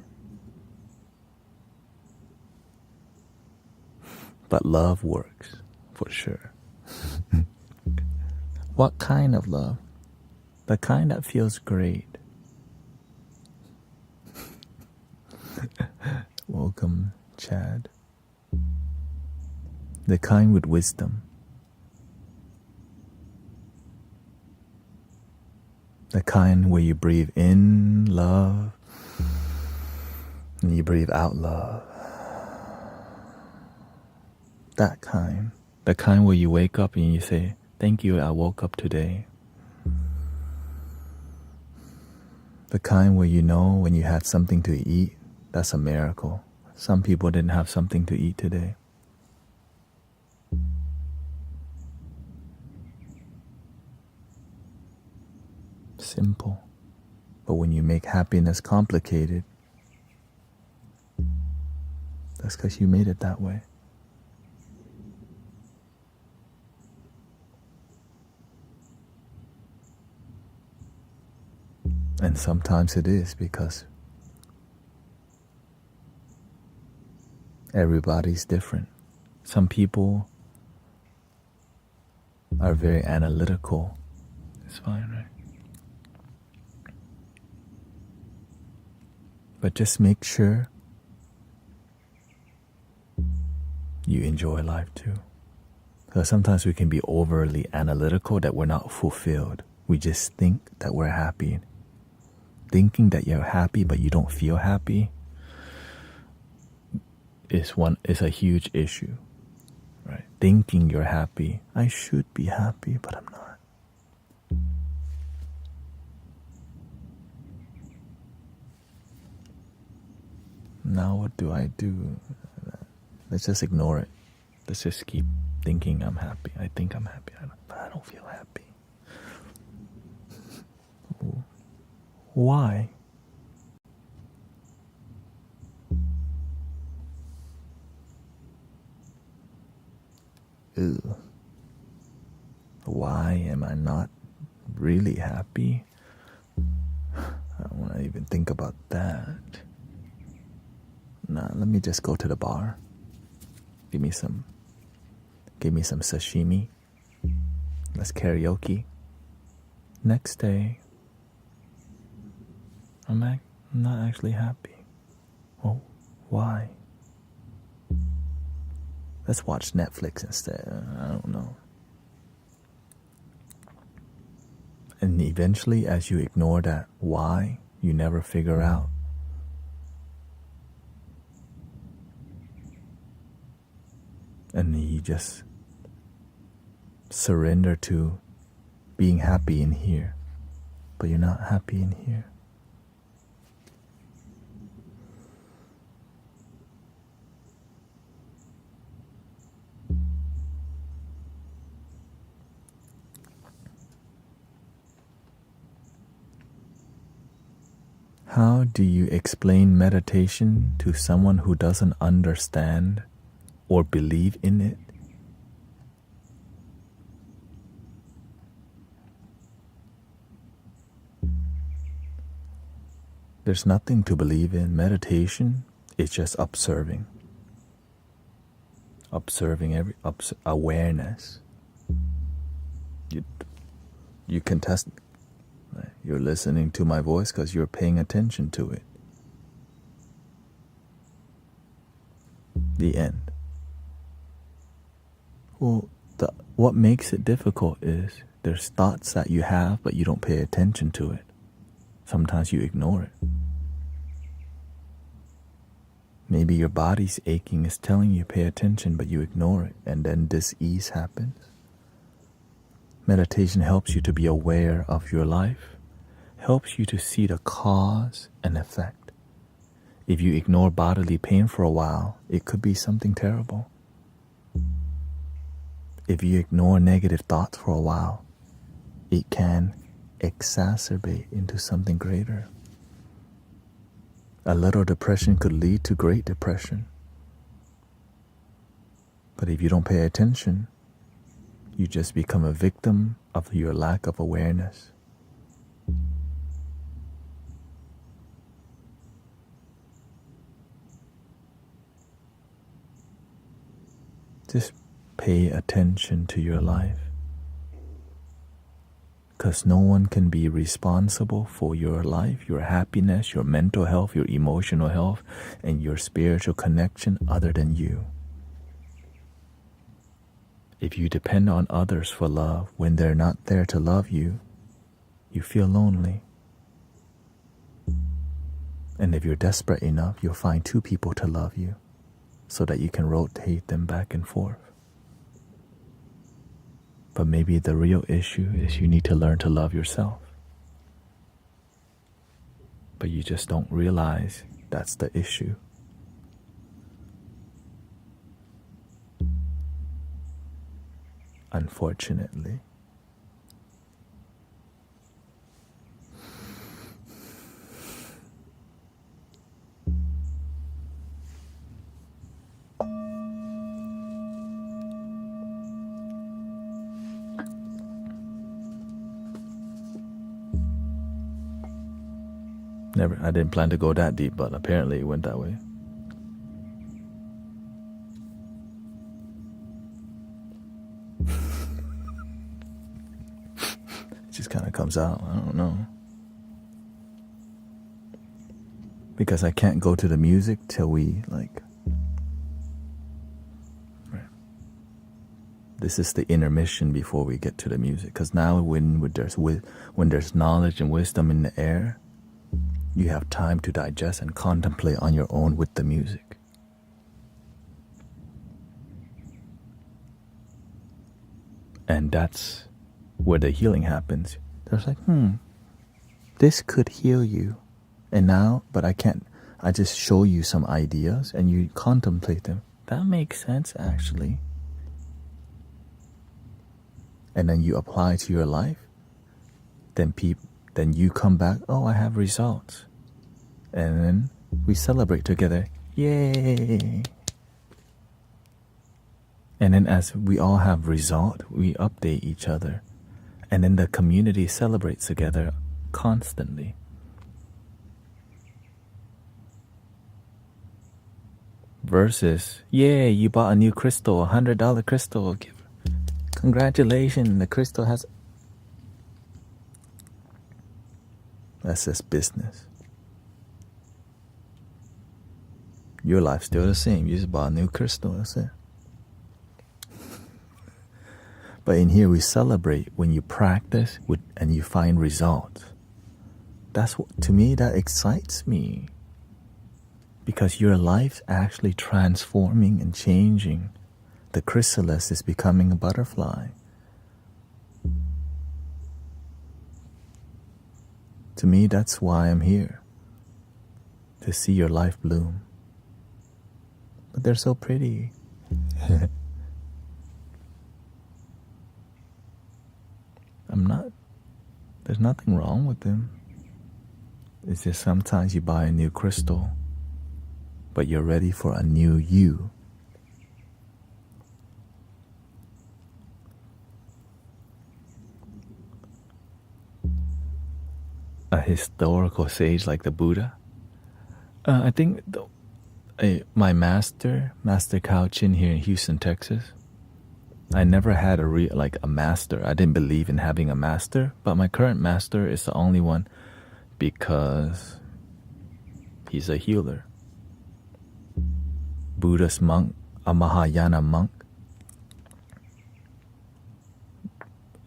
But love works, for sure. What kind of love? The kind that feels great. Welcome, Chad. The kind with wisdom. The kind where you breathe in love and you breathe out love. That kind. The kind where you wake up and you say, thank you, I woke up today. The kind where you know when you had something to eat, that's a miracle. Some people didn't have something to eat today. Simple. But when you make happiness complicated, that's because you made it that way. And sometimes it is because everybody's different. Some people are very analytical. It's fine, right? But just make sure you enjoy life too. Because sometimes we can be overly analytical that we're not fulfilled. We just think that we're happy. Thinking that you're happy but you don't feel happy is a huge issue, right? Thinking you're happy, I should be happy, but I'm not. Now what do I do? Let's just ignore it. Let's just keep thinking I'm happy. I think I'm happy, but I don't feel happy. Why? Ew. Why am I not really happy? I don't want to even think about that. Nah, let me just go to the bar. Give me some sashimi. Let's karaoke. Next day, I'm not actually happy. Oh, why? Let's watch Netflix instead. I don't know. And eventually, as you ignore that why, you never figure out. And you just surrender to being happy in here, but you're not happy in here. How do you explain meditation to someone who doesn't understand or believe in it? There's nothing to believe in. Meditation is just observing. Observing awareness. You can test. You're listening to my voice because you're paying attention to it. The end. Well, what makes it difficult is there's thoughts that you have, but you don't pay attention to it. Sometimes you ignore it. Maybe your body's aching is telling you pay attention, but you ignore it, and then dis-ease happens. Meditation helps you to be aware of your life, helps you to see the cause and effect. If you ignore bodily pain for a while, it could be something terrible. If you ignore negative thoughts for a while, it can exacerbate into something greater. A little depression could lead to great depression. But if you don't pay attention, you just become a victim of your lack of awareness. Just pay attention to your life. Because no one can be responsible for your life, your happiness, your mental health, your emotional health, and your spiritual connection other than you. If you depend on others for love when they're not there to love you, you feel lonely. And if you're desperate enough, you'll find two people to love you so that you can rotate them back and forth. But maybe the real issue is you need to learn to love yourself. But you just don't realize that's the issue. Unfortunately. I didn't plan to go that deep, but apparently it went that way. It just kind of comes out. I don't know. Because I can't go to the music till we This is the intermission before we get to the music. Because now when there's knowledge and wisdom in the air, you have time to digest and contemplate on your own with the music. And that's where the healing happens. There's this could heal you. And now, but I can't I just show you some ideas and you contemplate them. That makes sense, actually. And then you apply to your life. Then you come back, oh, I have results. And then we celebrate together. Yay! And then as we all have result, we update each other. And then the community celebrates together constantly. Versus, yay, you bought a new crystal, $100 crystal. Congratulations, the crystal has... That's just business. Your life's still the same. You just bought a new crystal, that's it. But in here we celebrate when you practice and you find results. That's what, to me, that excites me. Because your life's actually transforming and changing. The chrysalis is becoming a butterfly. To me, that's why I'm here. To see your life bloom. But they're so pretty. There's nothing wrong with them. It's just sometimes you buy a new crystal, but you're ready for a new you. A historical sage like the Buddha. I think my master Kao-Chin here in Houston, Texas. I never had a master. I didn't believe in having a master, but my current master is the only one because he's a healer. Buddhist monk, a Mahayana monk.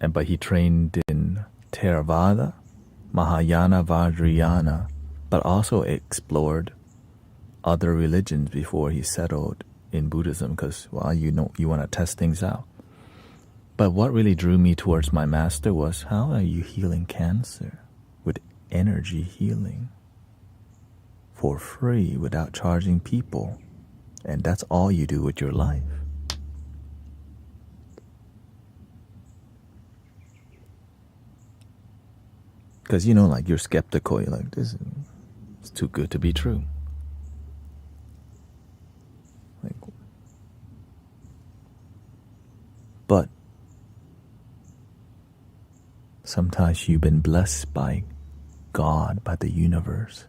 But he trained in Theravada, Mahayana, Vajrayana, but also explored other religions before he settled in Buddhism because, well, you want to test things out. But what really drew me towards my master was, how are you healing cancer with energy healing for free without charging people? And that's all you do with your life. Because, you're skeptical. You're like, it's too good to be true. But sometimes you've been blessed by God, by the universe,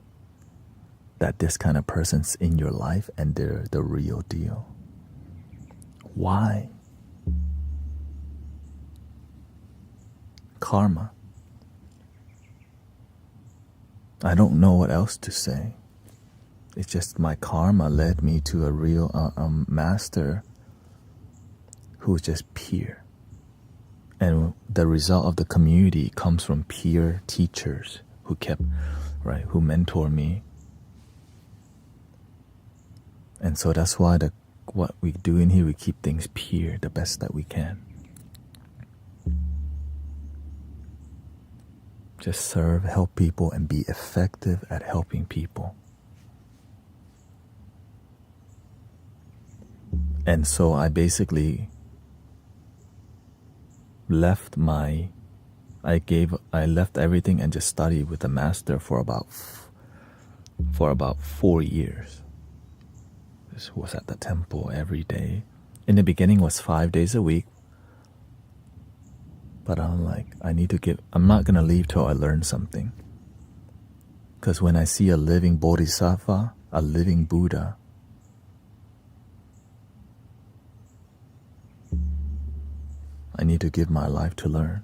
that this kind of person's in your life and they're the real deal. Why? Karma. I don't know what else to say. It's just my karma led me to a real master who's just pure. And the result of the community comes from peer teachers who mentor me. And so that's why what we do in here, we keep things pure the best that we can. Just serve, help people, and be effective at helping people. And so I basically left everything and just studied with the master for about 4 years. This was at the temple every day. In the beginning it was 5 days a week. But I'm like, I'm not going to leave till I learn something. Because when I see a living bodhisattva, a living Buddha, I need to give my life to learn.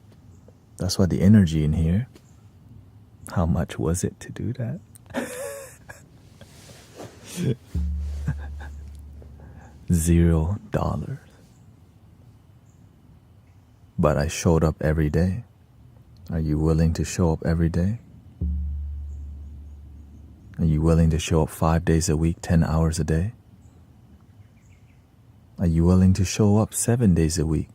That's why the energy in here, how much was it to do that? $0. But I showed up every day. Are you willing to show up every day? Are you willing to show up 5 days a week, 10 hours a day? Are you willing to show up 7 days a week?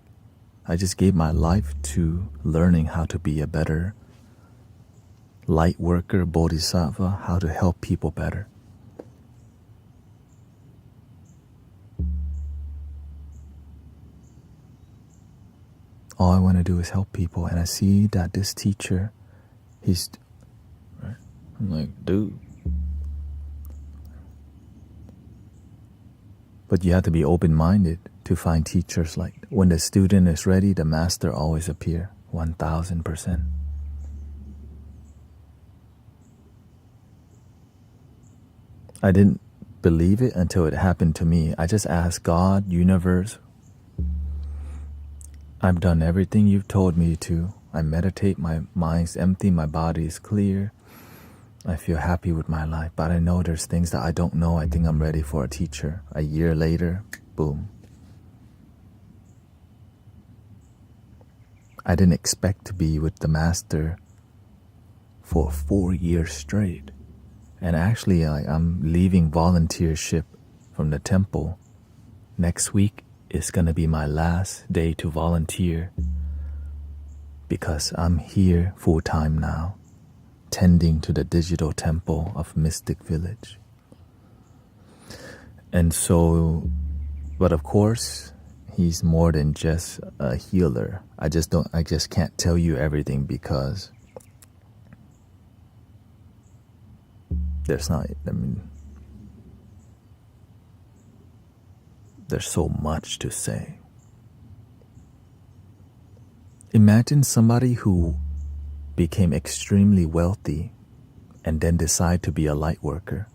I just gave my life to learning how to be a better light worker, bodhisattva, how to help people better. all I want to do is help people, and I see that this teacher, he's right? I'm like, dude. But you have to be open-minded to find teachers like when the student is ready, the master always appear 1000%. I didn't believe it until it happened to me. I just asked God, universe, I've done everything you've told me to. I meditate, my mind's empty, my body is clear. I feel happy with my life, but I know there's things that I don't know. I think I'm ready for a teacher. A year later, boom. I didn't expect to be with the master for 4 years straight. And actually, I'm leaving volunteership from the temple. Next week is going to be my last day to volunteer because I'm here full-time now, tending to the digital temple of Mystic Village. And so, but of course, he's more than just a healer. I just can't tell you everything because there's so much to say. Imagine somebody who became extremely wealthy and then decide to be a light worker.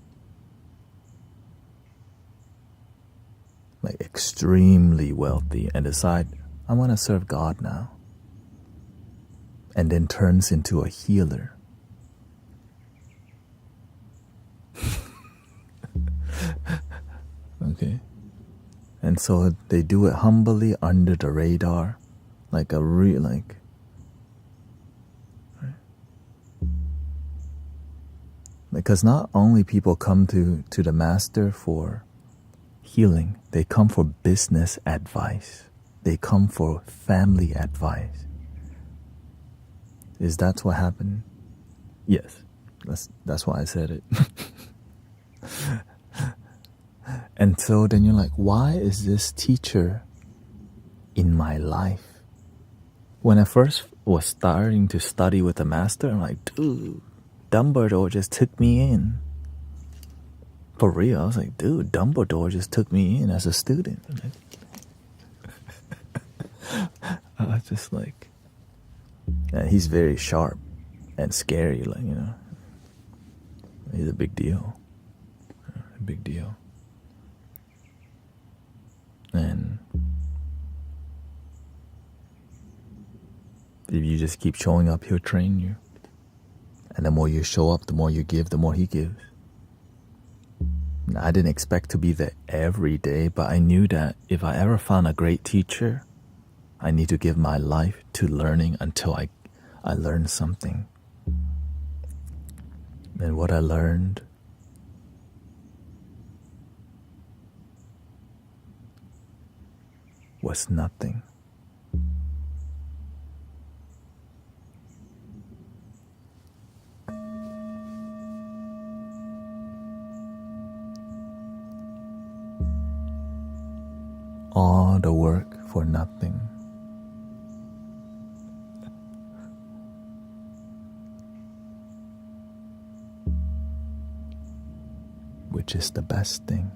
Like extremely wealthy and decide, I want to serve God now. And then turns into a healer. Okay. And so they do it humbly under the radar, like right? Because not only people come to the master for healing, they come for business advice. They come for family advice. Is that what happened? Yes. That's why I said it. And so then you're like, why is this teacher in my life? When I first was starting to study with the master, I'm like, dude, Dumbledore just took me in. For real, I was like, dude, Dumbledore just took me in as a student. I was just like, and he's very sharp and scary, like, you know. He's a big deal. A big deal. And if you just keep showing up, he'll train you. And the more you show up, the more you give, the more he gives. Now, I didn't expect to be there every day, but I knew that if I ever found a great teacher, I need to give my life to learning until I learn something. And what I learned was nothing. All the work for nothing. Which is the best thing.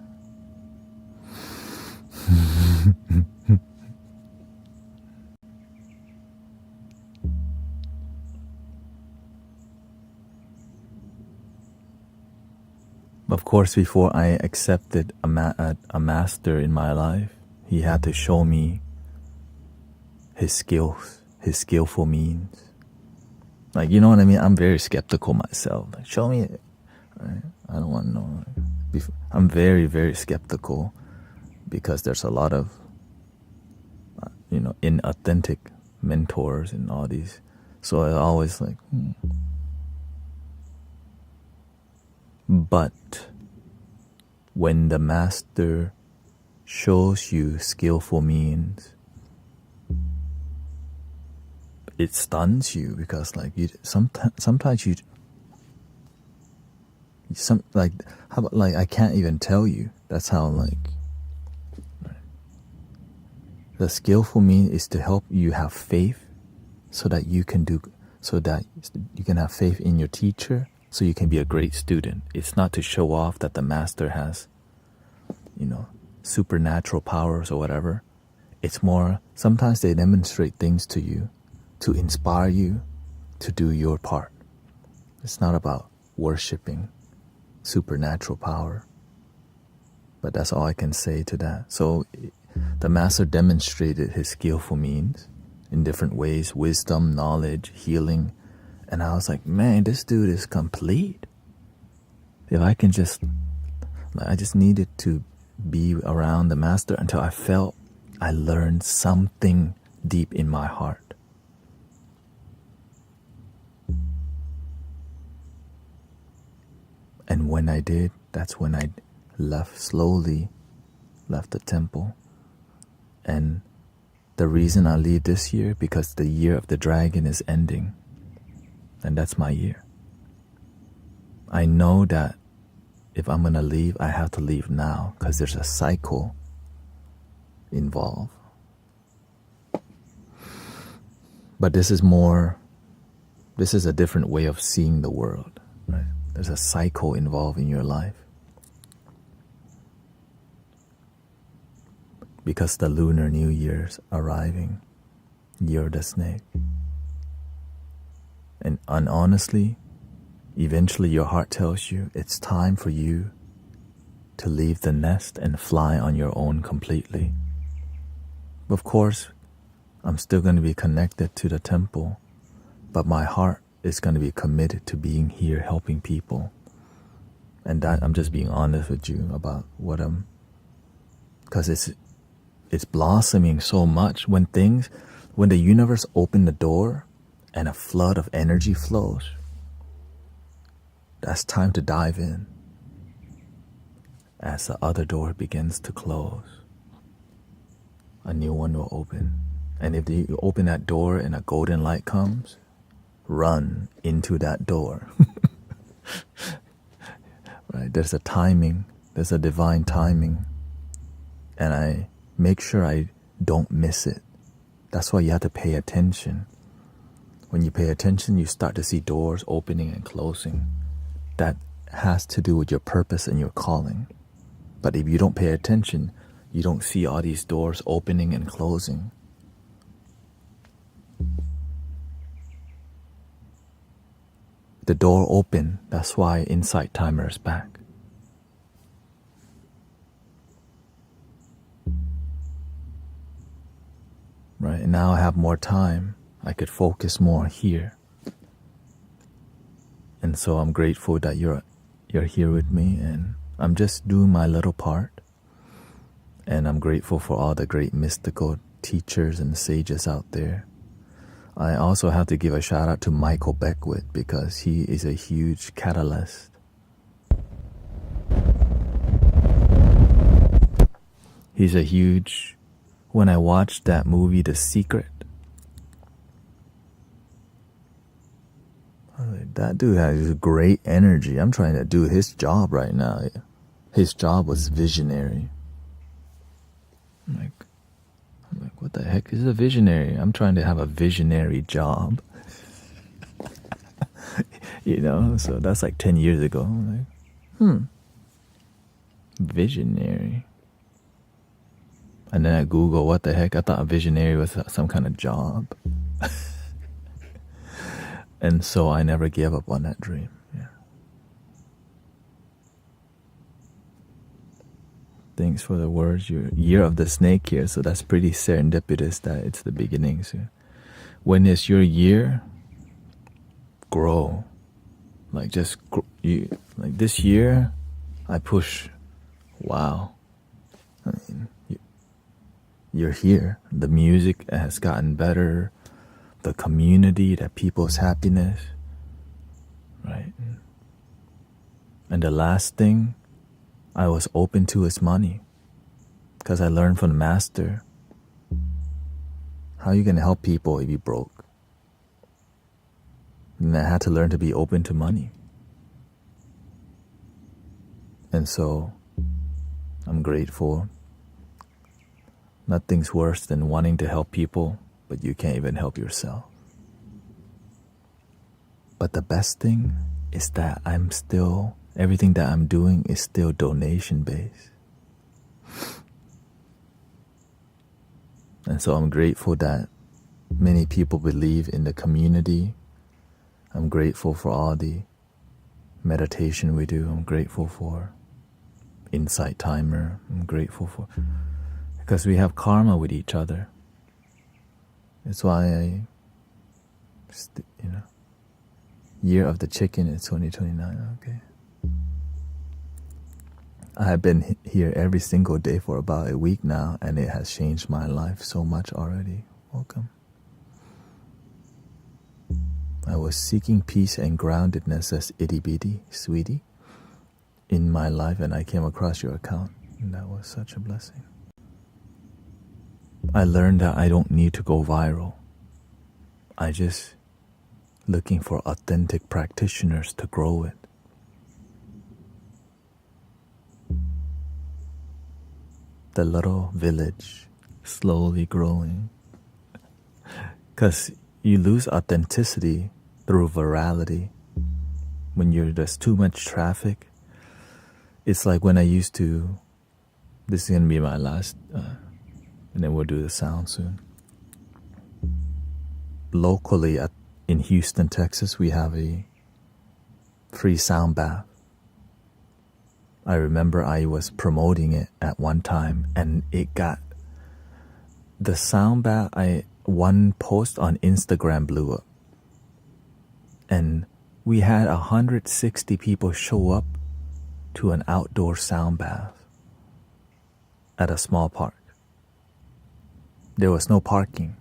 Of course, before I accepted a master in my life, he had to show me his skills, his skillful means. Like, you know what I mean? I'm very skeptical myself. Like, show me it. Right? I don't want to know. I'm very, very skeptical because there's a lot of, inauthentic mentors and all these. So I always like, But when the master shows you skillful means, it stuns you because like sometimes how about like I can't even tell you. That's how The skillful mean is to help you have faith so that you can have faith in your teacher so you can be a great student. It's not to show off that the master has, supernatural powers or whatever. It's more, sometimes they demonstrate things to you to inspire you to do your part. It's not about worshiping supernatural power. But that's all I can say to that. So the master demonstrated his skillful means in different ways, wisdom, knowledge, healing. And I was like, man, this dude is complete. If I can I just needed to be around the master until I felt I learned something deep in my heart. And when I did, that's when I slowly left the temple. And the reason I leave this year, because the year of the dragon is ending. And that's my year. I know that if I'm going to leave, I have to leave now because there's a cycle involved. But this is a different way of seeing the world, right? There's a cycle involved in your life. Because the Lunar New Year's arriving, year of the snake. And honestly, eventually your heart tells you it's time for you to leave the nest and fly on your own completely. Of course, I'm still going to be connected to the temple, but my heart is going to be committed to being here helping people. And that I'm just being honest with you about because it's blossoming so much. When the universe opened the door and a flood of energy flows, that's time to dive in. As the other door begins to close, a new one will open. And if you open that door and a golden light comes, run into that door. Right? There's a timing. There's a divine timing. And I make sure I don't miss it. That's why you have to pay attention. When you pay attention, you start to see doors opening and closing. That has to do with your purpose and your calling. But if you don't pay attention, you don't see all these doors opening and closing. The door opened, that's why Insight Timer is back. Right, and now I have more time. I could focus more here. And so I'm grateful that you're here with me, and I'm just doing my little part. And I'm grateful for all the great mystical teachers and sages out there. I also have to give a shout out to Michael Beckwith because he is a huge catalyst. He's a huge... When I watched that movie, The Secret, I was like, that dude has great energy. I'm trying to do his job right now. His job was visionary. I'm like, what the heck is a visionary? I'm trying to have a visionary job. So that's like 10 years ago. I'm like, visionary. And then I Google, what the heck? I thought a visionary was some kind of job. And so I never gave up on that dream. Yeah. Thanks for the words. Your year of the snake here, so that's pretty serendipitous that it's the beginning. So when it's your year, grow. Like like this year, I push. Wow. I mean, you're here. The music has gotten better. The community, the people's happiness. Right? And the last thing I was open to is money. Because I learned from the master. How are you going to help people if you broke? And I had to learn to be open to money. And so I'm grateful Nothing's worse than wanting to help people, but you can't even help yourself. But the best thing is that everything that I'm doing is still donation based. And so I'm grateful that many people believe in the community. I'm grateful for all the meditation we do. I'm grateful for Insight Timer. I'm grateful for, because we have karma with each other. That's why year of the chicken is 2029. Okay. I have been here every single day for about a week now, and it has changed my life so much already. Welcome. I was seeking peace and groundedness as itty bitty, sweetie, in my life, and I came across your account, and that was such a blessing. I learned that I don't need to go viral. I just looking for authentic practitioners to grow it. The little village slowly growing. Because you lose authenticity through virality. When there's too much traffic, it's like when I used to, this is going to be my last, and then we'll do the sound soon. Locally in Houston, Texas, we have a free sound bath. I remember I was promoting it at one time, and the sound bath, one post on Instagram blew up. And we had 160 people show up to an outdoor sound bath at a small park. There was no parking.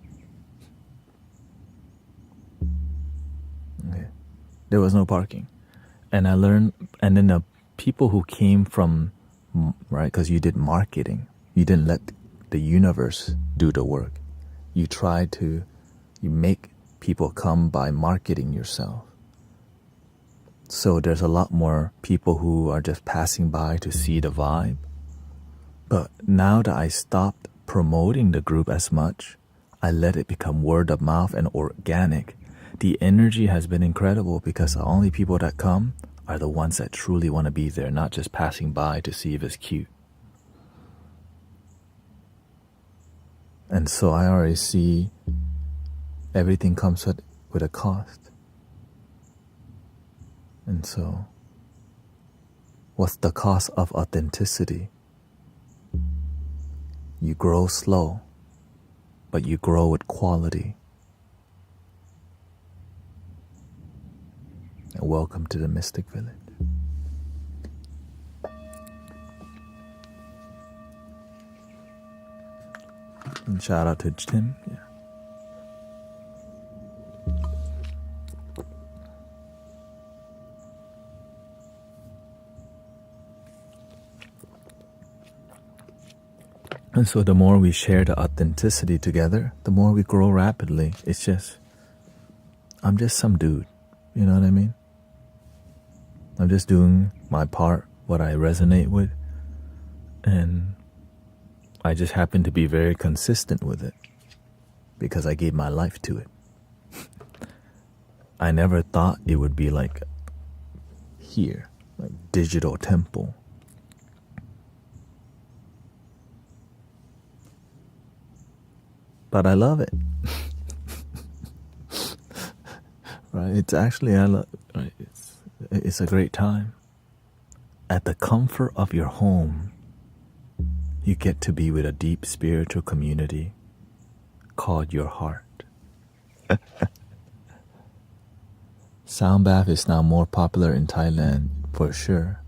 Okay. There was no parking. And I learned, and then the people who came from, right, because you did marketing, you didn't let the universe do the work. You make people come by marketing yourself. So there's a lot more people who are just passing by to see the vibe. But now that I stopped promoting the group as much, I let it become word of mouth and organic. The energy has been incredible because the only people that come are the ones that truly want to be there, not just passing by to see if it's cute. And so I already see everything comes with a cost. And so, what's the cost of authenticity? You grow slow, but you grow with quality. And welcome to the Mystic Village. And shout out to Tim. Yeah. And so the more we share the authenticity together, the more we grow rapidly. I'm just some dude. You know what I mean? I'm just doing my part, what I resonate with, and I just happen to be very consistent with it because I gave my life to it. I never thought it would be like here, like digital temple. But I love it. Right? It's actually, right? It's a great time. At the comfort of your home, you get to be with a deep spiritual community called your heart. Sound bath is now more popular in Thailand, for sure.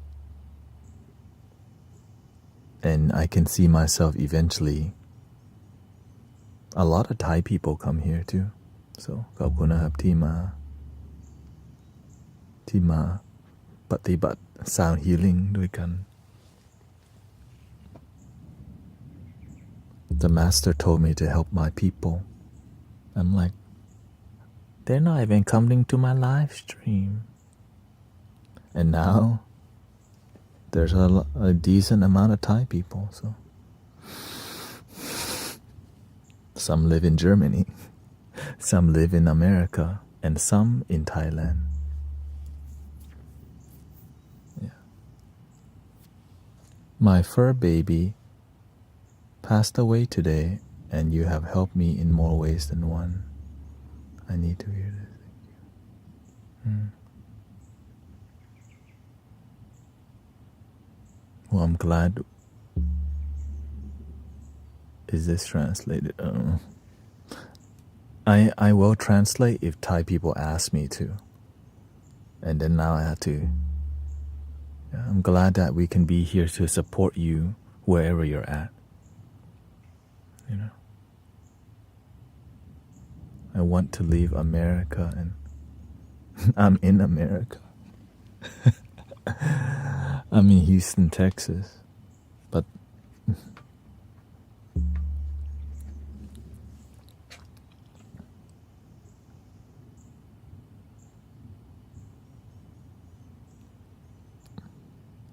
And I can see myself eventually. A lot of Thai people come here too. So ขอบคุณนะครับที่มาปฏิบัติ sound healing ด้วยกัน The master told me to help my people. I'm like, they're not even coming to my live stream. And now there's a decent amount of Thai people, so some live in Germany, some live in America, and some in Thailand. Yeah. My fur baby passed away today, and you have helped me in more ways than one. I need to hear this. Thank you. Well, I'm glad. Is this translated? I will translate if Thai people ask me to. And then now I have to. Yeah, I'm glad that we can be here to support you wherever you're at. You know. I want to leave America, and I'm in America. I'm in Houston, Texas. But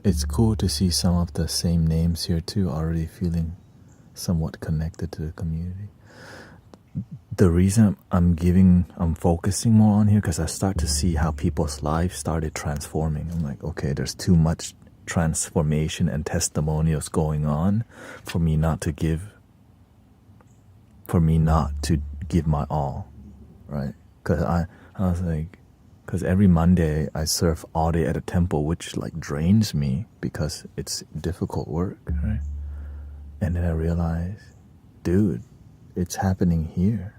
it's cool to see some of the same names here too, already feeling somewhat connected to the community. The reason I'm focusing more on here, because I start to see how people's lives started transforming. I'm like, okay, there's too much transformation and testimonials going on for me not to give my all, right? Because I was like, because every Monday I serve all day at a temple, which like drains me because it's difficult work, right? And then I realized, dude, it's happening here.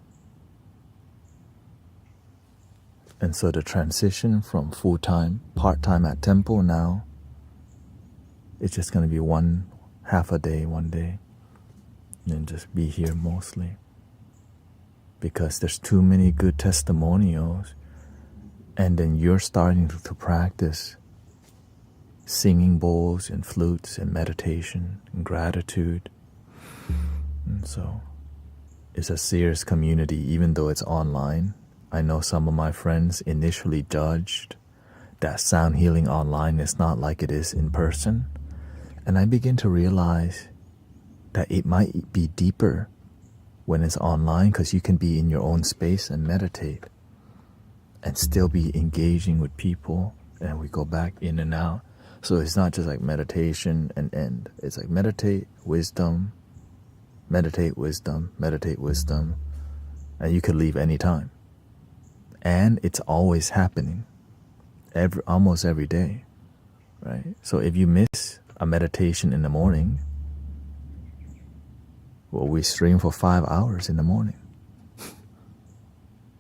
And so the transition from full-time, part-time at temple now, it's just going to be half a day, one day, and then just be here mostly. Because there's too many good testimonials, and then you're starting to practice singing bowls and flutes and meditation and gratitude. And so it's a serious community, even though it's online. I know some of my friends initially judged that sound healing online is not like it is in person. And I begin to realize that it might be deeper when it's online, because you can be in your own space and meditate and still be engaging with people, and we go back in and out. So it's not just like meditation and end. It's like meditate, wisdom, meditate, wisdom, meditate, wisdom, and you could leave anytime. And it's always happening, almost every day, right? So if you miss a meditation in the morning, well, we stream for 5 hours in the morning.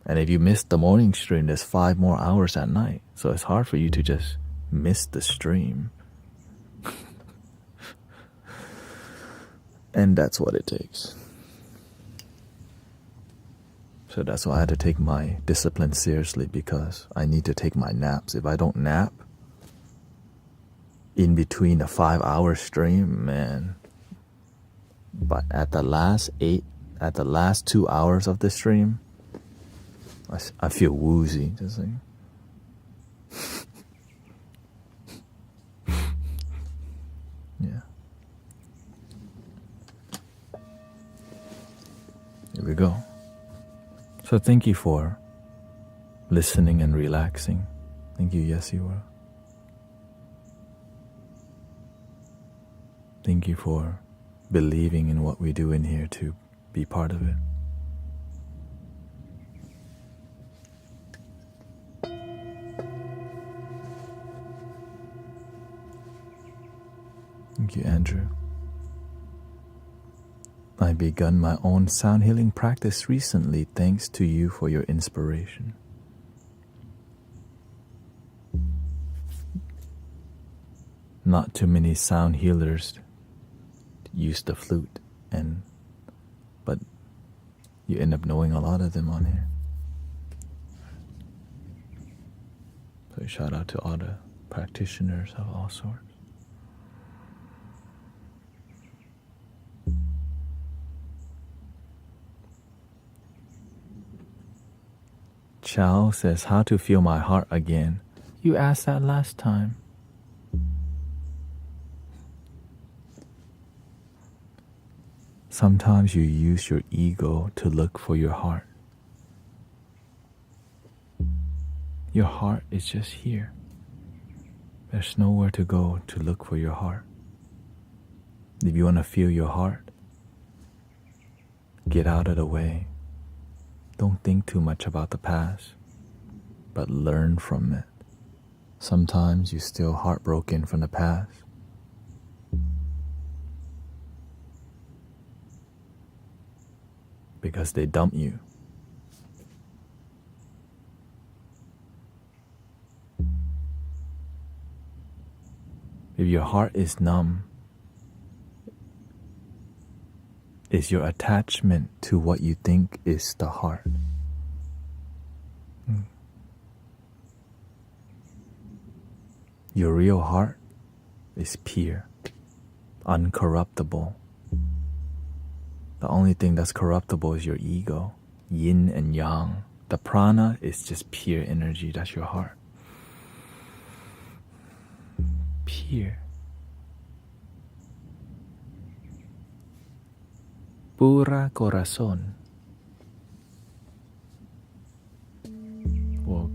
And if you miss the morning stream, there's 5 more hours at night. So it's hard for you to just miss the stream. And that's what it takes. So that's why I had to take my discipline seriously, because I need to take my naps. If I don't nap in between a 5-hour stream, man, but at the last 2 hours of the stream, I feel woozy, just like. Yeah. Here we go. So thank you for listening and relaxing. Thank you, yes you were. Thank you for believing in what we do in here to be part of it. Thank you, Andrew. I begun my own sound healing practice recently, thanks to you for your inspiration. Not too many sound healers use the flute, but you end up knowing a lot of them on here. So shout out to all the practitioners of all sorts. Chow says, how to feel my heart again. You asked that last time. Sometimes you use your ego to look for your heart. Your heart is just here. There's nowhere to go to look for your heart. If you want to feel your heart, get out of the way. Don't think too much about the past, but learn from it. Sometimes you're still heartbroken from the past. Because they dumped you. If your heart is numb, is your attachment to what you think is the heart. Your real heart is pure, uncorruptible. The only thing that's corruptible is your ego, yin and yang. The prana is just pure energy, that's your heart. Pure. Pura corazón. Well,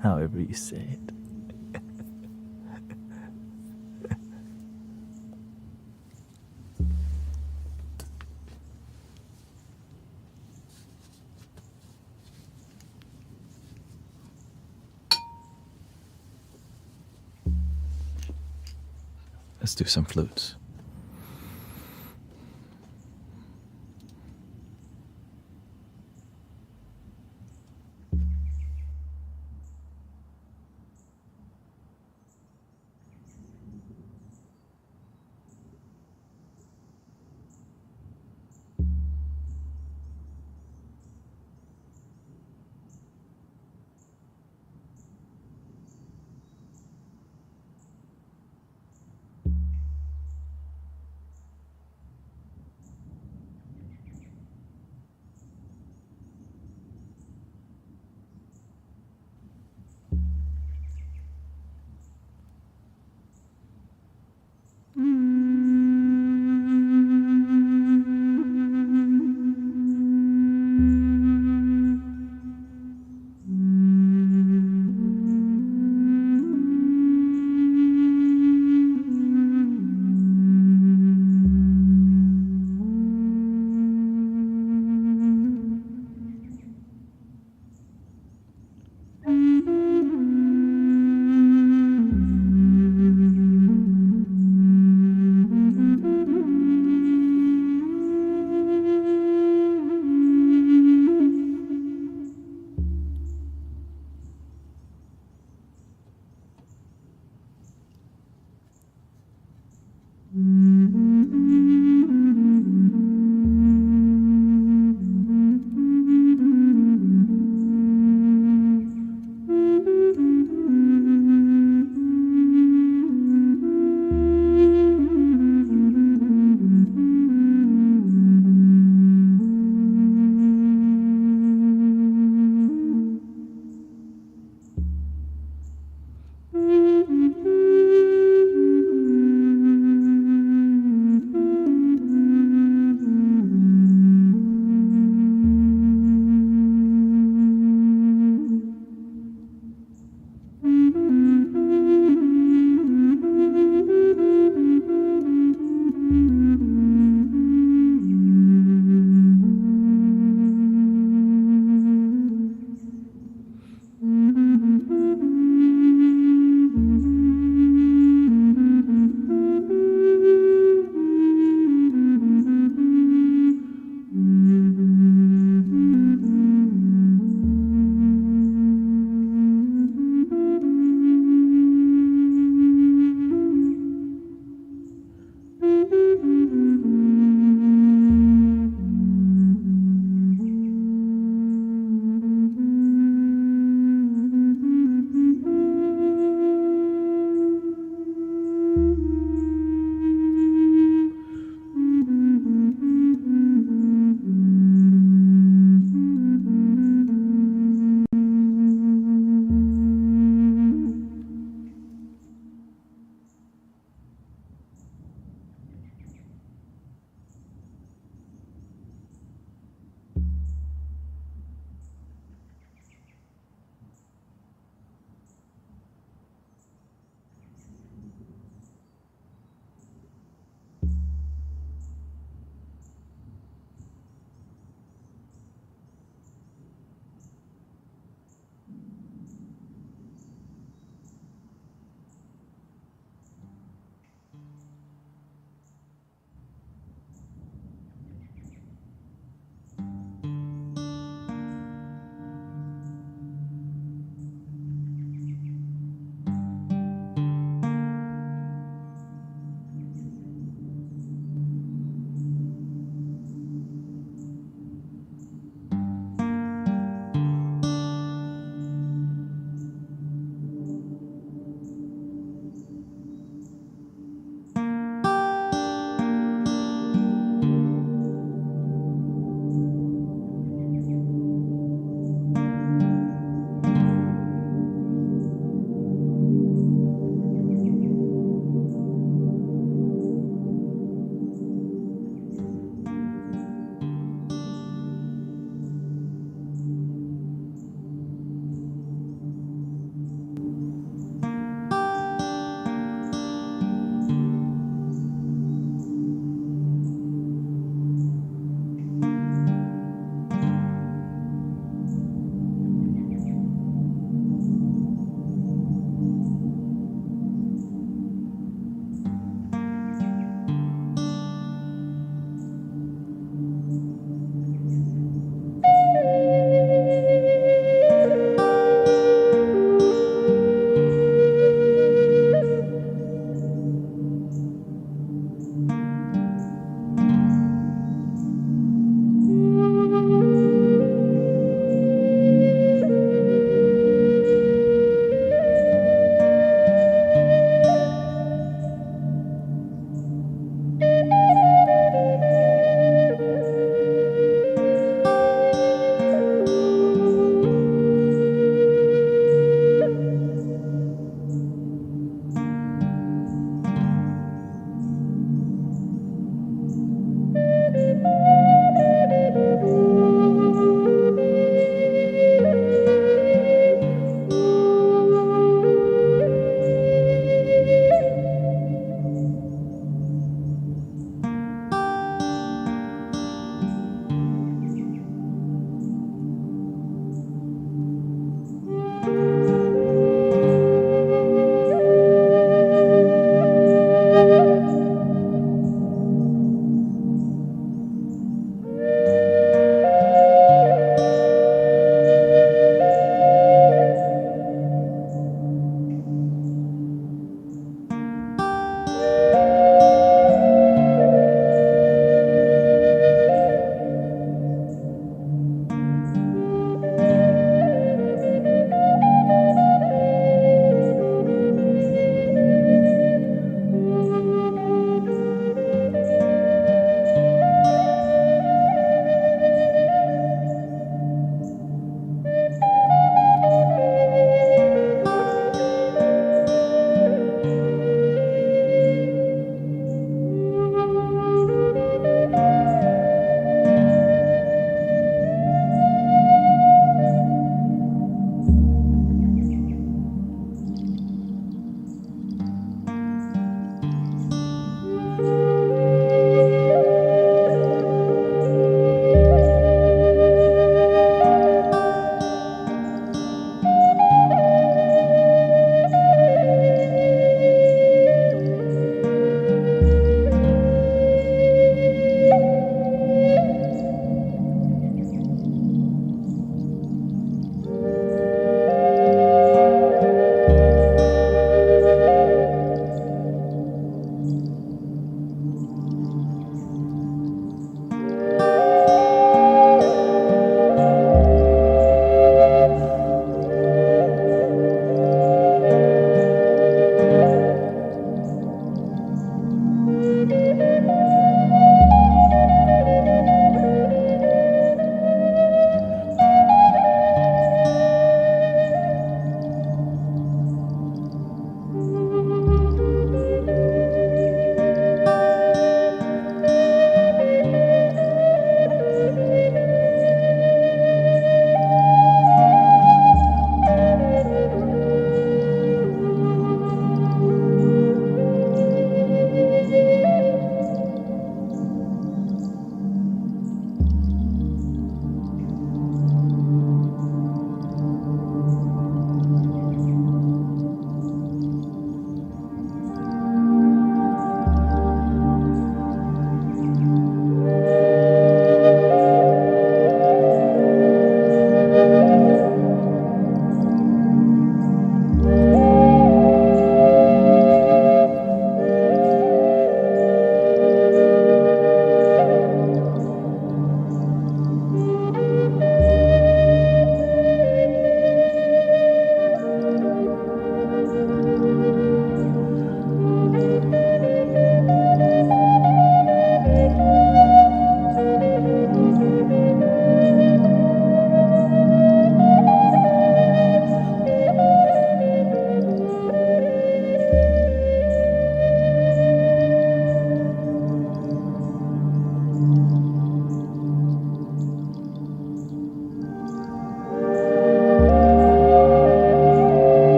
however you say it. Let's do some flutes.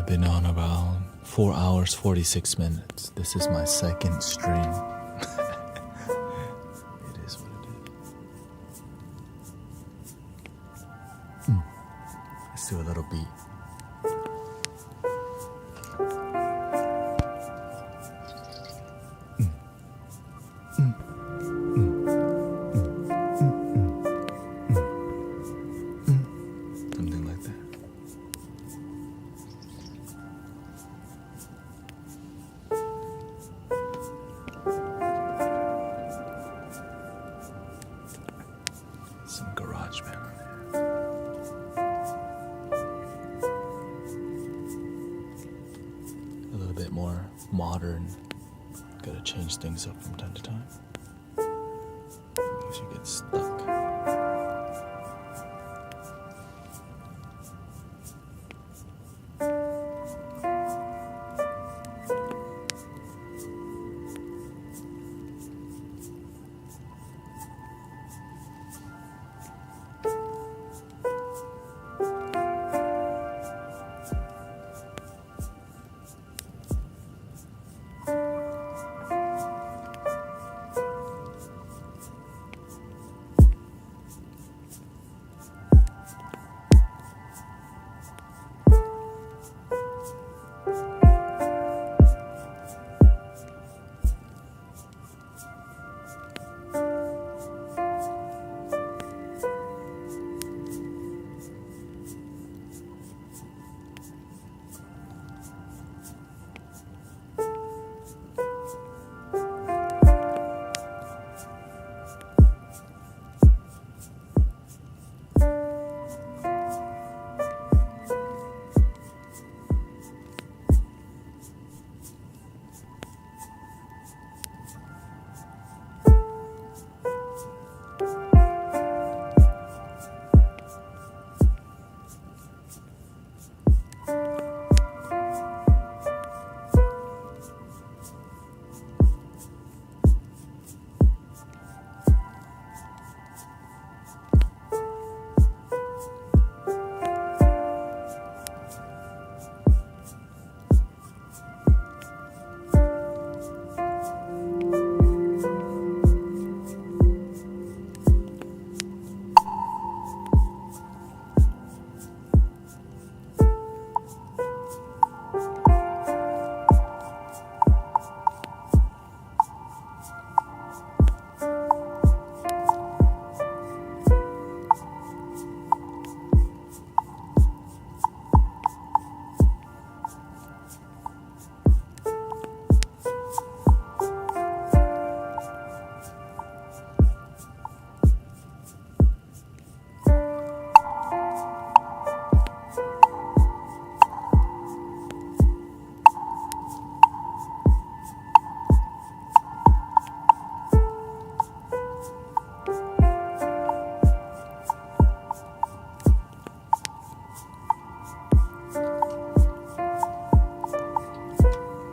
been on around 4 hours, 46 minutes. This is my second stream. It is what it is. Let's do a little beat. Something like that. Some garage band on there. A little bit more modern. Gotta change things up from time to time. Because you get stuck.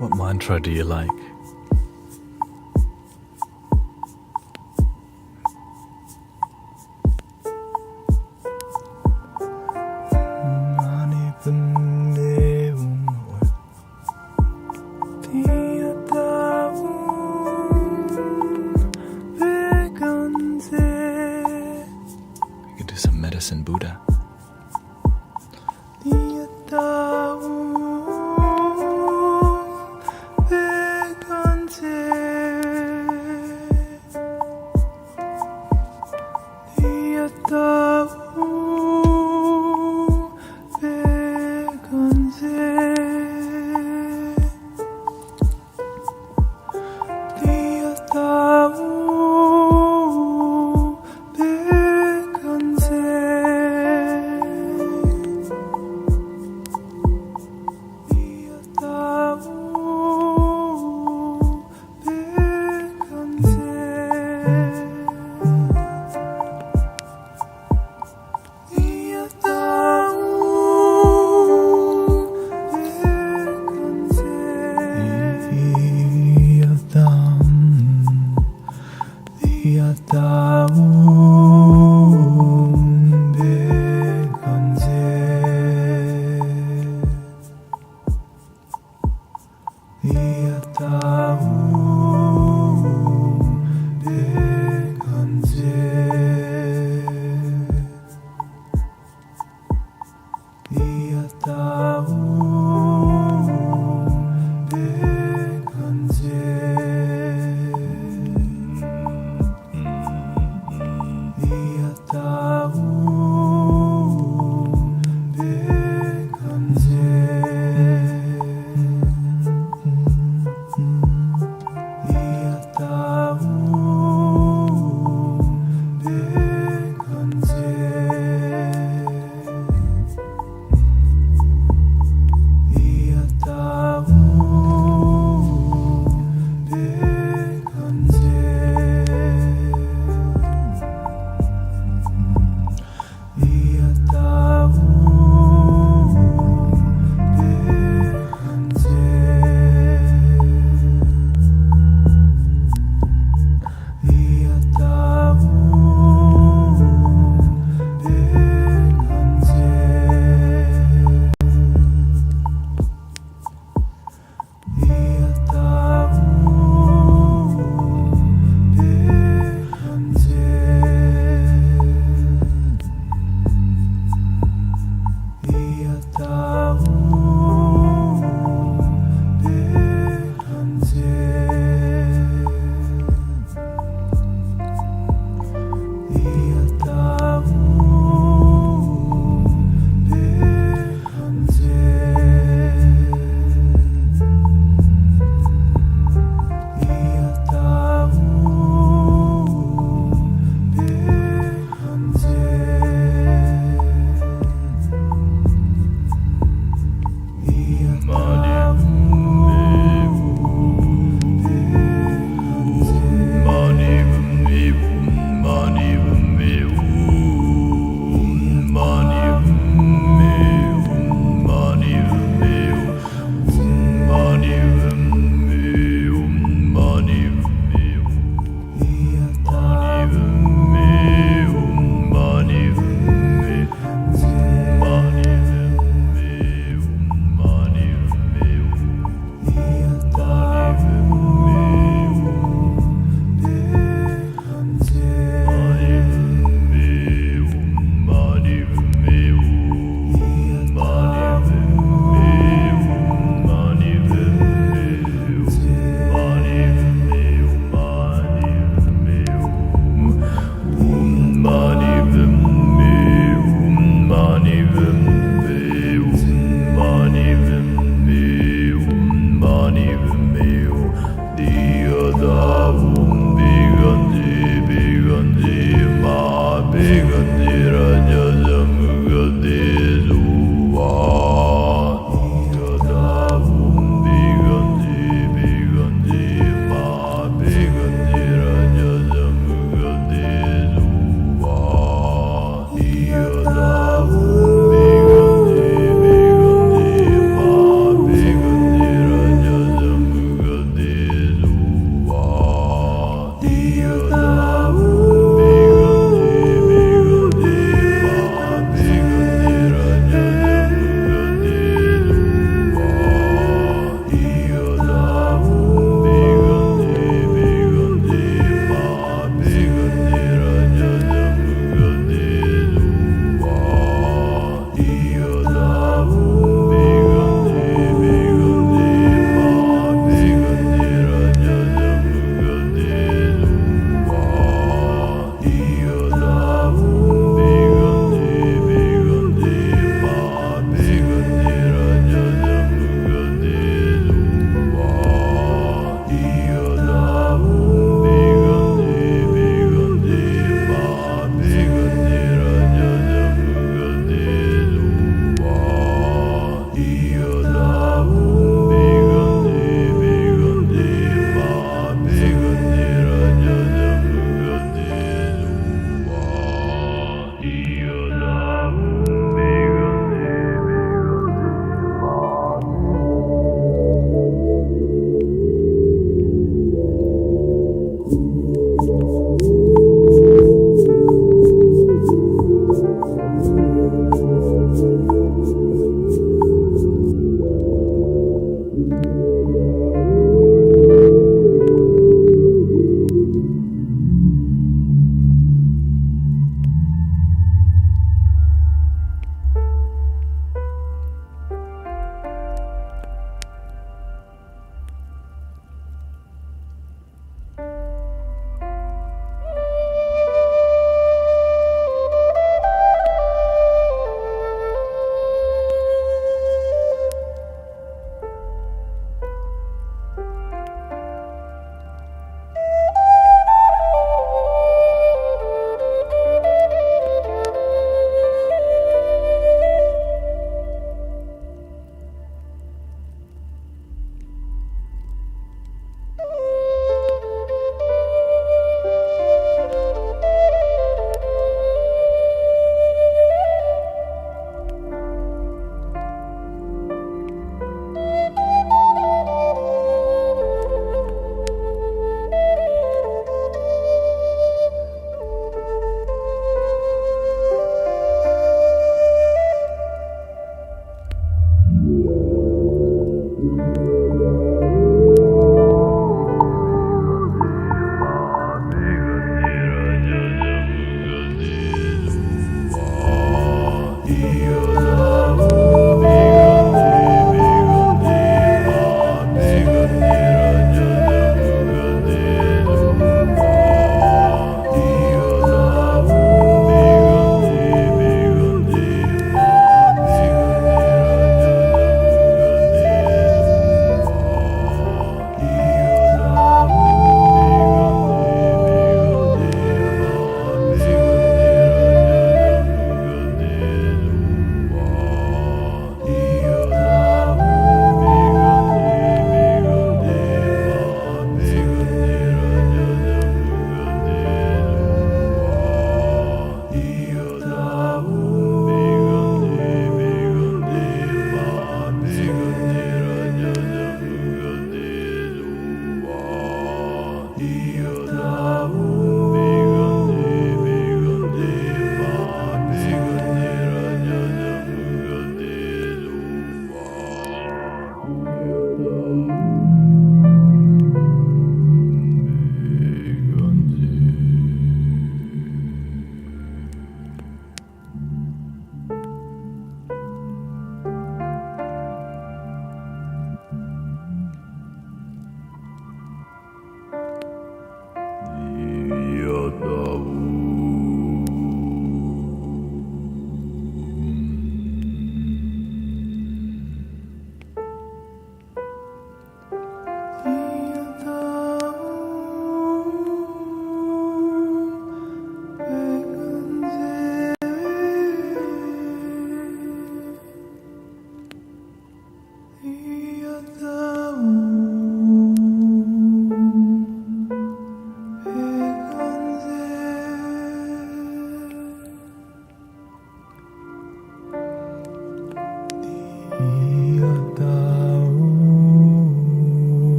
What mantra do you like? We could do some medicine Buddha.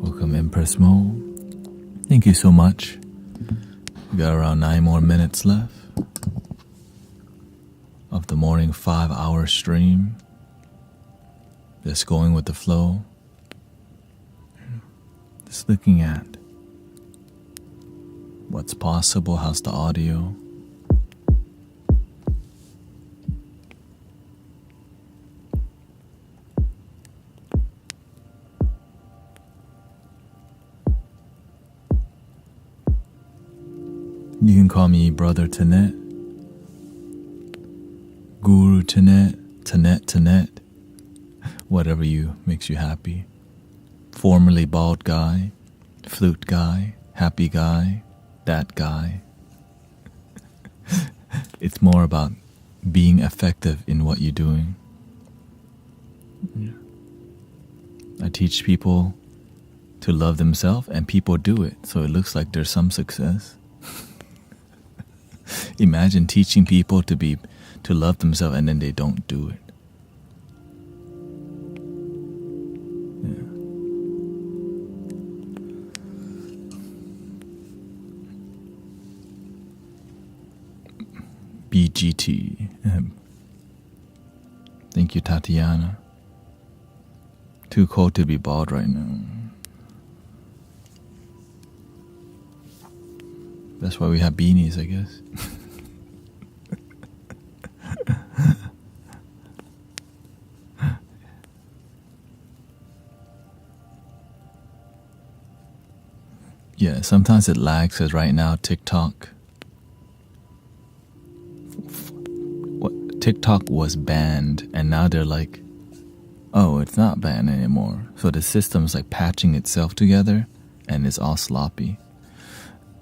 Welcome, Empress Mo. Thank you so much. We got around 9 more minutes left of the morning 5-hour stream. Just going with the flow. Just looking at what's possible, how's the audio. You can call me Brother Tanet, Guru Tanet, Tanet, whatever makes you happy. Formerly bald guy, flute guy, happy guy, that guy. It's more about being effective in what you're doing. I teach people to love themselves, and people do it, so it looks like there's some success. Imagine teaching people to love themselves and then they don't do it. Yeah. BGT. Thank you, Tatiana. Too cold to be bald right now. That's why we have beanies, I guess. Yeah, sometimes it lags, because right now TikTok was banned, and now they're like, oh, it's not banned anymore. So the system's like patching itself together, and it's all sloppy.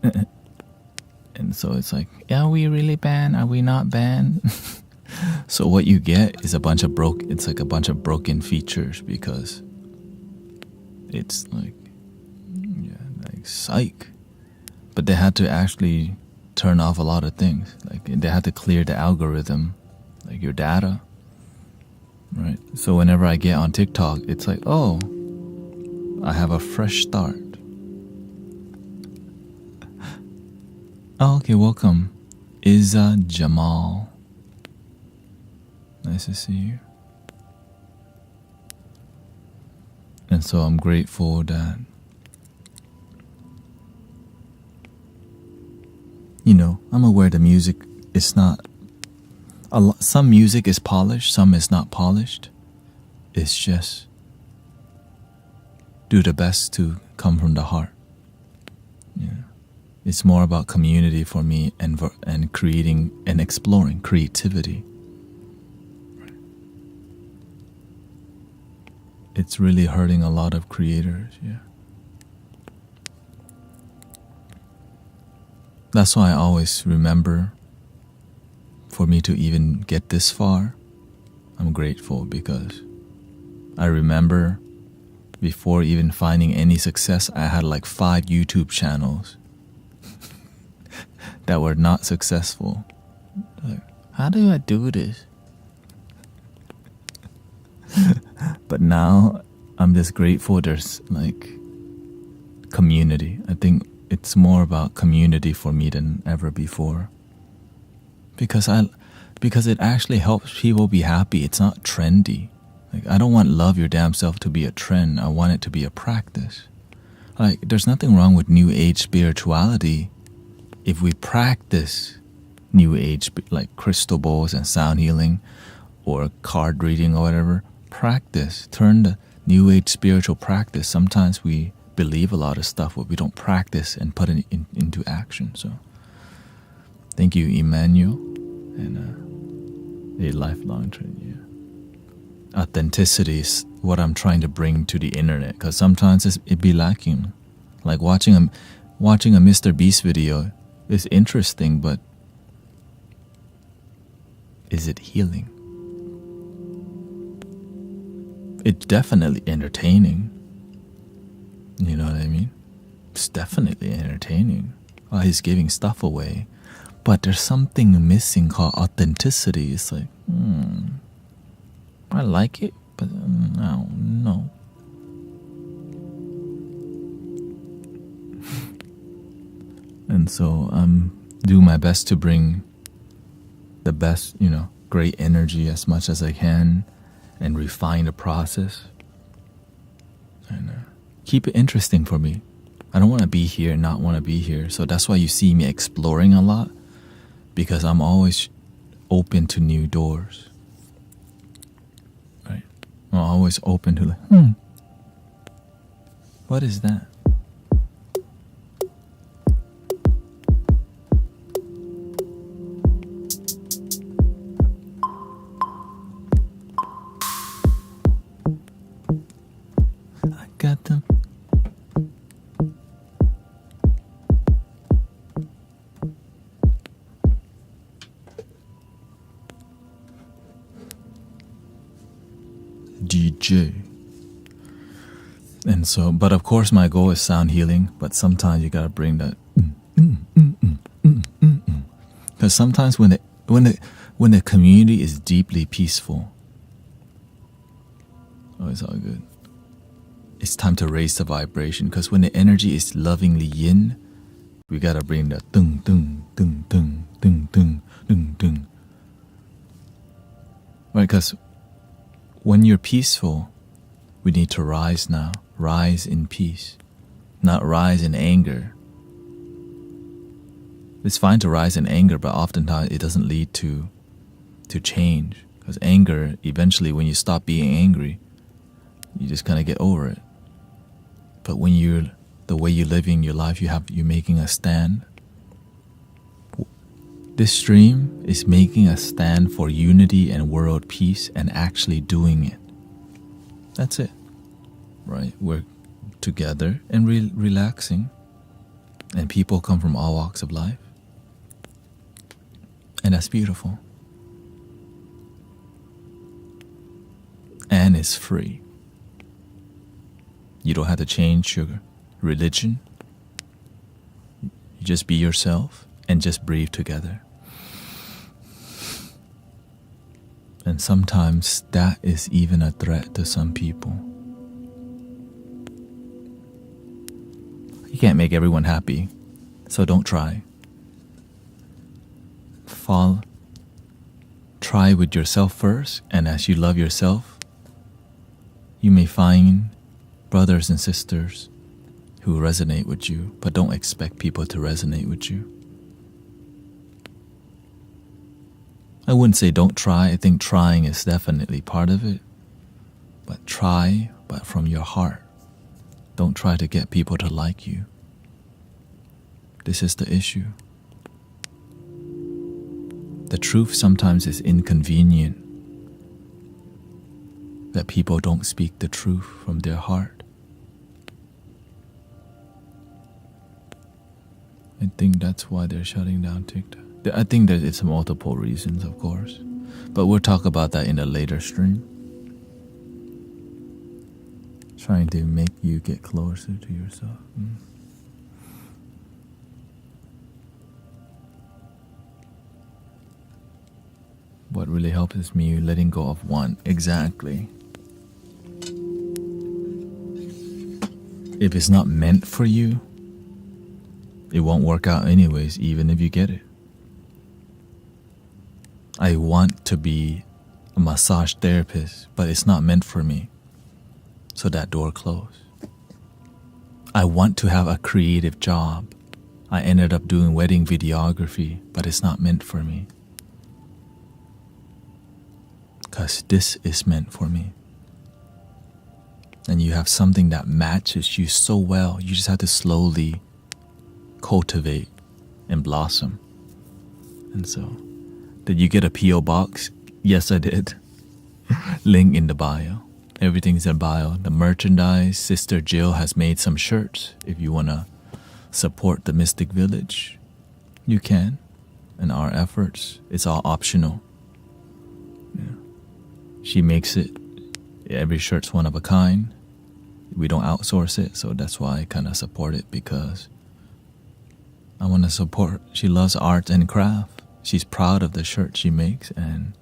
And so it's like, are we really banned? Are we not banned? So what you get is a bunch of broken features, because it's like, psych. But they had to actually turn off a lot of things. Like they had to clear the algorithm, like your data, right? So whenever I get on TikTok, it's like, oh, I have a fresh start. Oh, okay, welcome, Iza Jamal. Nice to see you. And so I'm grateful that, I'm aware the music is not, some music is polished, some is not polished. It's just do the best to come from the heart. It's more about community for me and creating and exploring creativity. It's really hurting a lot of creators, That's why I always remember, for me to even get this far, I'm grateful, because I remember before even finding any success, I had like 5 YouTube channels that were not successful. Like, how do I do this? But now I'm just grateful there's like community. I think it's more about community for me than ever before. Because it actually helps people be happy. It's not trendy. Like, I don't want love your damn self to be a trend. I want it to be a practice. Like, there's nothing wrong with New Age spirituality if we practice New Age, like crystal balls and sound healing or card reading or whatever. Practice. Turn the New Age spiritual practice. Sometimes we believe a lot of stuff, but we don't practice and put it into action. So, thank you, Emmanuel, and a lifelong trend. Authenticity is what I'm trying to bring to the internet, because sometimes it be lacking. Like watching a Mr. Beast video is interesting, but is it healing? It's definitely entertaining. You know what I mean? It's definitely entertaining. Oh, he's giving stuff away. But there's something missing called authenticity. It's like, I like it, but no. And so I'm doing my best to bring the best, great energy as much as I can and refine the process. And keep it interesting for me. I don't want to be here and not want to be here. So that's why you see me exploring a lot, because I'm always open to new doors. Right? I'm always open to like, what is that? I got them. DJ. And so, but of course my goal is sound healing, but sometimes you gotta bring that because sometimes when the community is deeply peaceful, it's all good. It's time to raise the vibration, because when the energy is lovingly yin, we gotta bring that dung dung dung dung dung dung dung dung. Right, because when you're peaceful, we need to rise now. Rise in peace, not rise in anger. It's fine to rise in anger, but oftentimes it doesn't lead to change. Because anger, eventually when you stop being angry, you just kind of get over it. But when the way you're living your life, you're making a stand. This stream is making a stand for unity and world peace and actually doing it. That's it. Right? We're together and relaxing. And people come from all walks of life. And that's beautiful. And it's free. You don't have to change your religion. You just be yourself and just breathe together. And sometimes that is even a threat to some people. You can't make everyone happy, so don't try. try with yourself first, and as you love yourself, you may find brothers and sisters who resonate with you, but don't expect people to resonate with you. I wouldn't say don't try. I think trying is definitely part of it. But try, but from your heart. Don't try to get people to like you. This is the issue. The truth sometimes is inconvenient. That people don't speak the truth from their heart. I think that's why they're shutting down TikTok. I think that it's multiple reasons, of course. But we'll talk about that in a later stream. Trying to make you get closer to yourself. What really helps is me letting go of one. Exactly. If it's not meant for you, it won't work out anyways, even if you get it. I want to be a massage therapist, but it's not meant for me. So that door closed. I want to have a creative job. I ended up doing wedding videography, but it's not meant for me. Because this is meant for me. And you have something that matches you so well. You just have to slowly cultivate and blossom. And so, did you get a P.O. box? Yes, I did. Link in the bio. Everything's in bio. The merchandise, Sister Jill has made some shirts. If you want to support the Mystic Village, you can. And our efforts, it's all optional. Yeah. She makes it. Every shirt's one of a kind. We don't outsource it, so that's why I kind of support it, because I want to support. She loves art and craft. She's proud of the shirt she makes, and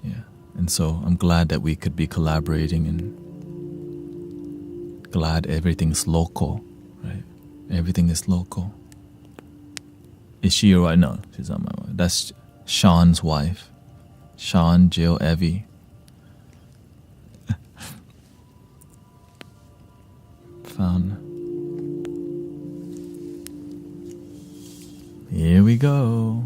yeah. And so I'm glad that we could be collaborating, and glad everything's local, right? Everything is local. Is she your wife? No, she's not my wife. That's Sean's wife. Sean, Jill, Evie. Found. Here we go.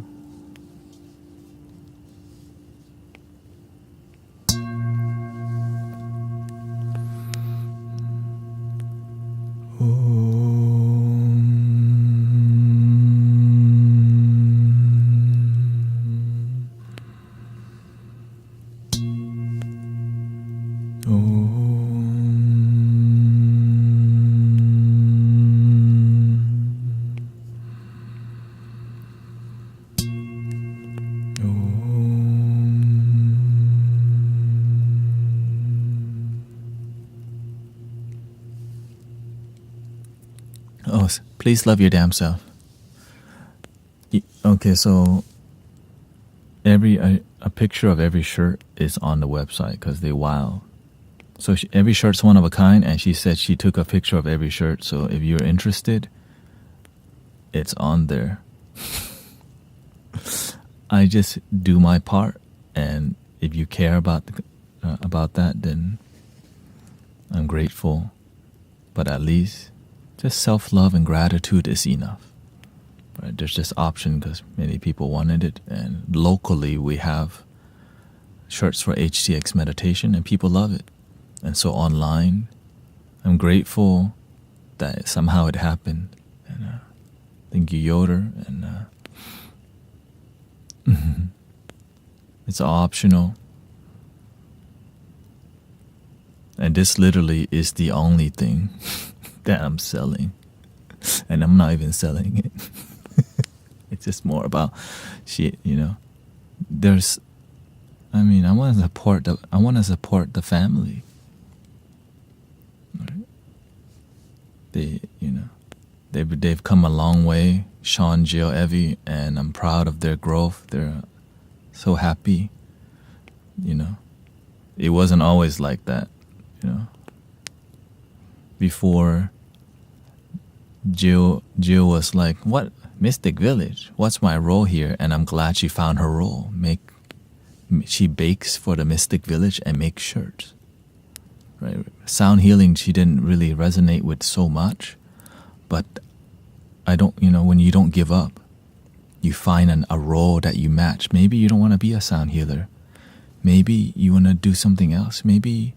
Oh, please love your damn self. Okay, so a picture of every shirt is on the website because they wow. So every shirt's one of a kind, and she said she took a picture of every shirt. So if you're interested, it's on there. I just do my part, and if you care about that, then I'm grateful. But at least just self-love and gratitude is enough. Right? There's just option because many people wanted it, and locally we have shirts for HTX meditation, and people love it. And so online, I'm grateful that somehow it happened. And thank you, Yoder. And it's optional. And this literally is the only thing that I'm selling. And I'm not even selling it. It's just more about shit, you know. I want to support the family. Right? They've come a long way, Sean, Jill, Evie, and I'm proud of their growth. They're so happy, you know. It wasn't always like that, you know. Before Jill was like, what? Mystic Village? What's my role here? And I'm glad she found her role. She bakes for the Mystic Village and makes shirts. Right? Sound healing, she didn't really resonate with so much. But when you don't give up, you find a role that you match. Maybe you don't want to be a sound healer. Maybe you want to do something else. Maybe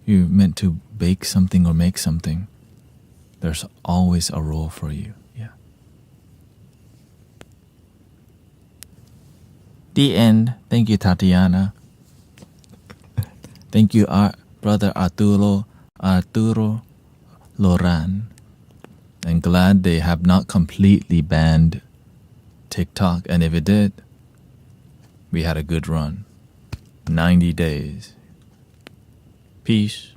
you're meant to bake something or make something. There's always a role for you. Yeah. The end. Thank you, Tatiana. Thank you, Brother Arturo Loran. I'm glad they have not completely banned TikTok. And if it did, we had a good run. 90 days. Peace.